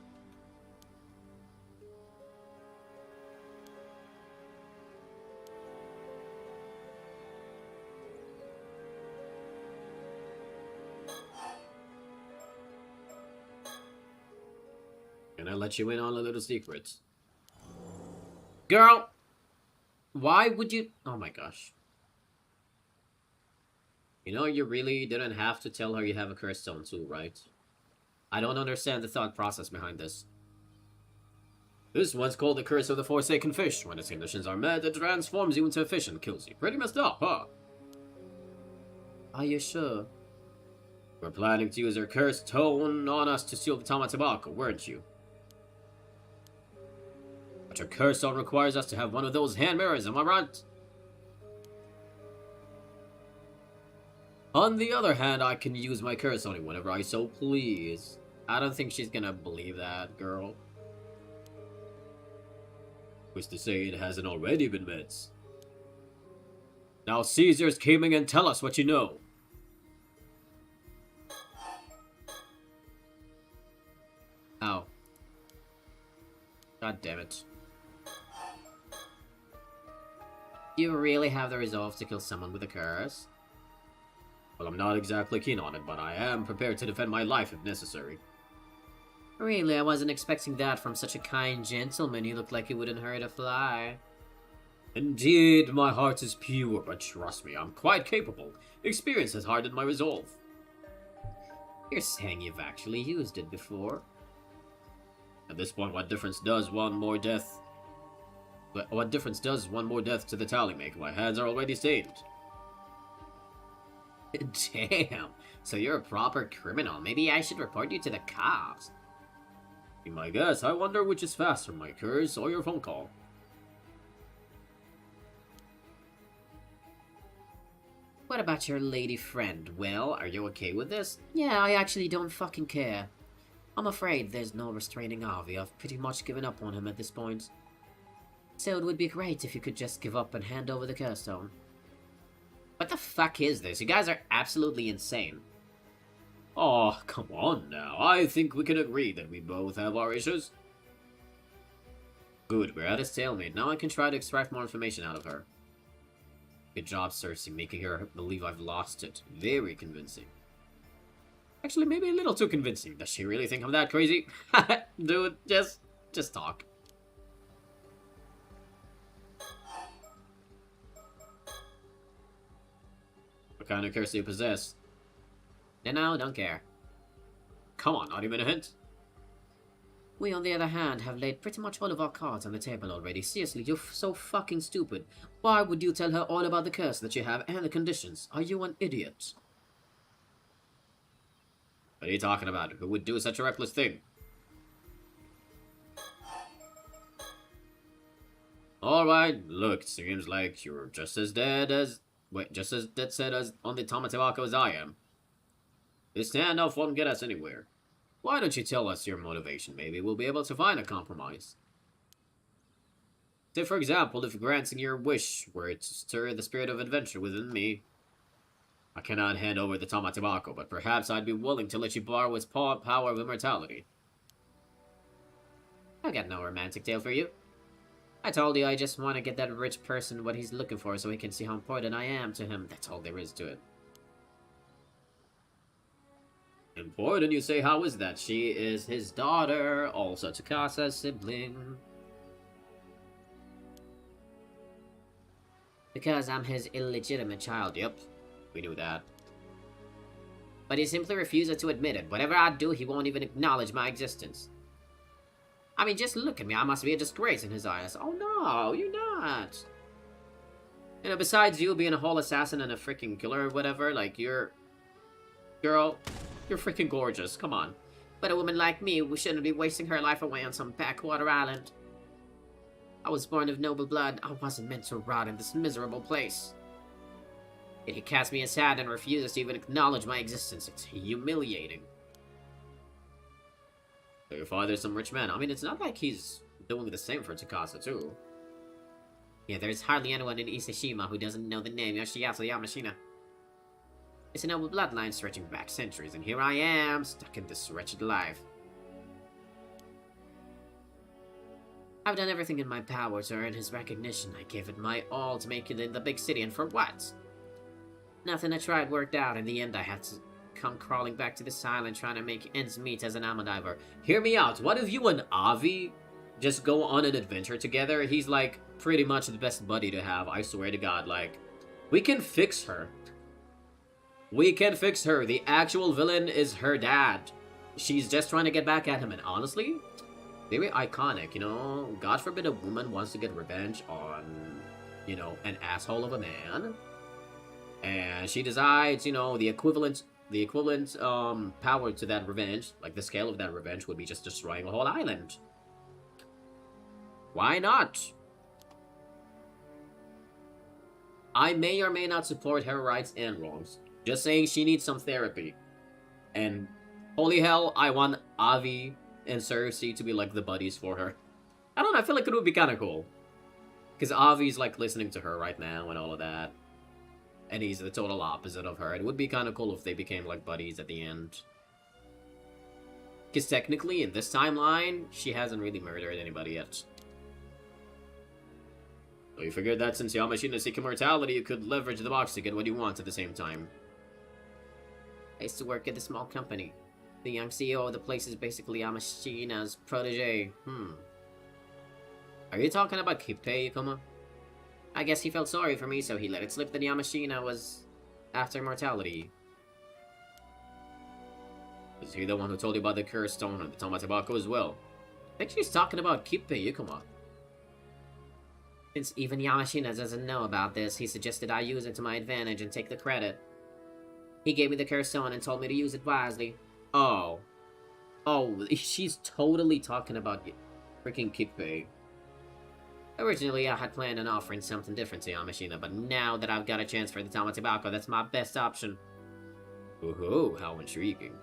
I'll let you in on a little secret. Girl! Why would you... Oh my gosh. You know, you really didn't have to tell her you have a cursed stone too, right? I don't understand the thought process behind this. This one's called the Curse of the Forsaken Fish. When its conditions are met, it transforms you into a fish and kills you. Pretty messed up, huh? Are you sure? We're planning to use her cursed stone on us to steal the Tamatabako, weren't you? But her cursed stone requires us to have one of those hand mirrors, am I right? On the other hand, I can use my curse on you whenever I so please. I don't think she's gonna believe that, girl. Who's to say it hasn't already been met? Now, Caesar's coming and tell us what you know. Oh. God damn it. Do you really have the resolve to kill someone with a curse? Well, I'm not exactly keen on it, but I am prepared to defend my life if necessary. Really, I wasn't expecting that from such a kind gentleman. You look like you wouldn't hurt a fly. Indeed, my heart is pure, but trust me, I'm quite capable. Experience has hardened my resolve. You're saying you've actually used it before? At this point, what difference does one more death... What difference does one more death to the tally make? My hands are already stained. Damn, so you're a proper criminal. Maybe I should report you to the cops. Be my guess. I wonder which is faster, my curse or your phone call. What about your lady friend? Well, are you okay with this? Yeah, I actually don't fucking care. I'm afraid there's no restraining Avi. I've pretty much given up on him at this point. So it would be great if you could just give up and hand over the curse stone. What the fuck is this? You guys are absolutely insane. Oh, come on now. I think we can agree that we both have our issues. Good, we're at a stalemate. Now I can try to extract more information out of her. Good job, Cersei, making her believe I've lost it. Very convincing. Actually, maybe a little too convincing. Does she really think I'm that crazy? Dude, just talk. What kind of curse do you possess? No, don't care. Come on, not even a hint. We, on the other hand, have laid pretty much all of our cards on the table already. Seriously, you're so fucking stupid. Why would you tell her all about the curse that you have and the conditions? Are you an idiot? What are you talking about? Who would do such a reckless thing? Alright, look, it seems like you're just as dead set as on the Tamatabako as I am. This standoff won't get us anywhere. Why don't you tell us your motivation? Maybe we'll be able to find a compromise. Say, for example, if granting your wish were to stir the spirit of adventure within me. I cannot hand over the Tamatabako, but perhaps I'd be willing to let you borrow its power of immortality. I've got no romantic tale for you. I told you I just want to get that rich person what he's looking for so he can see how important I am to him. That's all there is to it. Important, you say? How is that? She is his daughter, also Takasa's sibling. Because I'm his illegitimate child, Yep, we knew that. but he simply refuses to admit it. Whatever I do, he won't even acknowledge my existence. I mean, just look at me. I must be a disgrace in his eyes. Oh no, you're not. You know, besides you being a whole assassin and a freaking killer or whatever, like, you're... Girl, you're freaking gorgeous. Come on. But a woman like me, we shouldn't be wasting her life away on some backwater island. I was born of noble blood. I wasn't meant to rot in this miserable place. Yet he casts me aside and refuses to even acknowledge my existence. It's humiliating. Your father's some rich man. I mean, it's not like he's doing the same for Takasa, too. Yeah, there's hardly anyone in Isashima who doesn't know the name Yoshiyasu Yamashina. It's a noble bloodline stretching back centuries, and here I am, stuck in this wretched life. I've done everything in my power to earn his recognition. I gave it my all to make it in the big city, and for what? Nothing I tried worked out. In the end, I had to come crawling back to this island trying to make ends meet as an alma diver. Hear me out. What if you and Avi just go on an adventure together? He's like pretty much the best buddy to have. I swear to God, like we can fix her. We can fix her. The actual villain is her dad. She's just trying to get back at him, and honestly, very iconic, you know? God forbid a woman wants to get revenge on, you know, an asshole of a man. And she decides, you know, the equivalent power to that revenge, like the scale of that revenge, would be just destroying a whole island. Why not? I may or may not support her rights and wrongs. Just saying she needs some therapy. And holy hell, I want Avi and Cersei to be like the buddies for her. I don't know, I feel like it would be kind of cool. Because Avi's like listening to her right now and all of that. And he's the total opposite of her. It would be kind of cool if they became like buddies at the end. Because technically, in this timeline, she hasn't really murdered anybody yet. So you figured that since Yamashina seek immortality, you could leverage the box to get what you want at the same time. I used to work at a small company. The young CEO of the place is basically Yamashina's protege. Are you talking about Kippei, Yukoma? I guess he felt sorry for me, so he let it slip that Yamashina was after immortality. Is he the one who told you about the Cursed Stone and the Tamatebako as well? I think she's talking about Kippei Yukoma. Since even Yamashina doesn't know about this, he suggested I use it to my advantage and take the credit. He gave me the Cursed Stone and told me to use it wisely. Oh, she's totally talking about freaking Kippei. Originally, I had planned on offering something different to Yamashina, but now that I've got a chance for the Tamatebako, that's my best option. Ooh, how intriguing.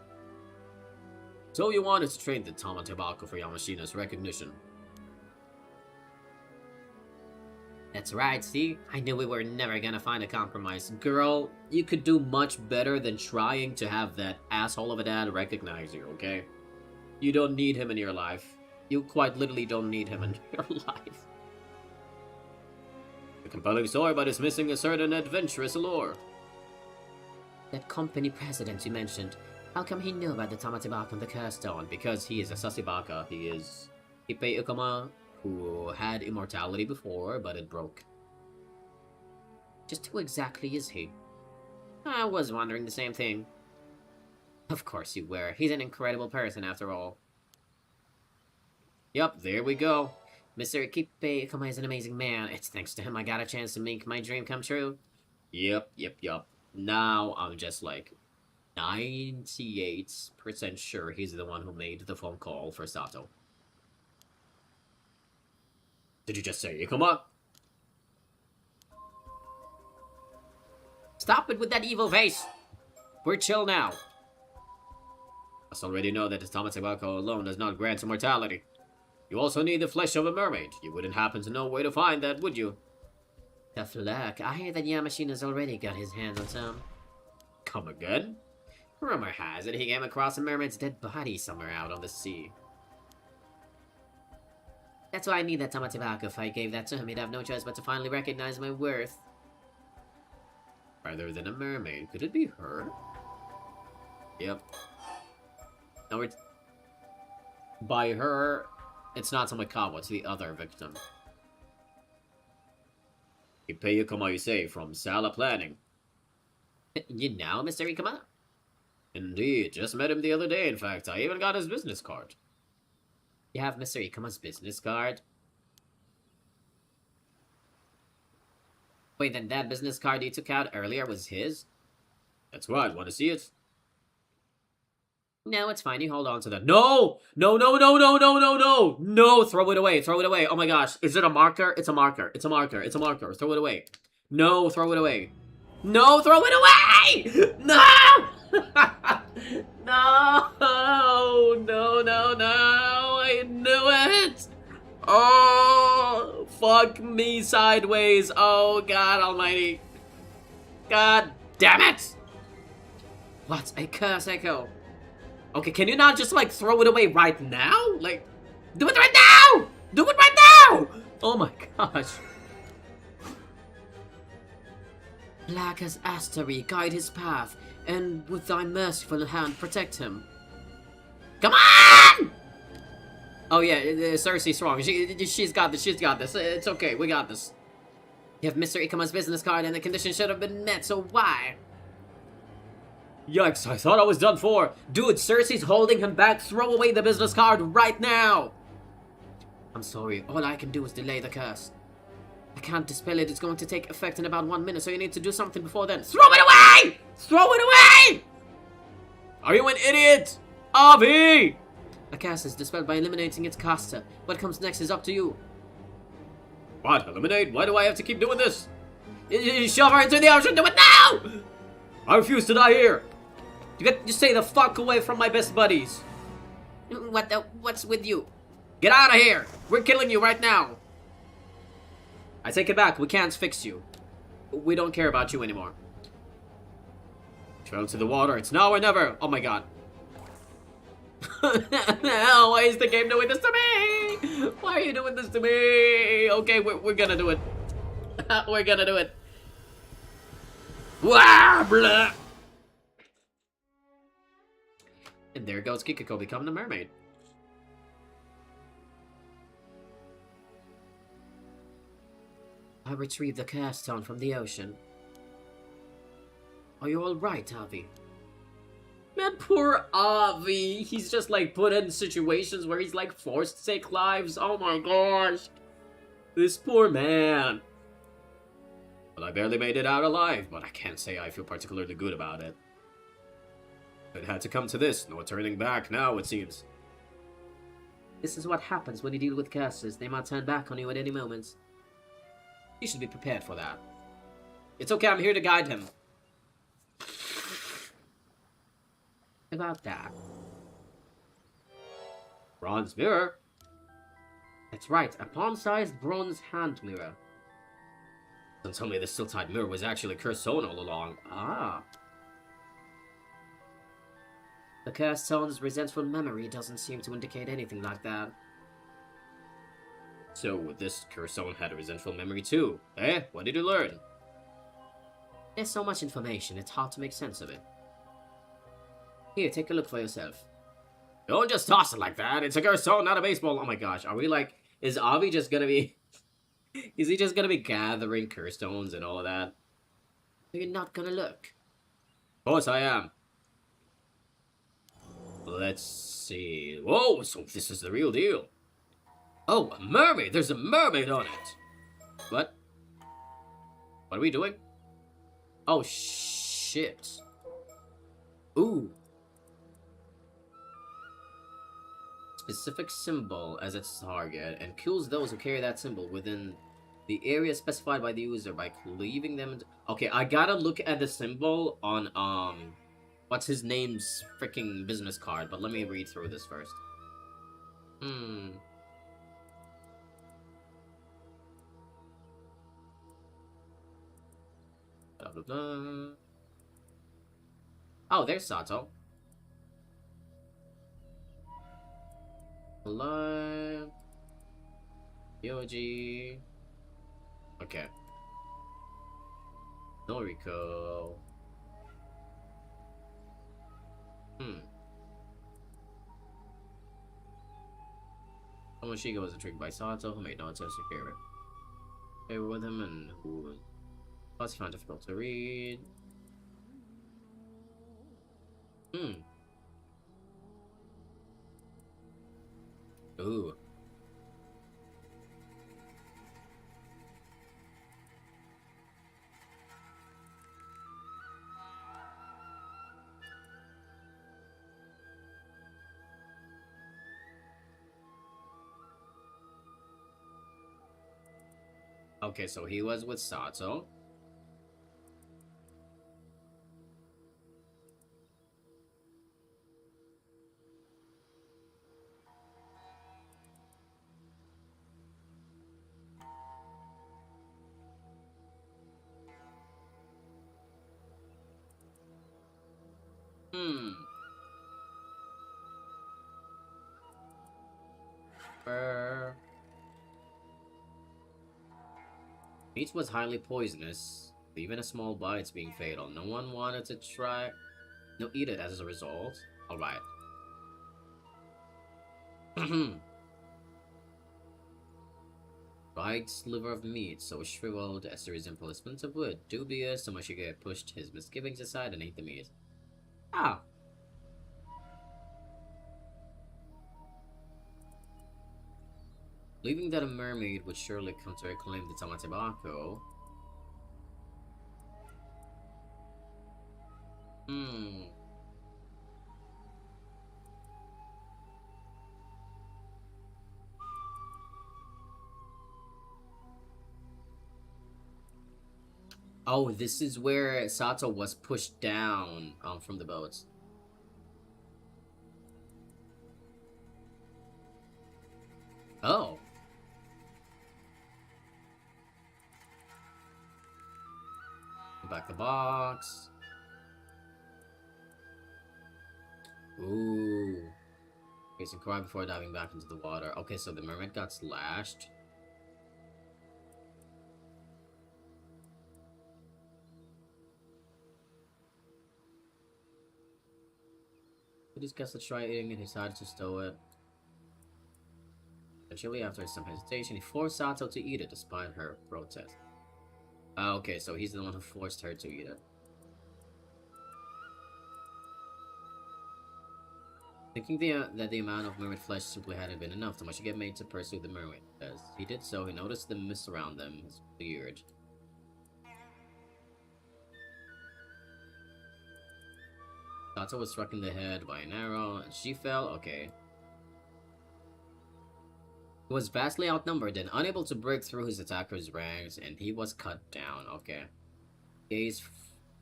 So you wanted to trade the Tamatebako for Yamashina's recognition? That's right, see? I knew we were never gonna find a compromise. Girl, you could do much better than trying to have that asshole of a dad recognize you, okay? You don't need him in your life. You quite literally don't need him in your life. A compelling story, but it's missing a certain adventurous allure. That company president you mentioned, how come he knew about the Tamatebako and the Cursed Stone? Because he is a Sasibaka. He is Kippei Ukama, who had immortality before, but it broke. Just who exactly is he? I was wondering the same thing. Of course you were. He's an incredible person, after all. Yup, there we go. Mr. Kippei Ukama is an amazing man. It's thanks to him I got a chance to make my dream come true. Yep. Now I'm just like 98% sure he's the one who made the phone call for Sato. Did you just say Ikuma? Stop it with that evil face! We're chill now. I already know that the Tamatebako alone does not grant immortality. You also need the flesh of a mermaid. You wouldn't happen to know where to find that, would you? Tough luck. I hear that Yamashina's already got his hands on some. Come again? Rumor has it he came across a mermaid's dead body somewhere out on the sea. That's why I need that Tamatebako. If I gave that to him, he'd have no choice but to finally recognize my worth. Rather than a mermaid, could it be her? Yep. Now we're... By her, it's not Tomikawa, it's the other victim. Kippei Ukama, you say, from Sala Planning. You know Mr. Ikuma? Indeed, just met him the other day, in fact. I even got his business card. You have Mr. Ikuma's business card? Wait, then that business card you took out earlier was his? That's right, want to see it? No, it's fine, you hold on to that. No! No, throw it away, oh my gosh. Is it a marker? It's a marker, throw it away. No, throw it away. No, throw it away! No! No, I knew it! Oh, fuck me sideways. Oh, God almighty. God damn it! What a curse, Echo. Okay, can you not just, like, throw it away right now? Like, do it right now! Do it right now! Oh my gosh. Black as Astery, guide his path. and with thy merciful hand protect him. Come on! Oh yeah, Cersei's strong. She's got this, she's got this. It's okay, we got this. You have Mr. Ikuma's business card and the conditions should have been met, so why? Yikes, I thought I was done for. Dude, Cersei's holding him back. Throw away the business card right now. I'm sorry, all I can do is delay the curse. I can't dispel it, it's going to take effect in about 1 minute, so you need to do something before then. Throw it away! Throw it away! Are you an idiot? Avi! The curse is dispelled by eliminating its caster. What comes next is up to you. What? Eliminate? Why do I have to keep doing this? Shove her into the ocean, do it now! I refuse to die here. You stay the fuck away from my best buddies. What's with you? Get out of here! We're killing you right now! I take it back, we can't fix you. We don't care about you anymore. Fell to the water, it's now or never! Oh my god. Why is the game doing this to me? Why are you doing this to me? Okay, we're gonna do it. We're gonna do it. Wah, blah. And there goes Kikiko becoming a mermaid. I retrieved the curse stone from the ocean. Are you alright, Avi? Man, poor Avi. He's just like put in situations where he's like forced to take lives. Oh my gosh. This poor man. Well, I barely made it out alive, but I can't say I feel particularly good about it. It had to come to this. No turning back now, it seems. This is what happens when you deal with curses. They might turn back on you at any moment. You should be prepared for that. It's okay, I'm here to guide him. About that. Bronze mirror? That's right, a palm-sized bronze hand mirror. Don't tell me the still-tied mirror was actually cursed stone all along. Ah. The cursed stone's resentful memory doesn't seem to indicate anything like that. So, this cursed stone had a resentful memory too. Eh? What did you learn? There's so much information, it's hard to make sense of it. Here, take a look for yourself. Don't just toss it like that. It's a cursed stone, not a baseball. Oh my gosh. Are we like... Is Avi just gonna be... Is he just gonna be gathering cursed stones and all of that? You're not gonna look. Of course I am. Let's see. Whoa, so this is the real deal. Oh, a mermaid! There's a mermaid on it! What? What are we doing? Oh, shit. Ooh. Specific symbol as its target and kills those who carry that symbol within the area specified by the user by cleaving them into... Okay, I gotta look at the symbol on, what's his name's freaking business card, but let me read through this first. Blah, blah, blah. Oh, there's Sato. Hello. Yoji. Okay. Noriko. Tomoshige was intrigued by Sato, who made no attempt to secure it. They were with him and who plus he found difficult to read. Ooh. Okay, so he was with Sato. Meat was highly poisonous, even a small bite's being fatal. No one wanted to try. No, eat it as a result. Alright. Right sliver of meat, so shriveled as to resemble a splint of wood. Dubious, Tomoshige pushed his misgivings aside and ate the meat. Ah! Believing that a mermaid would surely come to reclaim the Tamatebako. Hmm. Oh, this is where Sato was pushed down from the boats. Oh. Back the box. Ooh. Facing cry before diving back into the water. Okay, so the mermaid got slashed. He discussed to try eating it, he decided to stow it. Eventually, after some hesitation, he forced Sato to eat it despite her protest. Okay, so he's the one who forced her to eat it. Thinking that the amount of mermaid flesh simply hadn't been enough, Tomoshige made to pursue the mermaid. As he did so, he noticed the mist around them was weird. Sato was struck in the head by an arrow, and she fell. Okay. He was vastly outnumbered and unable to break through his attacker's ranks, and he was cut down. Okay. Gaze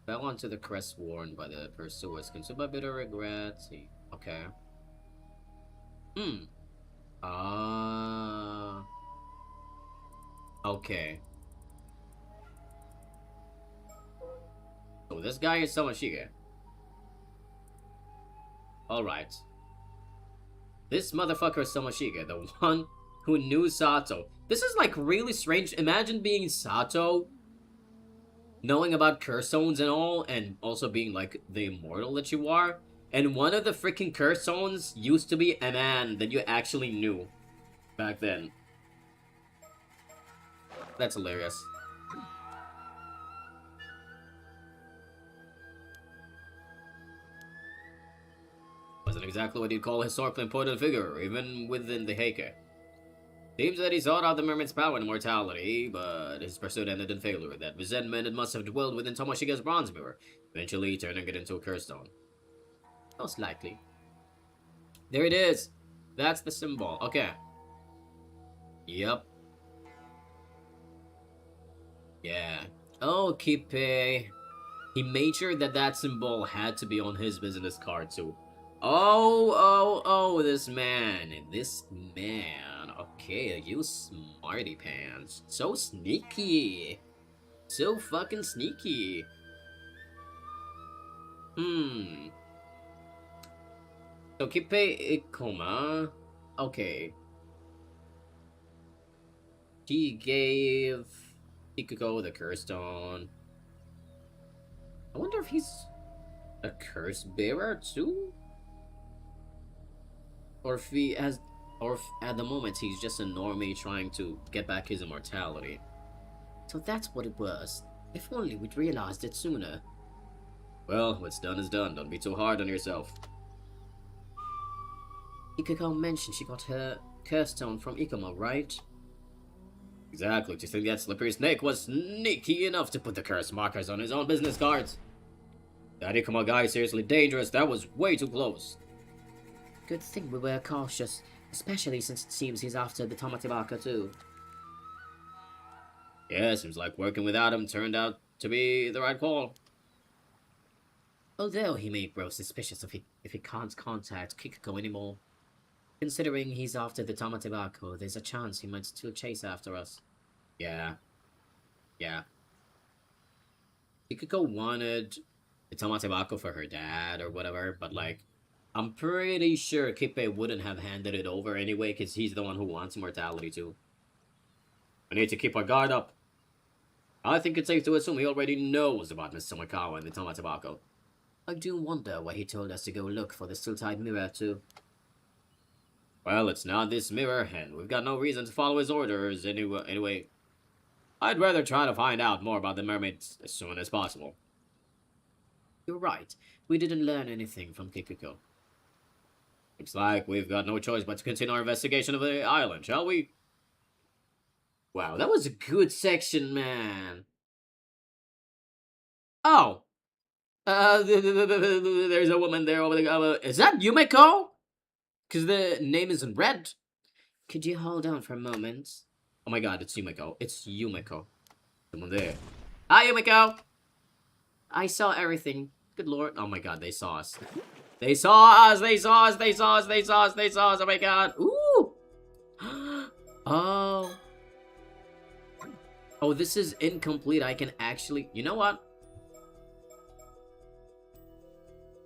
fell onto the crest worn by the pursuers, consumed by bitter regret. Okay. Okay. So this guy is Tomoshige. Alright. This motherfucker is Tomoshige, the one who knew Sato. This is like really strange. Imagine being Sato, knowing about curse zones and all, and also being like the immortal that you are. And one of the freaking curse zones used to be a man that you actually knew back then. That's hilarious. Wasn't exactly what you'd call a historically important figure, even within the Heike. Seems that he sought out the mermaid's power and immortality, but his pursuit ended in failure. That resentment it must have dwelled within Tomoshige's bronze mirror, eventually turning it into a curse stone. Most likely. There it is. That's the symbol. Okay. Yep. Yeah. Oh, Kippe. He made sure that that symbol had to be on his business card too. Oh, this man. This man. Okay, you smarty pants. So sneaky. So fucking sneaky. So Kippe Ikoma. Okay. He gave Ikuko the curse stone. I wonder if he's a curse bearer too? Or if he has, or if at the moment he's just a normie trying to get back his immortality. So that's what it was. If only we'd realized it sooner. Well, what's done is done. Don't be too hard on yourself. Ikuko mentioned she got her curse stone from Ikoma, right? Exactly. To think that slippery snake was sneaky enough to put the curse markers on his own business cards. That Ikoma guy is seriously dangerous. That was way too close. Good thing we were cautious, especially since it seems he's after the Tamatebaka too. Yeah, seems like working without him turned out to be the right call. Although he may grow suspicious if he can't contact Kikuko anymore. Considering he's after the Tamatebako, there's a chance he might still chase after us. Yeah. Kikuko wanted the Tamatebako for her dad or whatever, but like, I'm pretty sure Kippe wouldn't have handed it over anyway, because he's the one who wants immortality too. We need to keep our guard up. I think it's safe to assume he already knows about Miss Sumikawa and the Tamatebako. I do wonder why he told us to go look for the still-tied mirror, too. Well, it's not this mirror, and we've got no reason to follow his orders anyway. I'd rather try to find out more about the mermaids as soon as possible. You're right. We didn't learn anything from Kikuko. Looks like we've got no choice but to continue our investigation of the island, shall we? Wow, that was a good section, man. Oh! There's a woman there over the... is that Yumeko? Because the name is in red. Could you hold on for a moment? Oh my god, it's Yumeko. It's Yumeko. Someone there. Hi, Yumeko! I saw everything. Good lord. Oh my god, they saw us. They saw us! They saw us! They saw us! They saw us! They saw us! Oh my god! Ooh! Oh. Oh, this is incomplete. I can actually... You know what?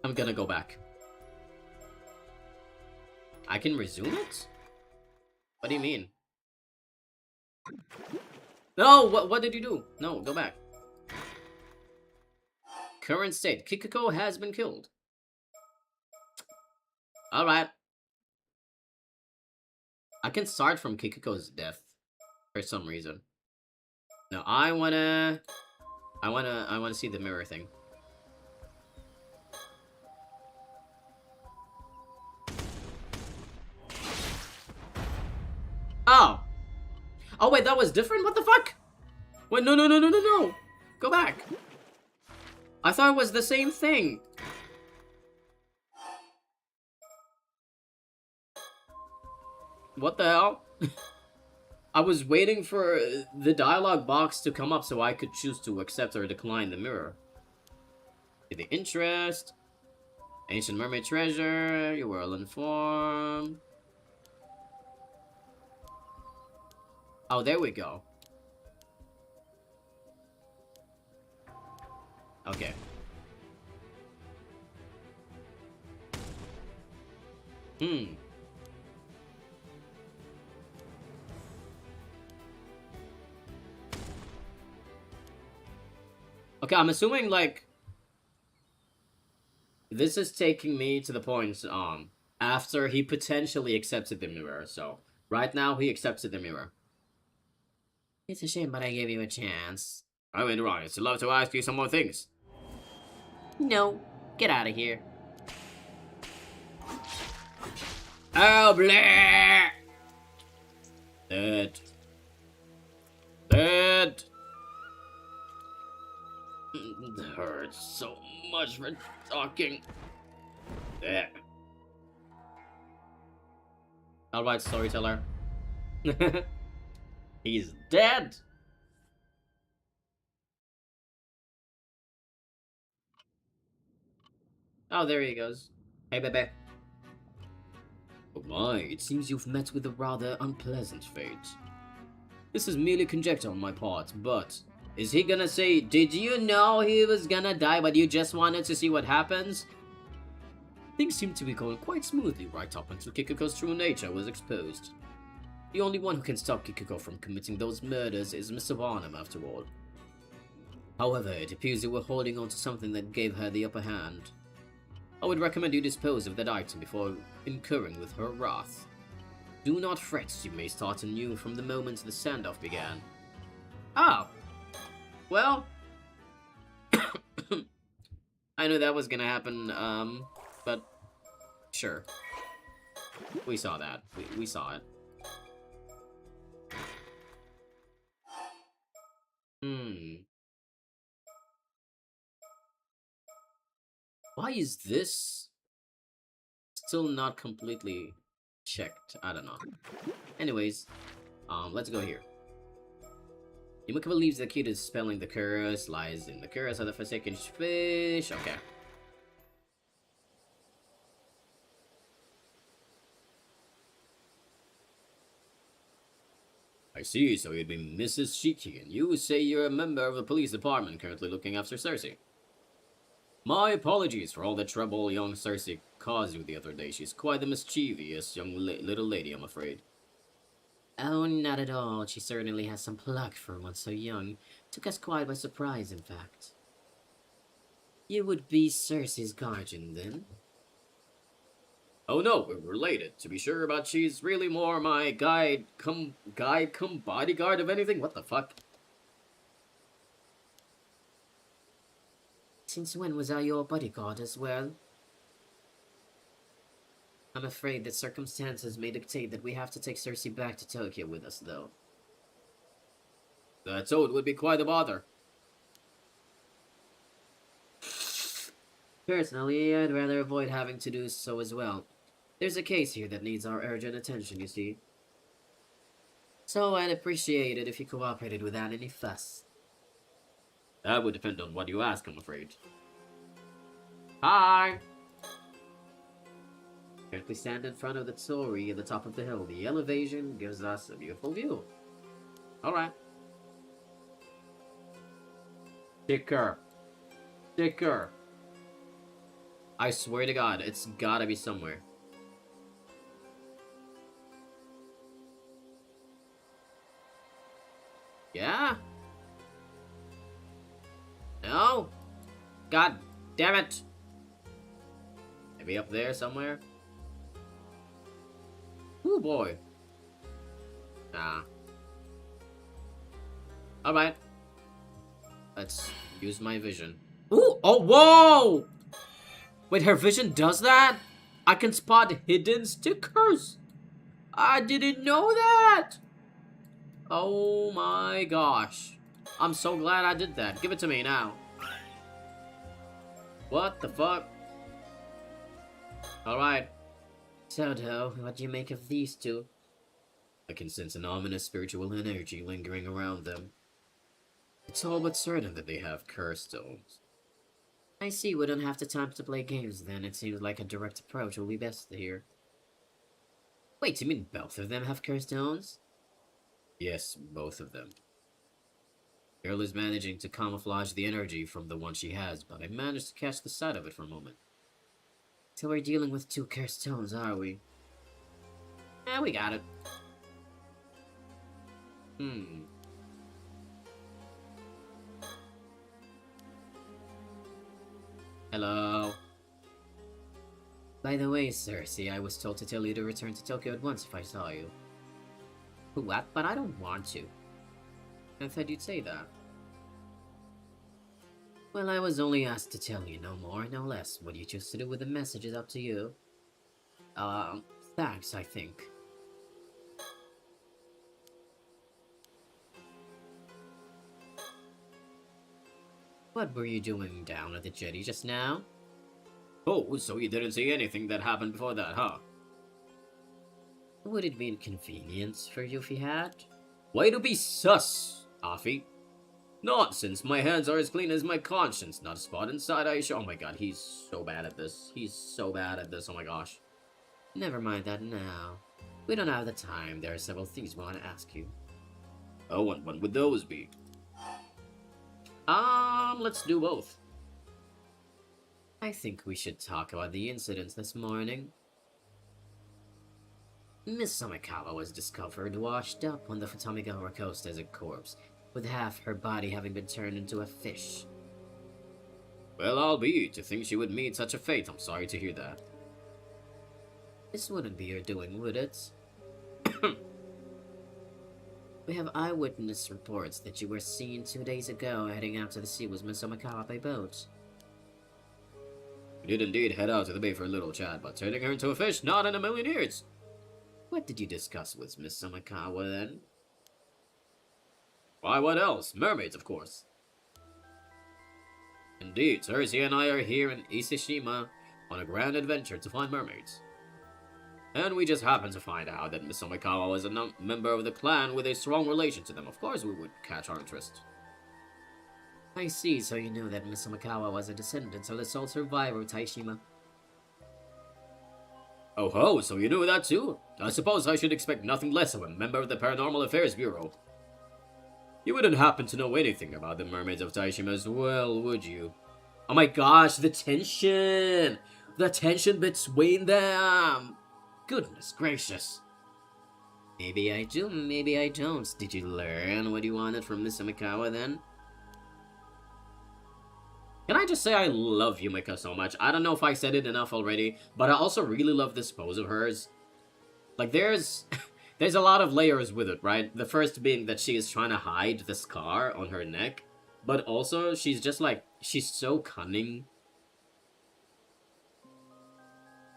I'm gonna go back. I can resume it? What do you mean? No! What did you do? No, go back. Current state. Kikuko has been killed. Alright. I can start from Kikuko's death. For some reason. No, I wanna see the mirror thing. Oh! Oh wait, that was different? What the fuck? Wait, no. Go back. I thought it was the same thing. What the hell? I was waiting for the dialogue box to come up so I could choose to accept or decline the mirror. The interest. Ancient mermaid treasure. You were informed. Oh, there we go. Okay. Okay, I'm assuming, like, this is taking me to the point, after he potentially accepted the mirror, so right now he accepted the mirror. It's a shame, but I gave you a chance. I mean, right, I'd love to ask you some more things. No, get out of here. Oh, blah! Dead. Dead! It hurts so much for talking. Yeah. Alright, storyteller. He's dead! Oh, there he goes. Hey, baby. Oh my, it seems you've met with a rather unpleasant fate. This is merely conjecture on my part, but... Is he gonna say, did you know he was gonna die, but you just wanted to see what happens? Things seem to be going quite smoothly right up until Kikuko's true nature was exposed. The only one who can stop Kikuko from committing those murders is Mr. Barnum, after all. However, it appears you were holding on to something that gave her the upper hand. I would recommend you dispose of that item before incurring with her wrath. Do not fret, you may start anew from the moment the standoff began. Oh! Well... I knew that was gonna happen, but... Sure. We saw that. We saw it. Why is this still not completely checked? I don't know. Anyways, let's go here. Yumeko believes the key to dispelling the curse lies in the curse of the forsaken fish. Okay. I see, so you'd be Mrs. Shiki, and you say you're a member of the police department currently looking after Cersei. My apologies for all the trouble young Cersei caused you the other day. She's quite the mischievous young little lady, I'm afraid. Oh, not at all. She certainly has some pluck for one so young. Took us quite by surprise, in fact. You would be Cersei's guardian then? Oh no, we're related, to be sure, but she's really more my guide come bodyguard of anything. What the fuck? Since when was I your bodyguard as well? I'm afraid that circumstances may dictate that we have to take Cersei back to Tokyo with us, though. That so it would be quite a bother. Personally, I'd rather avoid having to do so as well. There's a case here that needs our urgent attention, you see. So I'd appreciate it if you cooperated without any fuss. That would depend on what you ask, I'm afraid. Hi! Currently stand in front of the torii at the top of the hill. The elevation gives us a beautiful view. Alright. Sticker. Sticker. I swear to God, it's gotta be somewhere. Yeah? No? God damn it! Maybe up there somewhere? Oh boy. Nah. Alright. Let's use my vision. Ooh! Oh, whoa! Wait, her vision does that? I can spot hidden stickers. I didn't know that. Oh my gosh. I'm so glad I did that. Give it to me now. What the fuck? Alright. Toto, what do you make of these two? I can sense an ominous spiritual energy lingering around them. It's all but certain that they have curse stones. I see we don't have the time to play games then. It seems like a direct approach will be best here. Wait, you mean both of them have curse stones? Yes, both of them. Girl is managing to camouflage the energy from the one she has, but I managed to catch the sight of it for a moment. So we're dealing with two cursed stones, are we? Yeah, we got it. Hello. By the way, Cersei, I was told to tell you to return to Tokyo at once if I saw you. What? But I don't want to. I thought you'd say that. Well, I was only asked to tell you, no more, no less. What you choose to do with the message is up to you. Thanks, I think. What were you doing down at the jetty just now? Oh, so you didn't see anything that happened before that, huh? Would it be inconvenience for you if you had? Way to be sus, Afi. Nonsense, my hands are as clean as my conscience, not a spot inside I show. Oh my god, he's so bad at this. He's so bad at this, oh my gosh. Never mind that now. We don't have the time, there are several things we want to ask you. Oh, and when would those be? Let's do both. I think we should talk about the incidents this morning. Miss Samikawa was discovered washed up on the Futamigawa coast as a corpse, with half her body having been turned into a fish. Well, I'll be to think she would meet such a fate. I'm sorry to hear that. This wouldn't be your doing, would it? We have eyewitness reports that you were seen 2 days ago heading out to the sea with Miss Samikawa by boat. We did indeed head out to the bay for a little chat, but turning her into a fish, not in a million years. What did you discuss with Miss Samikawa then? Why, what else? Mermaids, of course. Indeed, Cersei and I are here in Iseshima on a grand adventure to find mermaids. And we just happened to find out that Miss Omikawa was a member of the clan with a strong relation to them. Of course we would catch our interest. I see, so you knew that Miss Omikawa was a descendant of the sole survivor of Taishima. Oh ho, so you knew that too? I suppose I should expect nothing less of a member of the Paranormal Affairs Bureau. You wouldn't happen to know anything about the mermaids of Taishima as well, would you? Oh my gosh, the tension! The tension between them! Goodness gracious. Maybe I do, maybe I don't. Did you learn what you wanted from Miss Omikawa then? Can I just say I love Yumeko so much? I don't know if I said it enough already, but I also really love this pose of hers. Like, there's there's a lot of layers with it, right? The first being that she is trying to hide the scar on her neck, but also she's just like, she's so cunning.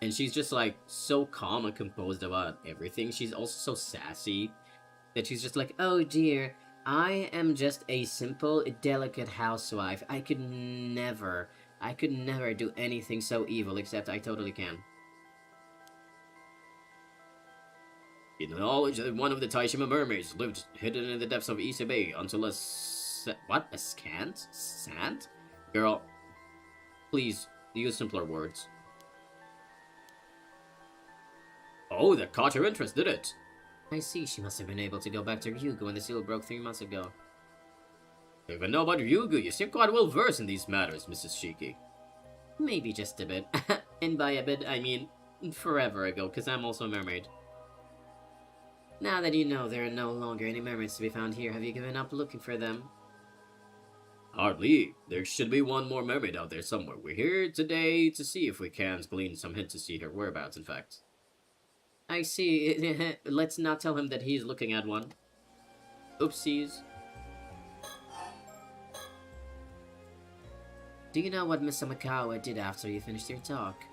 And she's just like so calm and composed about everything. She's also so sassy that she's just like, oh dear, I am just a simple, delicate housewife. I could never do anything so evil, except I totally can. In the knowledge that one of the Taishima mermaids lived hidden in the depths of Ise Bay until a what? A scant? Sant? Girl, please, use simpler words. Oh, that caught your interest, did it? I see, she must have been able to go back to Ryugu when the seal broke 3 months ago. I even know about Ryugu, you seem quite well versed in these matters, Mrs. Shiki. Maybe just a bit. And by a bit, I mean forever ago, because I'm also a mermaid. Now that you know there are no longer any mermaids to be found here, have you given up looking for them? Hardly. There should be one more mermaid out there somewhere. We're here today to see if we can glean some hint to see her whereabouts, in fact. I see. Let's not tell him that he's looking at one. Oopsies. Do you know what Miss Yumeko did after you finished your talk?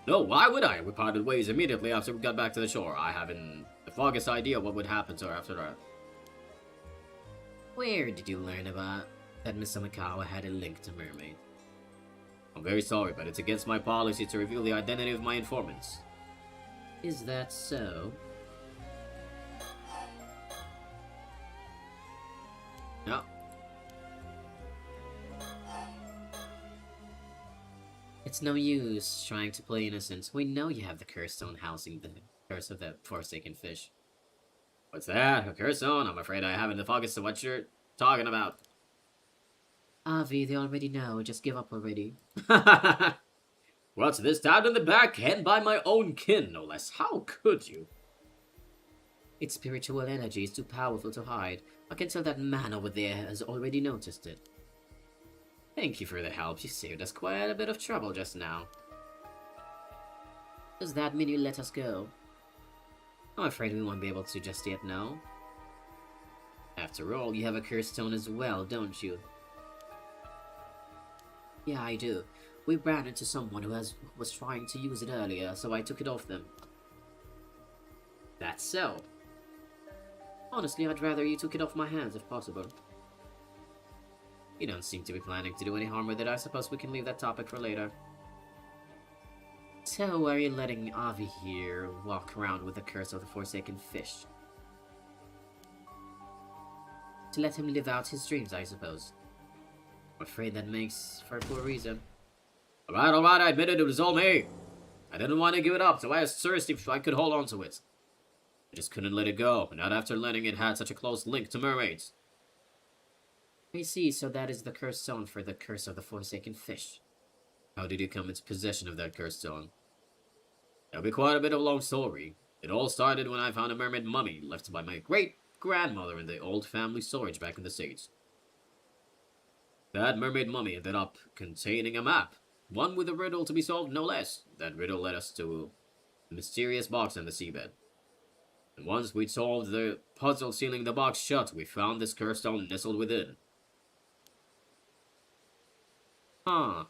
No, why would I? We parted ways immediately after we got back to the shore. I haven't the foggiest idea what would happen to her after that. Where did you learn about that Miss Yumeko had a link to mermaid? I'm very sorry, but it's against my policy to reveal the identity of my informants. Is that so? No. It's no use trying to play innocent. We know you have the curse stone housing the curse of the forsaken fish. What's that? A curse stone? I'm afraid I haven't the foggiest of what you're talking about. Avi, they already know. Just give up already. What's this? Stabbed in the back and by my own kin, no less. How could you? Its spiritual energy is too powerful to hide. I can tell that man over there has already noticed it. Thank you for the help. You saved us quite a bit of trouble just now. Does that mean you let us go? I'm afraid we won't be able to just yet, no. After all, you have a curse stone as well, don't you? Yeah, I do. We ran into someone who was trying to use it earlier, so I took it off them. That's so. Honestly, I'd rather you took it off my hands if possible. You don't seem to be planning to do any harm with it. I suppose we can leave that topic for later. So, are you letting Avi here walk around with the curse of the forsaken fish? To let him live out his dreams, I suppose. I'm afraid that makes for a poor reason. Alright, I admitted it was all me. I didn't want to give it up, so I asked Cersei if I could hold on to it. I just couldn't let it go, not after learning it had such a close link to mermaids. I see, so that is the curse stone for the curse of the forsaken fish. How did you come into possession of that cursed stone? It'll be quite a bit of a long story. It all started when I found a mermaid mummy left by my great-grandmother in the old family storage back in the States. That mermaid mummy ended up containing a map. One with a riddle to be solved, no less. That riddle led us to a mysterious box on the seabed. And once we'd solved the puzzle sealing the box shut, we found this curse stone nestled within. Huh.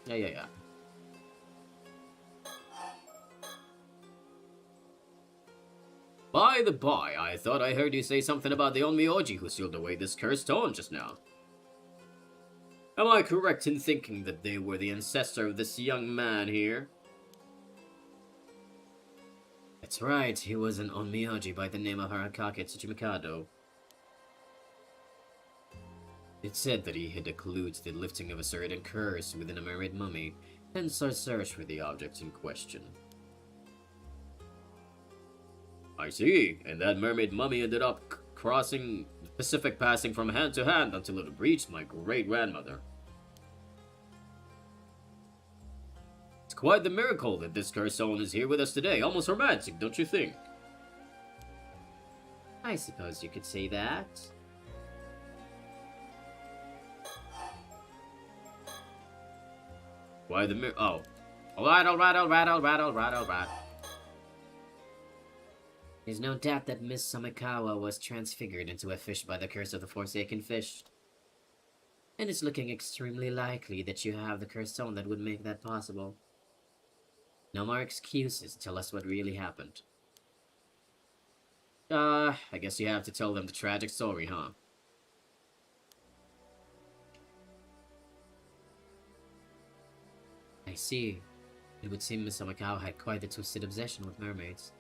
Yeah. By the by, I thought I heard you say something about the Onmyoji who sealed away this cursed stone just now. Am I correct in thinking that they were the ancestor of this young man here? That's right, he was an Onmyoji by the name of Harakake Tsuchimikado. It said that he had a clue to the lifting of a certain curse within a mermaid mummy, hence our search for the object in question. I see, and that mermaid mummy ended up crossing the Pacific, passing from hand to hand until it reached my great-grandmother. It's quite the miracle that this cursed stone is here with us today. Almost romantic, don't you think? I suppose you could say that. Why the mir- Oh. Alright. There's no doubt that Miss Samikawa was transfigured into a fish by the curse of the Forsaken Fish. And it's looking extremely likely that you have the cursed stone that would make that possible. No more excuses, tell us what really happened. I guess you have to tell them the tragic story, huh? I see. It would seem Miss Samikawa had quite a twisted obsession with mermaids.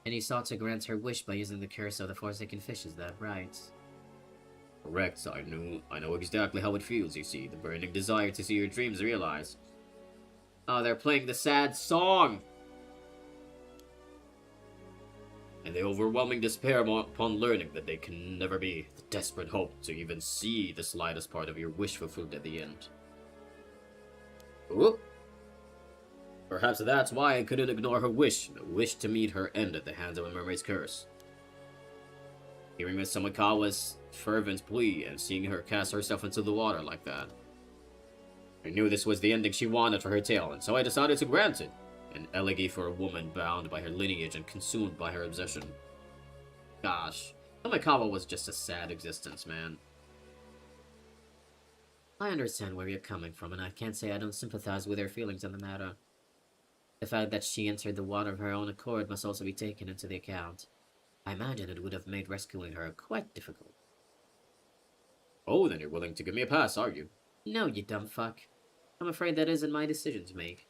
And he sought to grant her wish by using the curse of the Forsaken Fish, is that right? Correct, I know exactly how it feels, you see. The burning desire to see your dreams realized. Oh, they're playing the sad song! And the overwhelming despair upon learning that they can never be. The desperate hope to even see the slightest part of your wish fulfilled at the end. Oop! Perhaps that's why I couldn't ignore her wish, the wish to meet her end at the hands of a mermaid's curse. Hearing Miss Samikawa's fervent plea and seeing her cast herself into the water like that. I knew this was the ending she wanted for her tale, and so I decided to grant it. An elegy for a woman bound by her lineage and consumed by her obsession. Gosh, Samikawa was just a sad existence, man. I understand where you're coming from, and I can't say I don't sympathize with her feelings on the matter. The fact that she entered the water of her own accord must also be taken into the account. I imagine it would have made rescuing her quite difficult. Oh, then you're willing to give me a pass, are you? No, you dumb fuck. I'm afraid that isn't my decision to make.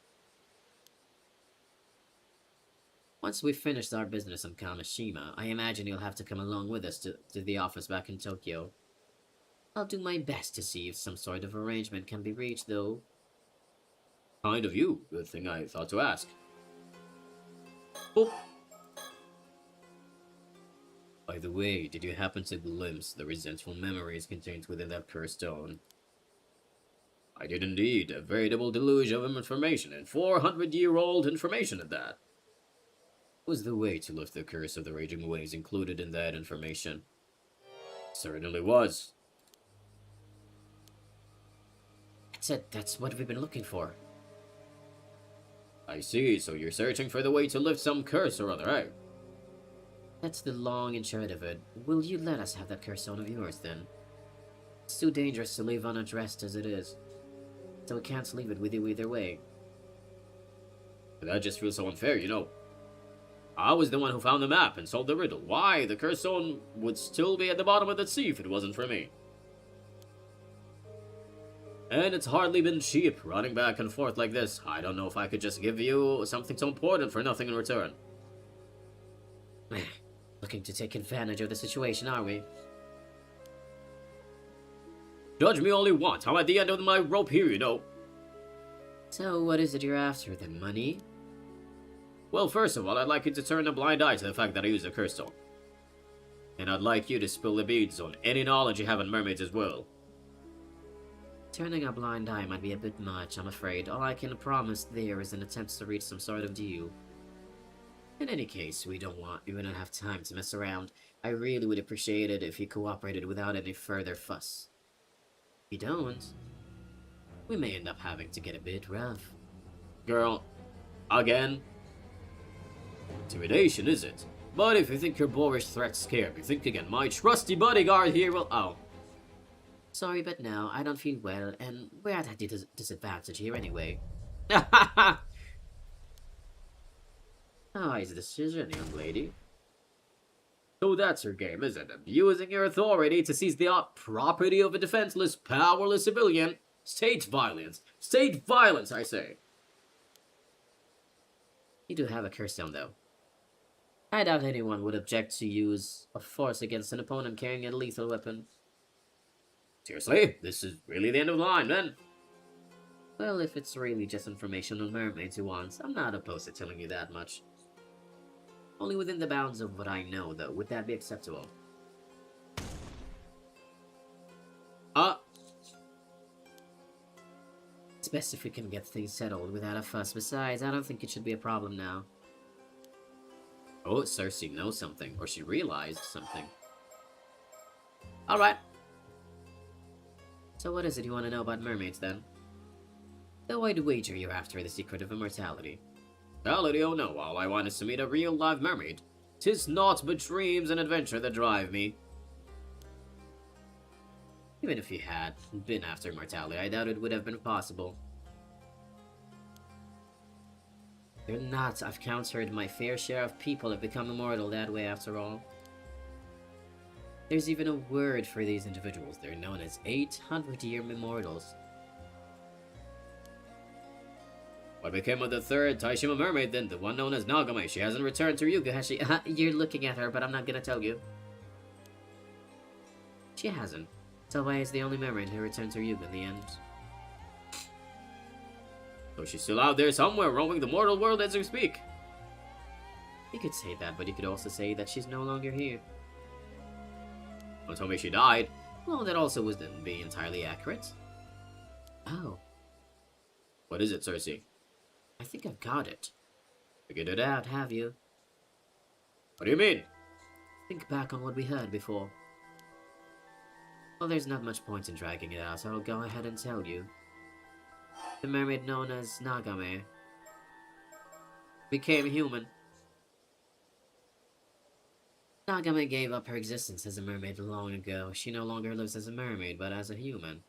Once we've finished our business on Kamishima, I imagine you'll have to come along with us to the office back in Tokyo. I'll do my best to see if some sort of arrangement can be reached, though. Kind of you. Good thing I thought to ask. Oh. By the way, did you happen to glimpse the resentful memories contained within that cursed stone? I did indeed. A veritable deluge of information, and 400-year-old information at that. Was the way to lift the curse of the raging waves included in that information? Certainly was. That's it. That's what we've been looking for. I see, so you're searching for the way to lift some curse or other, eh? That's the long and short of it. Will you let us have that curse stone of yours, then? It's too dangerous to leave unaddressed as it is. So we can't leave it with you either way. But that just feels so unfair, you know. I was the one who found the map and solved the riddle. Why the cursed stone would still be at the bottom of the sea if it wasn't for me? And it's hardly been cheap, running back and forth like this. I don't know if I could just give you something so important for nothing in return. Looking to take advantage of the situation, are we? Judge me all you want. I'm at the end of my rope here, you know. So, what is it you're after, then? Money? Well, first of all, I'd like you to turn a blind eye to the fact that I used a curse stone. And I'd like you to spill the beads on any knowledge you have on mermaids as well. Turning a blind eye might be a bit much, I'm afraid. All I can promise there is an attempt to reach some sort of deal. In any case, we don't have time to mess around. I really would appreciate it if you cooperated without any further fuss. If you don't, we may end up having to get a bit rough. Girl, again? Intimidation, is it? But if you think your boorish threats scare me, think again. My trusty bodyguard here will— Oh. Sorry, but no, I don't feel well, and we're at a disadvantage here anyway. Wise decision, young lady. So that's your game, is it? Abusing your authority to seize the property of a defenseless, powerless civilian. State violence. State violence, I say. You do have a curse stone, though. I doubt anyone would object to use of force against an opponent carrying a lethal weapon. Seriously? This is really the end of the line, then? Well, if it's really just information on mermaids you want, I'm not opposed to telling you that much. Only within the bounds of what I know, though. Would that be acceptable? It's best if we can get things settled without a fuss. Besides, I don't think it should be a problem now. Oh, Cersei knows something, or she realized something. Alright. So what is it you want to know about mermaids, then? Though I'd wager you're after the secret of immortality. Immortality? Oh no, all I want is to meet a real live mermaid. 'Tis naught but dreams and adventure that drive me. Even if you had been after immortality, I doubt it would have been possible. You're not. I've counted my fair share of people have become immortal that way after all. There's even a word for these individuals. They're known as 800-year immortals. What became of the third Taishima mermaid then? The one known as Nagame. She hasn't returned to Ryugu, has she? You're looking at her, but I'm not gonna tell you. She hasn't. Tawai is the only mermaid who returned to Ryugu in the end. So she's still out there somewhere, roaming the mortal world as we speak. You could say that, but you could also say that she's no longer here. Don't tell me she died. Well, that also wouldn't be entirely accurate. Oh. What is it, Cersei? I think I've got it. Figured it out, have you? What do you mean? Think back on what we heard before. Well, there's not much point in dragging it out, so I'll go ahead and tell you. The mermaid known as Nagame became human. Nagame gave up her existence as a mermaid long ago. She no longer lives as a mermaid, but as a human.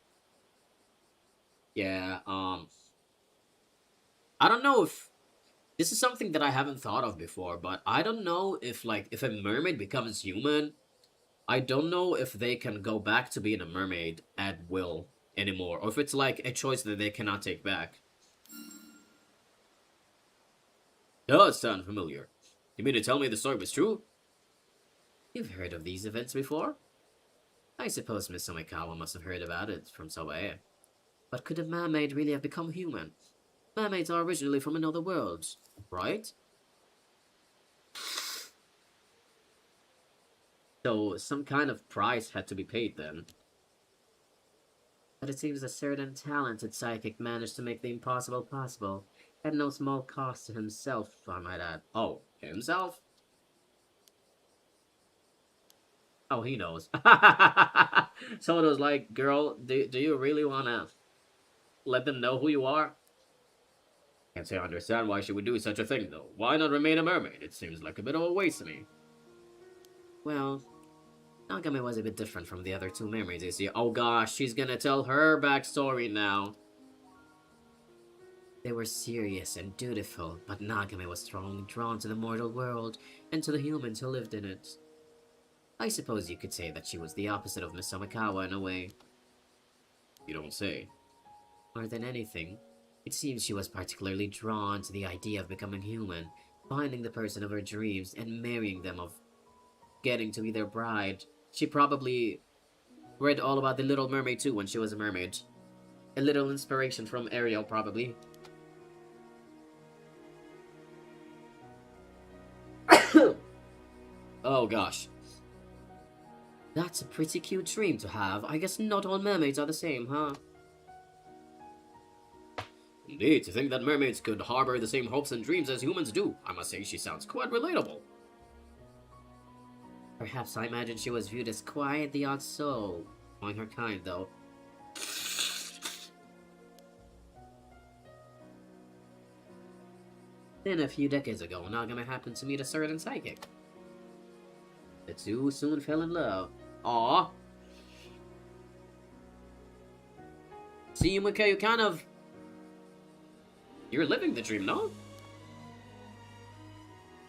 Yeah, I don't know if... This is something that I haven't thought of before, but I don't know if, like, if a mermaid becomes human, I don't know if they can go back to being a mermaid at will anymore, or if it's, like, a choice that they cannot take back. Does sound familiar. You mean to tell me the story was true? You've heard of these events before? I suppose Miss Omikawa must have heard about it from somewhere. But could a mermaid really have become human? Mermaids are originally from another world, right? So, some kind of price had to be paid then. But it seems a certain talented psychic managed to make the impossible possible, at no small cost to himself, I might add. Oh, himself? Oh, he knows. Someone was like, girl, do you really want to let them know who you are? Can't say I understand why she would do such a thing, though. Why not remain a mermaid? It seems like a bit of a waste to me. Well, Nagame was a bit different from the other two mermaids, you see. Oh gosh, she's gonna tell her backstory now. They were serious and dutiful, but Nagame was strongly drawn to the mortal world and to the humans who lived in it. I suppose you could say that she was the opposite of Miss Omikawa in a way. You don't say. More than anything, it seems she was particularly drawn to the idea of becoming human, finding the person of her dreams, and marrying them, of getting to be their bride. She probably read all about the Little Mermaid too when she was a mermaid. A little inspiration from Ariel, probably. Oh gosh. That's a pretty cute dream to have. I guess not all mermaids are the same, huh? Indeed, to think that mermaids could harbor the same hopes and dreams as humans do. I must say she sounds quite relatable. Perhaps I imagine she was viewed as quite the odd soul. Among her kind, though. Then a few decades ago, Nagame happened to meet a certain psychic. The two soon fell in love. Aww. See, Yumeko, you kind of... You're living the dream, no?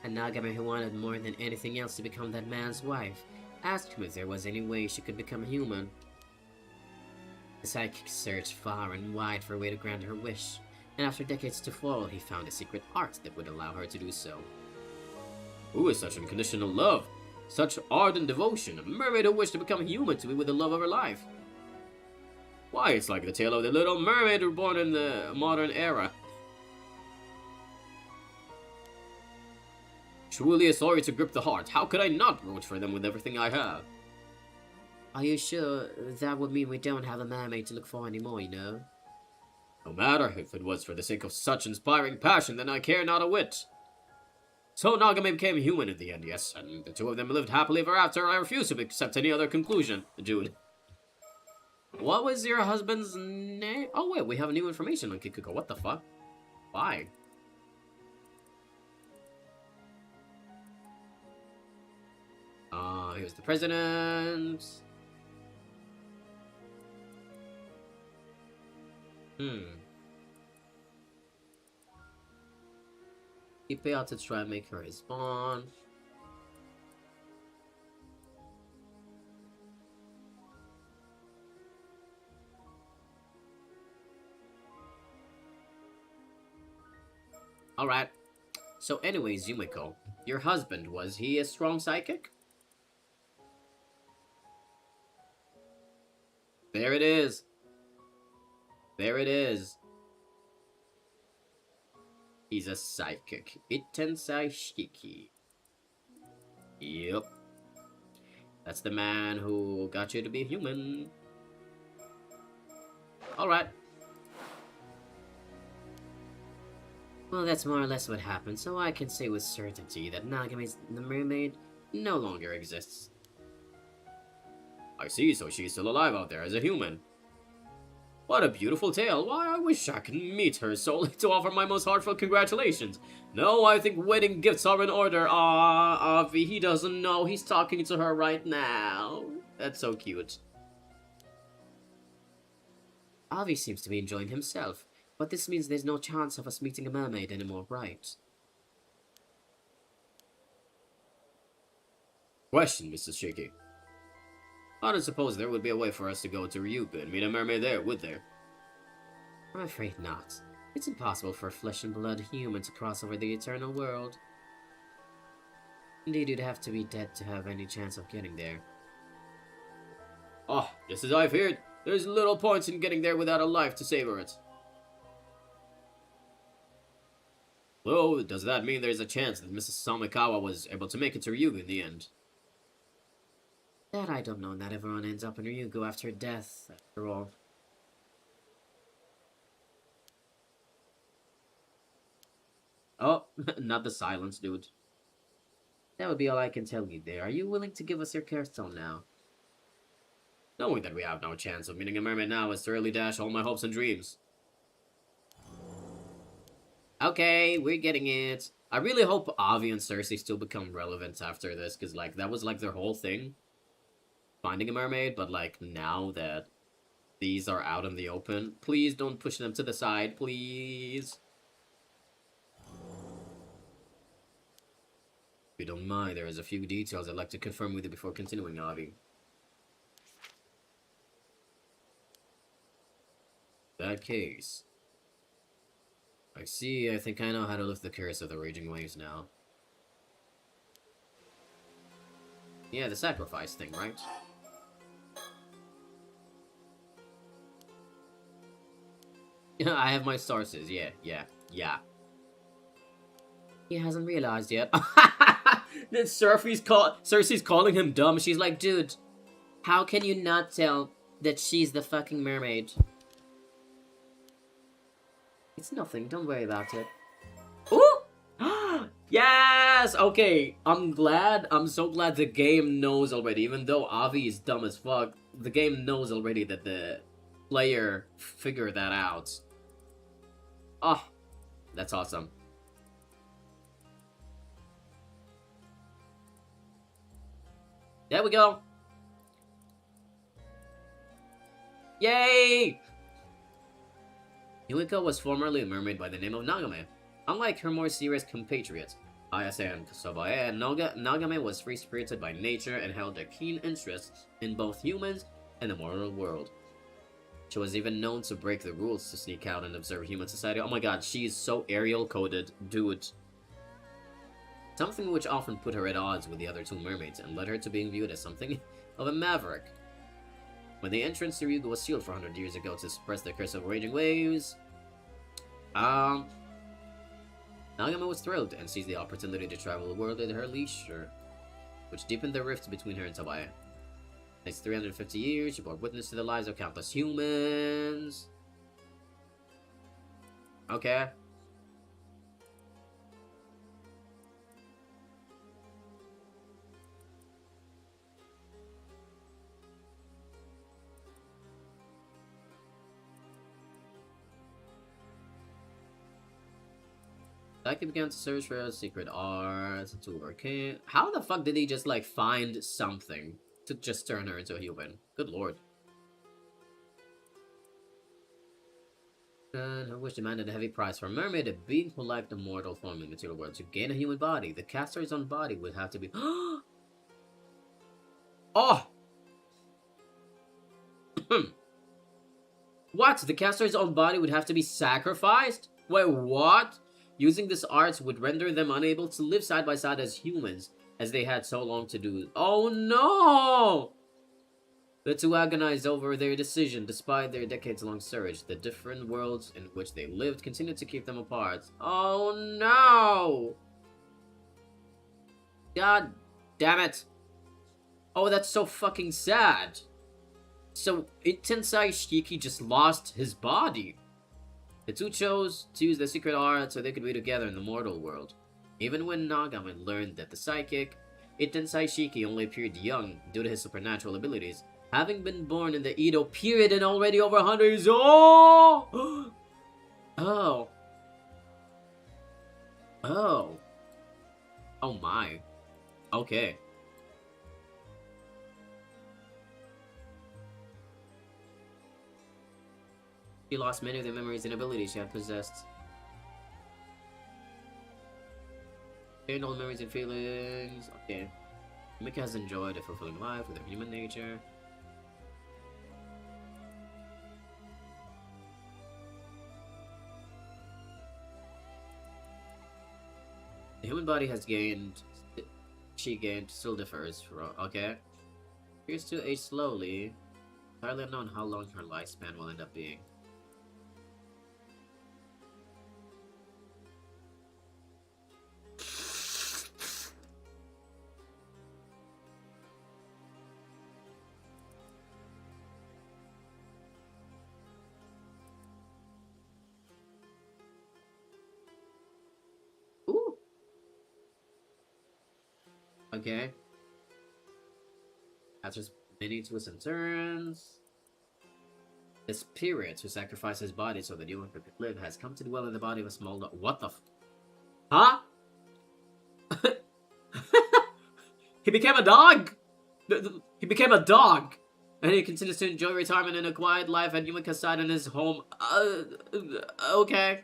And Nagame, who wanted more than anything else to become that man's wife, asked him if there was any way she could become human. The psychic searched far and wide for a way to grant her wish, and after decades to follow, he found a secret art that would allow her to do so. Who is such unconditional love? Such ardent devotion, a mermaid who wished to become human to be with the love of her life. Why, it's like the tale of the Little Mermaid reborn in the modern era. Truly a story to grip the heart. How could I not root for them with everything I have? Are you sure that would mean we don't have a mermaid to look for anymore, you know? No matter, if it was for the sake of such inspiring passion, then I care not a whit. So Nagame became human in the end, yes, and the two of them lived happily ever after. I refuse to accept any other conclusion, Jude. What was your husband's name? Oh wait, we have new information on Kikuko. What the fuck? Why? He was the president. He failed to try and make her his pawn. Alright. So anyways, Yumeko, your husband, was he a strong psychic? There it is. There it is. He's a psychic. Itensai Shiki. Yep. That's the man who got you to be human. Alright. Well, that's more or less what happened, so I can say with certainty that Nagame's the mermaid no longer exists. I see, so she's still alive out there as a human. What a beautiful tale. Why, I wish I could meet her solely to offer my most heartfelt congratulations. No, I think wedding gifts are in order. Avi, he doesn't know. He's talking to her right now. That's so cute. Avi seems to be enjoying himself, but this means there's no chance of us meeting a mermaid anymore, right? Question, Mrs. Shiki. I don't suppose there would be a way for us to go to Ryugu and meet a mermaid there, would there? I'm afraid not. It's impossible for a flesh and blood human to cross over the eternal world. Indeed, you'd have to be dead to have any chance of getting there. Oh, just as I feared. There's little point in getting there without a life to savor it. Well, does that mean there's a chance that Mrs. Samikawa was able to make it to Ryugu in the end? That I don't know, not everyone ends up in Ryugu after death, after all. Oh, not the silence, dude. That would be all I can tell you there. Are you willing to give us your Carestone now? Knowing that we have no chance of meeting a mermaid now is to really dash all my hopes and dreams. Okay, we're getting it. I really hope Avi and Cersei still become relevant after this, because, like, that was, like, their whole thing. Finding a mermaid, but, like, now that these are out in the open, please don't push them to the side, please. If you don't mind, there is a few details I'd like to confirm with you before continuing, Avi. That case. I see, I think I know how to lift the curse of the raging waves now. Yeah, the sacrifice thing, right? I have my sources, yeah. He hasn't realized yet. Then Cersei's calling him dumb. She's like, dude, how can you not tell that she's the fucking mermaid? It's nothing, don't worry about it. ooh! Yes! Okay, I'm so glad the game knows already. Even though Avi is dumb as fuck, the game knows already that the player figured that out. Oh, that's awesome. There we go. Yay! Yumeko was formerly a mermaid by the name of Nagame. Unlike her more serious compatriots, Ayase and Kasobae, Nagame was free-spirited by nature and held a keen interest in both humans and the moral world. She was even known to break the rules to sneak out and observe human society. Oh my god, she's so Ariel-coded, dude. Something which often put her at odds with the other two mermaids and led her to being viewed as something of a maverick. When the entrance to Ryugu was sealed 400 years ago to suppress the curse of raging waves, Nagame was thrilled and seized the opportunity to travel the world at her leisure, which deepened the rift between her and Tobiah. Next 350 years, she bore witness to the lives of countless humans. Okay. Psyche began to search for secret arts to overcome. How the fuck did he just like find something to just turn her into a human? Good lord. Which demanded a heavy price for a mermaid, a being who lacked the mortal form in the material world. To gain a human body, the caster's own body would have to be. Oh! What? The caster's own body would have to be sacrificed? Wait, what? Using this arts would render them unable to live side by side as humans, as they had so long to do. Oh no! The two agonized over their decision despite their decades-long search. The different worlds in which they lived continued to keep them apart. Oh no! God damn it! Oh, that's so fucking sad. So, Tensai Shiki just lost his body. The two chose to use the secret art so they could be together in the mortal world. Even when Nagami learned that the psychic, Tensai Shiki only appeared young due to his supernatural abilities, having been born in the Edo period and already over 100 years old. Oh. Oh. Oh my. Okay. She lost many of the memories and abilities she had possessed. Gained all memories and feelings. Okay. Mika has enjoyed a fulfilling life with her human nature. The human body has gained. She gained still differs from. Okay. Appears to age slowly. Entirely unknown how long her lifespan will end up being. Ooh. Okay. After many twists and turns, the spirit who sacrificed his body so that Yumeko could live has come to dwell in the body of a small dog. What the Huh? He became a dog! He became a dog! And he continues to enjoy retirement and a quiet life at Yumeka's side in his home. Okay.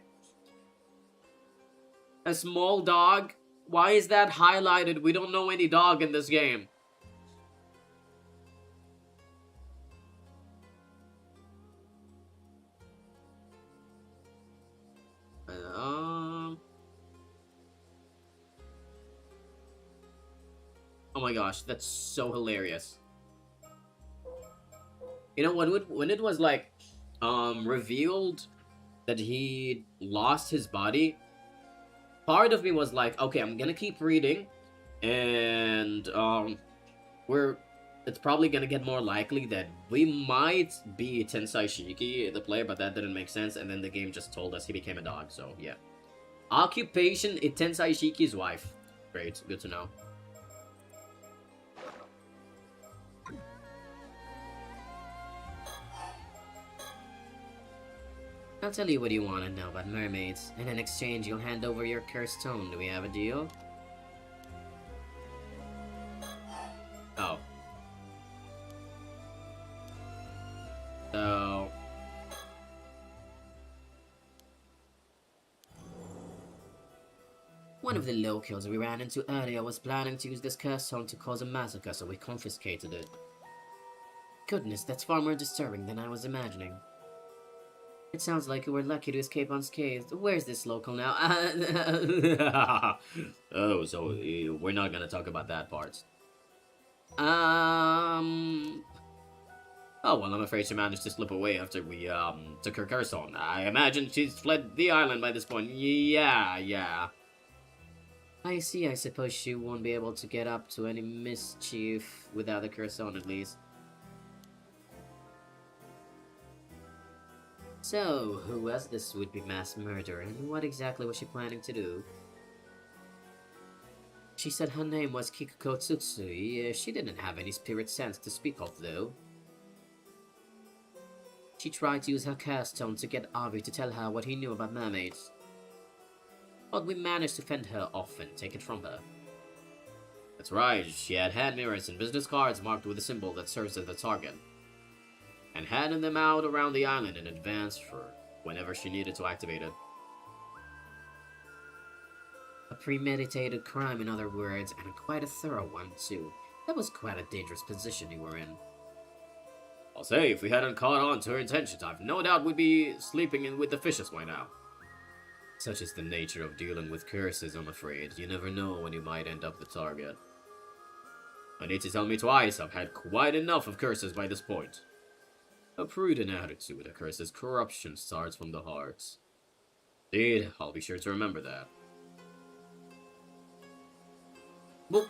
A small dog? Why is that highlighted? We don't know any dog in this game. Oh my gosh, that's so hilarious. You know, when it was like, revealed that he lost his body, part of me was like, okay, I'm gonna keep reading, and, it's probably gonna get more likely that we might be Tensai Shiki, the player, but that didn't make sense, and then the game just told us he became a dog, so yeah. Occupation is Tensai Shiki's wife. Great, good to know. I'll tell you what you want to know about mermaids, and in exchange you'll hand over your cursed stone. Do we have a deal? Oh. So... one of the locals we ran into earlier was planning to use this cursed stone to cause a massacre, so we confiscated it. Goodness, that's far more disturbing than I was imagining. It sounds like you were lucky to escape unscathed. Where's this local now? Oh, so we're not gonna talk about that part. Oh, well, I'm afraid she managed to slip away after we, took her curse on. I imagine she's fled the island by this point. Yeah. I see. I suppose she won't be able to get up to any mischief without the curse on, at least. So, who was this would-be mass murderer, and what exactly was she planning to do? She said her name was Kikuko Tsutsui. She didn't have any spirit sense to speak of, though. She tried to use her curse stone to get Avi to tell her what he knew about mermaids. but we managed to fend her off and take it from her. That's right, she had hand mirrors and business cards marked with a symbol that serves as the target, and handed them out around the island in advance for whenever she needed to activate it. A premeditated crime, in other words, and quite a thorough one, too. That was quite a dangerous position you were in. I'll say, if we hadn't caught on to her intentions, I've no doubt we'd be sleeping with the fishes by now. Such is the nature of dealing with curses, I'm afraid. You never know when you might end up the target. I need to tell me twice, I've had quite enough of curses by this point. A prudent attitude, a curse's corruption starts from the heart. Indeed, I'll be sure to remember that. Well,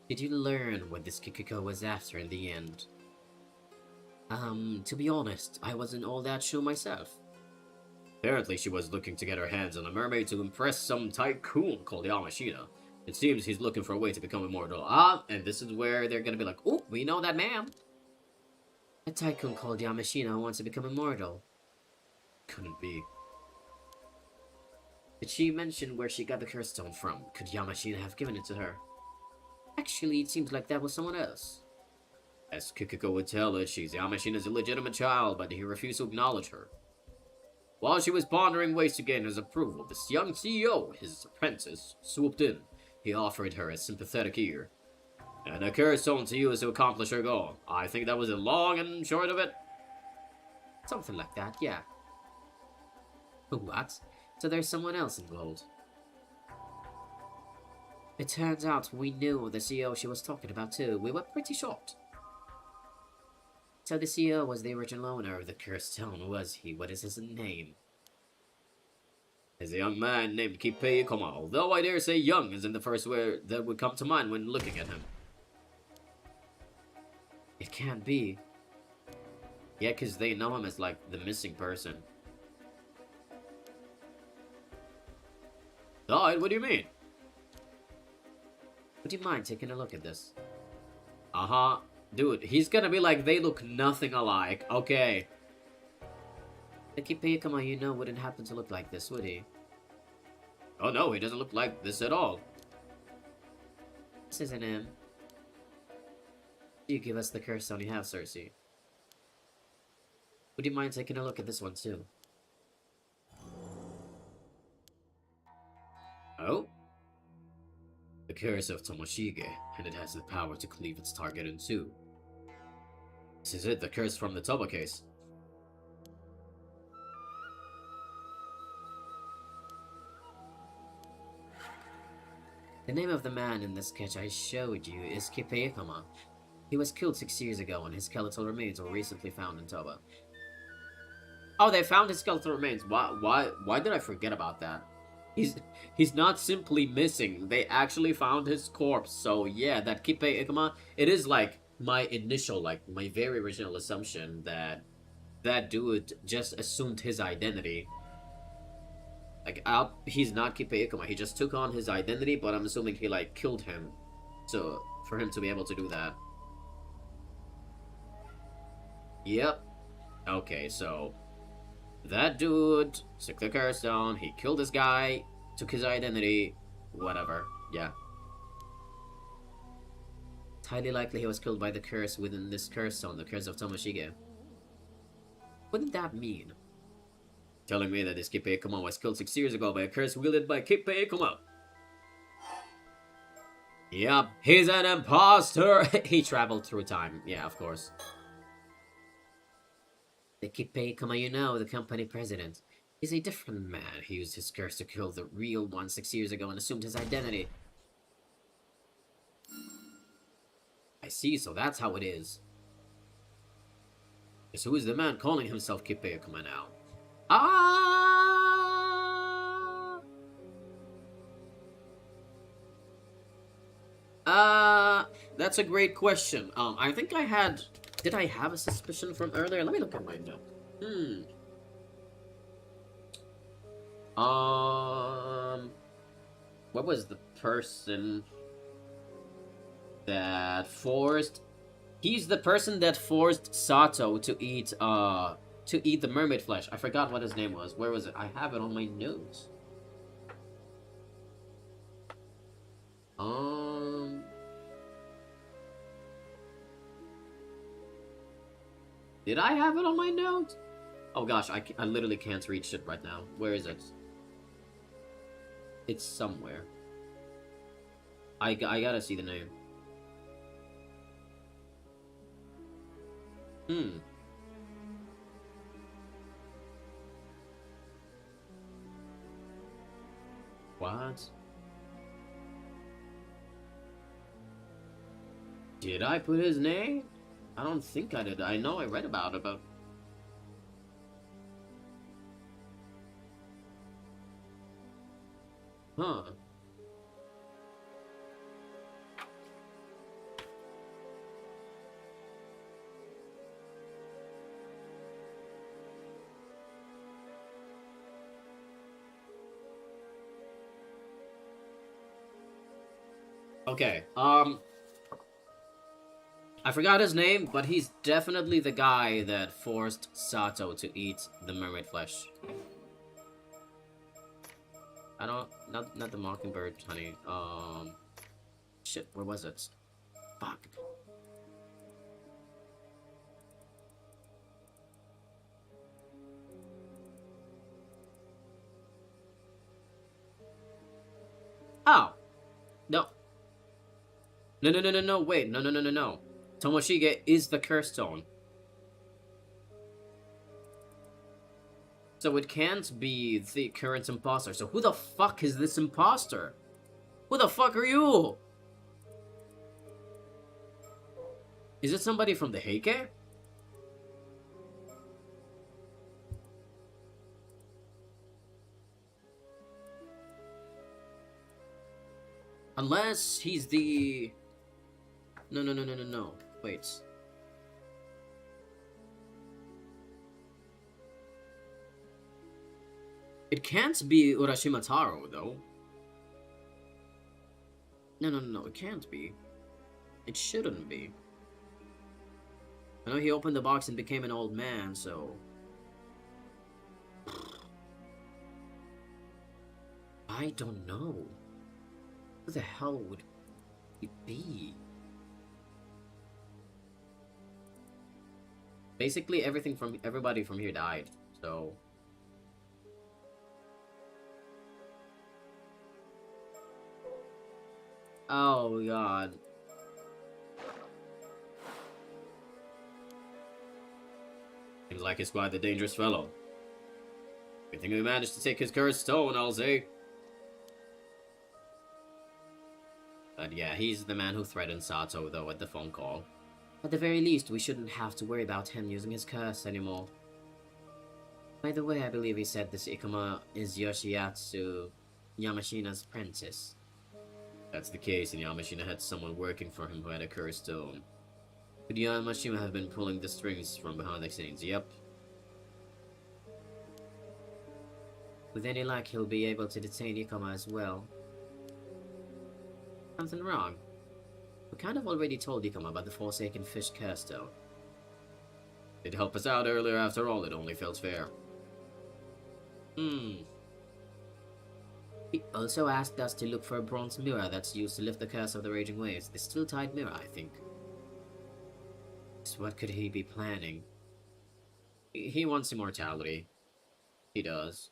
did you learn what this Kikiko was after in the end? To be honest, I wasn't all that sure myself. Apparently she was looking to get her hands on a mermaid to impress some tycoon called Yamashita. It seems he's looking for a way to become immortal. And this is where they're gonna be like, oh, we know that man. A tycoon called Yamashita wants to become immortal. Couldn't be. Did she mention where she got the curse stone from? Could Yamashita have given it to her? Actually, it seems like that was someone else. As Kikiko would tell it, she's Yamashita's illegitimate child, but he refused to acknowledge her. While she was pondering ways to gain his approval, this young CEO, his apprentice, swooped in. He offered her a sympathetic ear, and a curse stone to use to accomplish her goal. I think that was the long and short of it. Something like that, yeah. What? So there's someone else involved. It turns out we knew the CEO she was talking about too. We were pretty shocked. So the CEO was the original owner of the cursed stone, was he? What is his name? Is a young man named Kippei Ikoma, although I dare say young isn't the first word that would come to mind when looking at him. It can't be. Yeah, because they know him as, like, the missing person. Died? What do you mean? Would you mind taking a look at this? Uh-huh. Dude, he's gonna be like, they look nothing alike. Okay. The Kippei Ikoma you know wouldn't happen to look like this, would he? Oh no, he doesn't look like this at all. This isn't him. You give us the curse stone you have, Cersei. Would you mind taking a look at this one too? Oh? The curse of Tomoshige, and it has the power to cleave its target in two. This is it, the curse from the Toba case. The name of the man in the sketch I showed you is Kippei Ikoma. He was killed 6 years ago and his skeletal remains were recently found in Toba. Oh, they found his skeletal remains. Why did I forget about that? He's not simply missing. They actually found his corpse. So yeah, that Kippei Ikoma, it is like my initial, like my very original assumption that that dude just assumed his identity. Like, he's not Kippei Ikoma. He just took on his identity, but I'm assuming he like killed him, so for him to be able to do that. Yep. Okay, so that dude took the curse stone, he killed this guy, took his identity, whatever, yeah. It's highly likely he was killed by the curse within this curse stone, the curse of Tomoshige. What did that mean? Telling me that this Kippei Ikoma was killed 6 years ago by a curse wielded by Kippei Ikoma. Yep, he's an imposter! He traveled through time, yeah, of course. The Kippei Ikoma you know, the company president, is a different man. He used his curse to kill the real one 6 years ago and assumed his identity. I see, so that's how it is. So who is the man calling himself Kippei Ikoma now? That's a great question. I think I had... Did I have a suspicion from earlier? Let me look at my note. What was the person that forced... He's the person that forced Sato to eat the mermaid flesh. I forgot what his name was. Where was it? I have it on my notes. Um... Did I have it on my notes? Oh gosh, I literally can't reach it right now. Where is it? It's somewhere. I gotta see the name. What? Did I put his name? I don't think I did. I know I read about it, but... Huh. Okay, I forgot his name, but he's definitely the guy that forced Sato to eat the mermaid flesh. I don't... Not the mockingbird, honey. Shit, where was it? Fuck. Oh! No. No, wait. No. Tomoshige is the curse stone. So it can't be the current imposter. So who the fuck is this imposter? Who the fuck are you? Is it somebody from the Heike? Unless he's the... No. Wait. It can't be Urashima Taro, though. No, it can't be. It shouldn't be. I know he opened the box and became an old man, so... I don't know. Who the hell would he be? Basically, everybody from here died, so... Oh, God. Seems like he's quite the dangerous fellow. Good thing we managed to take his cursed stone, I'll say. But yeah, he's the man who threatened Sato, though, at the phone call. At the very least, we shouldn't have to worry about him using his curse anymore. By the way, I believe he said this Ikuma is Yoshiatsu, Yamashina's apprentice. That's the case, and Yamashina had someone working for him who had a cursed stone. Could Yamashina have been pulling the strings from behind the scenes? Yep. With any luck, he'll be able to detain Ikuma as well. Something wrong. We kind of already told Ikuma about the Forsaken Fish curse, though. It'd help us out earlier after all, it only felt fair. He also asked us to look for a bronze mirror that's used to lift the curse of the raging waves. The still-tied mirror, I think. So what could he be planning? He wants immortality. He does.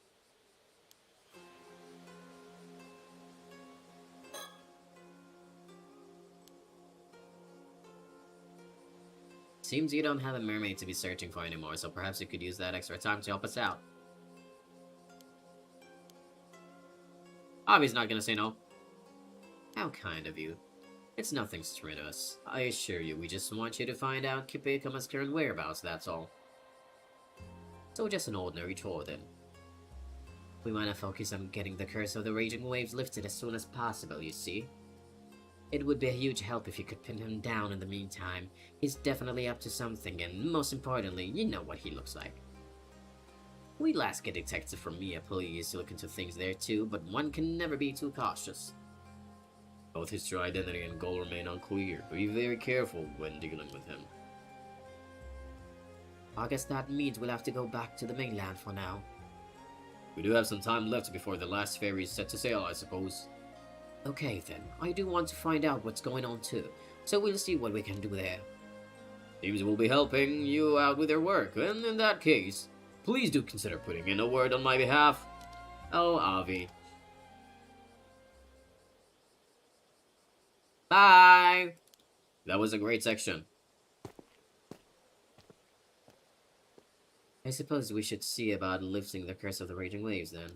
Seems you don't have a mermaid to be searching for anymore, so perhaps you could use that extra time to help us out. Avi's not gonna say no. How kind of you. It's nothing strenuous. I assure you, we just want you to find out Ikuma's current whereabouts, that's all. So just an ordinary chore then. We wanna focus on getting the curse of the raging waves lifted as soon as possible, you see. It would be a huge help if you could pin him down in the meantime. He's definitely up to something, and most importantly, you know what he looks like. We'll ask a detective from Mia Police to look into things there too, but one can never be too cautious. Both his true identity and goal remain unclear. Be very careful when dealing with him. I guess that means we'll have to go back to the mainland for now. We do have some time left before the last ferry is set to sail, I suppose. Okay then, I do want to find out what's going on too, so we'll see what we can do there. Seems we'll be helping you out with your work, and in that case, please do consider putting in a word on my behalf. Oh, Avi. Bye! That was a great section. I suppose we should see about lifting the curse of the raging waves then.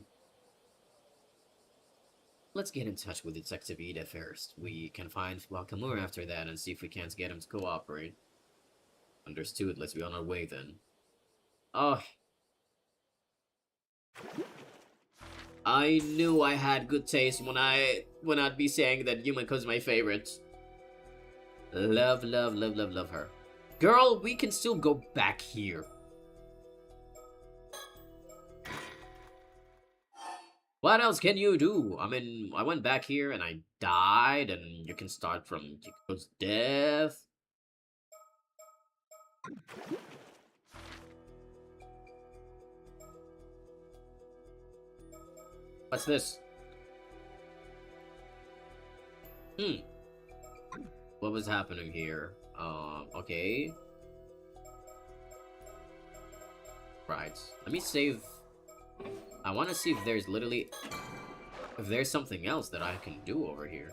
Let's get in touch with Detective Ida first. We can find Wakamura after that and see if we can't get him to cooperate. Understood, let's be on our way then. Oh. I knew I had good taste when I'd be saying that Yumeko's my favorite. Love, love, love, love, love her. Girl, we can still go back here. What else can you do? I mean, I went back here and I died, and you can start from Yumeko's death. What's this? What was happening here? Okay. Right. Let me save. I want to see if there's if there's something else that I can do over here.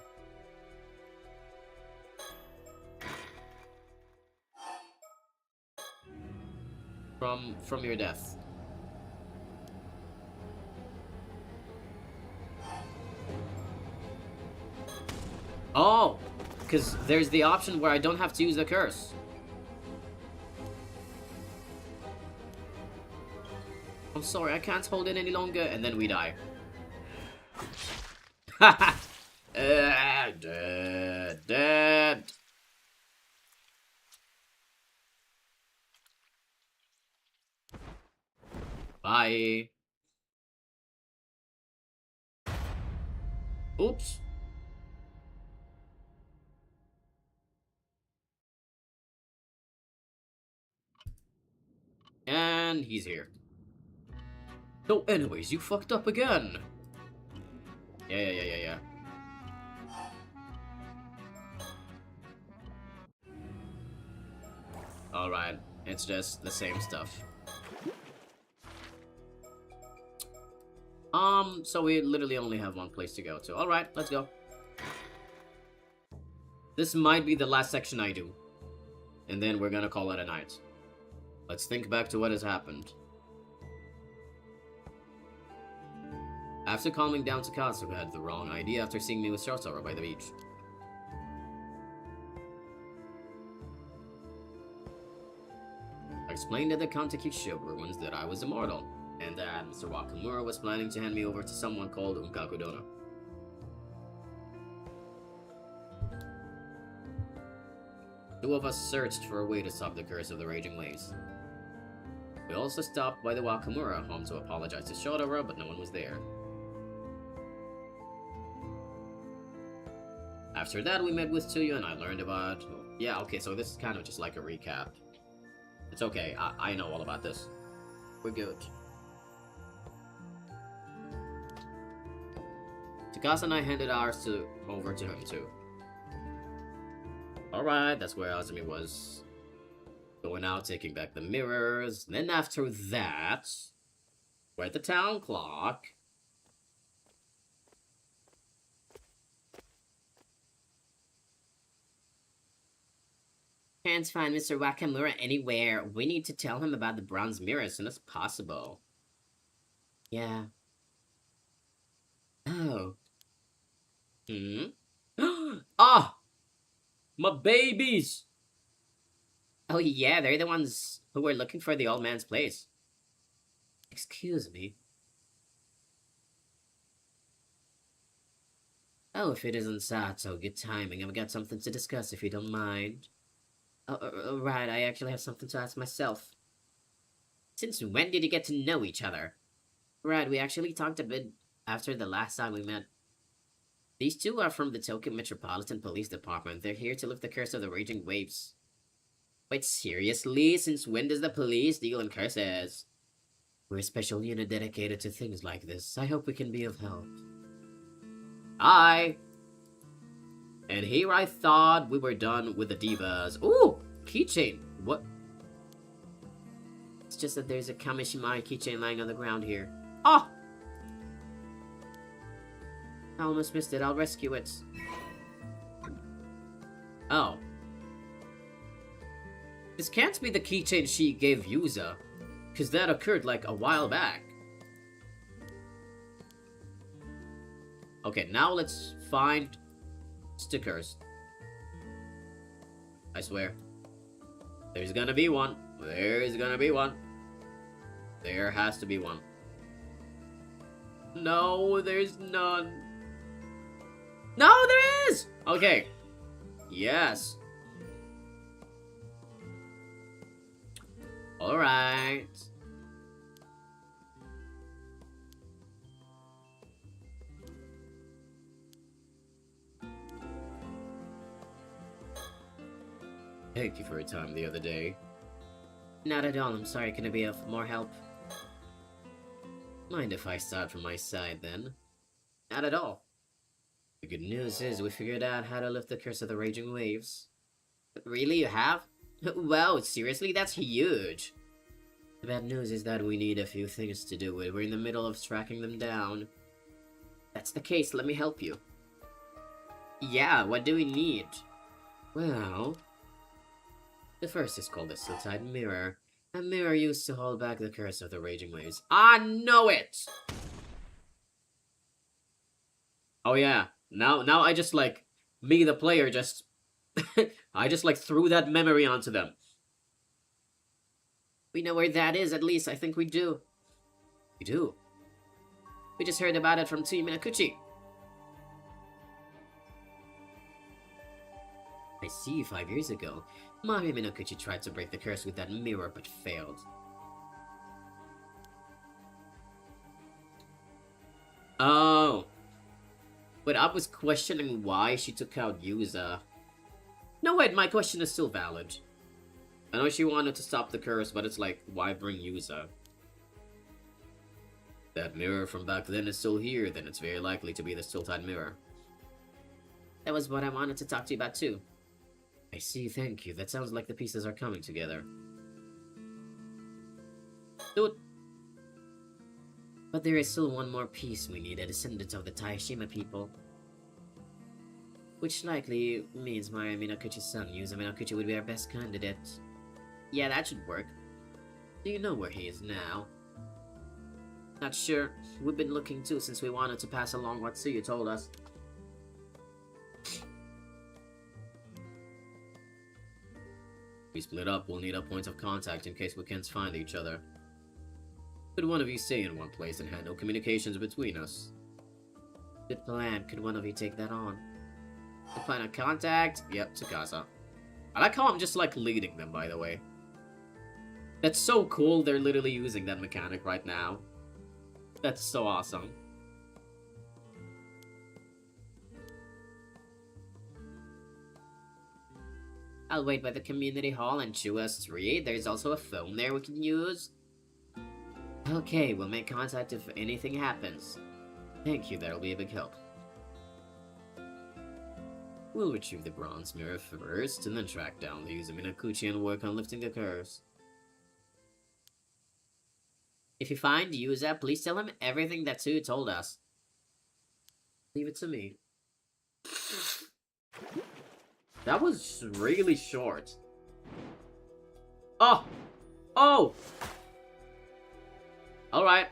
From your death. Oh, because there's the option where I don't have to use the curse. I'm sorry, I can't hold it any longer, and then we die. Haha! Dead. Bye. Oops. And he's here. So anyways, you fucked up again. Yeah. Alright, it's just the same stuff. So we literally only have one place to go to. Alright, let's go. This might be the last section I do. And then we're gonna call it a night. Let's think back to what has happened. After calming down, Takatsuka had the wrong idea after seeing me with Shotaro by the beach. I explained at the Kantakisho ruins that I was immortal, and that Mr. Wakamura was planning to hand me over to someone called Unkakudona. Two of us searched for a way to stop the curse of the raging waves. We also stopped by the Wakamura home to apologize to Shotaro, but no one was there. After that, we met with Tsuyu and I learned about... Yeah, okay, so this is kind of just like a recap. It's okay, I know all about this. We're good. Takasa and I handed ours over to him too. Alright, that's where Azumi was. Going out, taking back the mirrors. Then after that, we're at the town clock. Can't find Mr. Wakamura anywhere. We need to tell him about the bronze mirror as soon as possible. Yeah. Oh. Ah! My babies! Oh yeah, they're the ones who were looking for the old man's place. Excuse me. Oh, if it isn't Sato, good timing. I've got something to discuss if you don't mind. Right, I actually have something to ask myself. Since when did you get to know each other? Right, we actually talked a bit after the last time we met. These two are from the Tokyo Metropolitan Police Department. They're here to lift the curse of the raging waves. Wait, seriously? Since when does the police deal in curses? We're a special unit dedicated to things like this. I hope we can be of help. Hi! And here I thought we were done with the divas. Ooh! Keychain! What? It's just that there's a Kamishimari keychain lying on the ground here. Oh! I almost missed it. I'll rescue it. Oh. This can't be the keychain she gave Yuza, because that occurred like a while back. Okay, now let's find stickers. I swear. There's gonna be one. There's gonna be one. There has to be one. No, there's none. No, there is! Okay. Yes. Alright. Thank you for your time the other day. Not at all. I'm sorry. Can I be of more help? Mind if I start from my side then? Not at all. The good news is we figured out how to lift the curse of the raging waves. Really, you have? Wow, seriously? That's huge! The bad news is that We need a few things to do with. We're in the middle of tracking them down. that's the case. Let me help you. Yeah, what do we need? Well, The first is called the Siltide Mirror. A mirror used to hold back the curse of the raging waves. I know it! Oh yeah, now I just like, me the player just, I just like threw that memory onto them. we know where that is, at least. I think we do. You do? We just heard about it from Team Minakuchi. I see, 5 years ago, Mari Minakuchi tried to break the curse with that mirror but failed. Oh. But I was questioning why she took out Yuza. No, wait, my question is still valid. I know she wanted to stop the curse, but it's like, why bring Yuza? That mirror from back then is still here, then it's very likely to be the Siltide Mirror. That was what I wanted to talk to you about, too. I see, thank you. That sounds like the pieces are coming together. Dude. But there is still one more piece we need, a descendant of the Taishima people. Which likely means Mari Minakuchi's son, Yuza Minakuchi, would be our best candidate. Yeah, that should work. Do you know where he is now? Not sure. We've been looking too since we wanted to pass along what Suyu told us. If we split up, we'll need a point of contact in case we can't find each other. Could one of you stay in one place and handle communications between us? Good plan. Could one of you take that on? The point of contact? Yep, Tsukasa. I like how I'm just like leading them, by the way. That's so cool, they're literally using that mechanic right now. That's so awesome. I'll wait by the community hall and chew us 3. There's also a phone there we can use. Okay, we'll make contact if anything happens. Thank you, that'll be a big help. We'll retrieve the bronze mirror first, and then track down the Yuza Minakuchi and work on lifting the curse. If you find Yuza, please tell him everything that Suyu told us. Leave it to me. That was really short. Oh! Oh! Alright.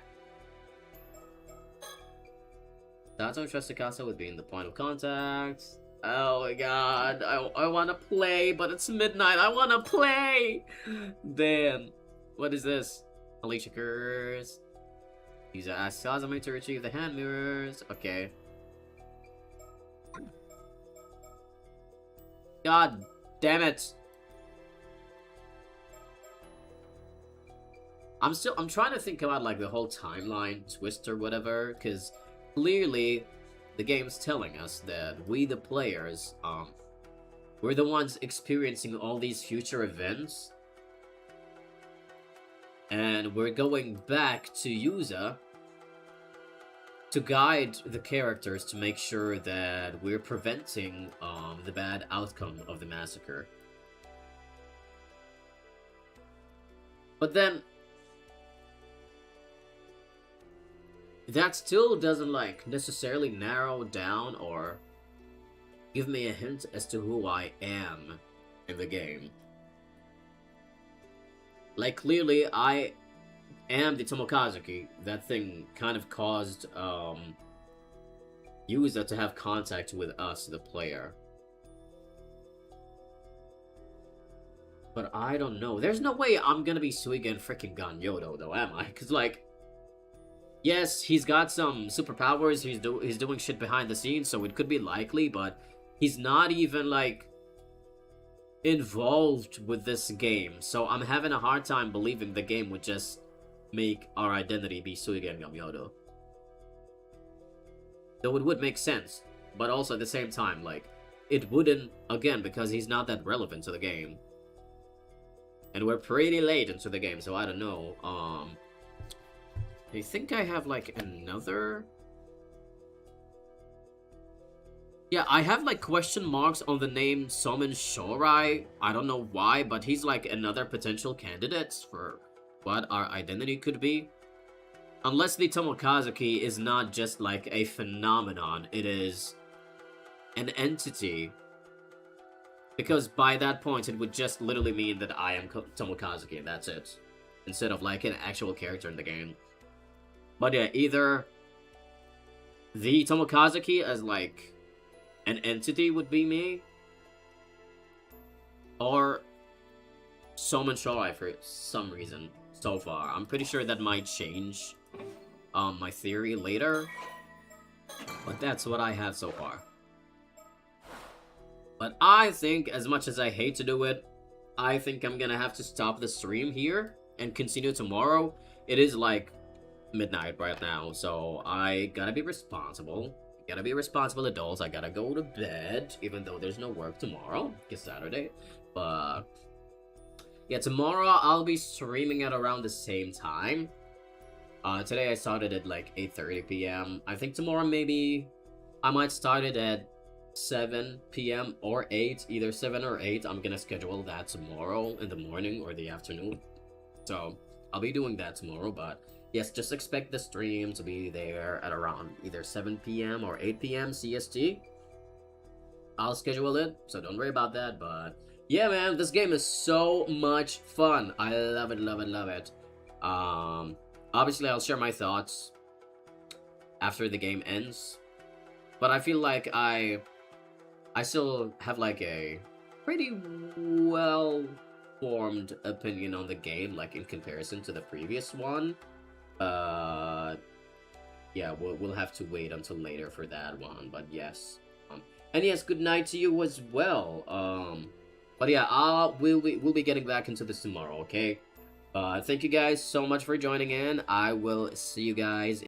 Don't trust Tsukasa with being the point of contact. Oh my god, I wanna play, but it's midnight. I wanna play! Damn. What is this? Alicia curse. Use ask Sazami to retrieve the hand mirrors. Okay. God damn it. I'm trying to think about like the whole timeline twist or whatever, because clearly the game's telling us that we the players, we're the ones experiencing all these future events. And we're going back to Yuza to guide the characters to make sure that we're preventing the bad outcome of the massacre. But then that still doesn't like necessarily narrow down or give me a hint as to who I am in the game. Like, clearly I am the Tomokazuki. That thing kind of caused Yuza to have contact with us, the player. But I don't know. There's no way I'm gonna be Suiga and freaking Ganyodo, though, am I? Because, like, yes, he's got some superpowers, he's doing shit behind the scenes, so it could be likely, but he's not even, like, involved with this game. So I'm having a hard time believing the game would just make our identity be Suiga and Ganyodo. Though it would make sense, but also at the same time, like, it wouldn't, again, because he's not that relevant to the game. And we're pretty late into the game, so I don't know. I think I have, like, another... Yeah, I have, like, question marks on the name Somen Shorai. I don't know why, but he's, like, another potential candidate for what our identity could be. Unless the Tomokazuki is not just, like, a phenomenon, it is an entity. Because by that point, it would just literally mean that I am Tomokazuki, and that's it. Instead of, like, an actual character in the game. But yeah, either the Tomokazuki as, like, an entity would be me, or Somen Shorai for some reason so far. I'm pretty sure that might change my theory later, but that's what I have so far. But I think, as much as I hate to do it, I think I'm gonna have to stop the stream here and continue tomorrow. It is like midnight right now, so I gotta be responsible. Gotta be responsible adults. I gotta go to bed, even though there's no work tomorrow. It's Saturday. But yeah, tomorrow I'll be streaming at around the same time. Today I started at like 8:30 p.m. I think tomorrow maybe I might start it at 7 p.m. or 8, either 7 or 8. I'm gonna schedule that tomorrow in the morning or the afternoon. So I'll be doing that tomorrow, but yes, just expect the stream to be there at around either 7 p.m. or 8 p.m. CST. I'll schedule it, so don't worry about that, but yeah, man, this game is so much fun. I love it, love it, love it. Obviously, I'll share my thoughts after the game ends, but I feel like I still have like a pretty well-formed opinion on the game, like in comparison to the previous one. Yeah, we'll have to wait until later for that one, but yes. And yes, good night to you as well. But yeah, we'll be getting back into this tomorrow, okay? Thank you guys so much for joining in. I will see you guys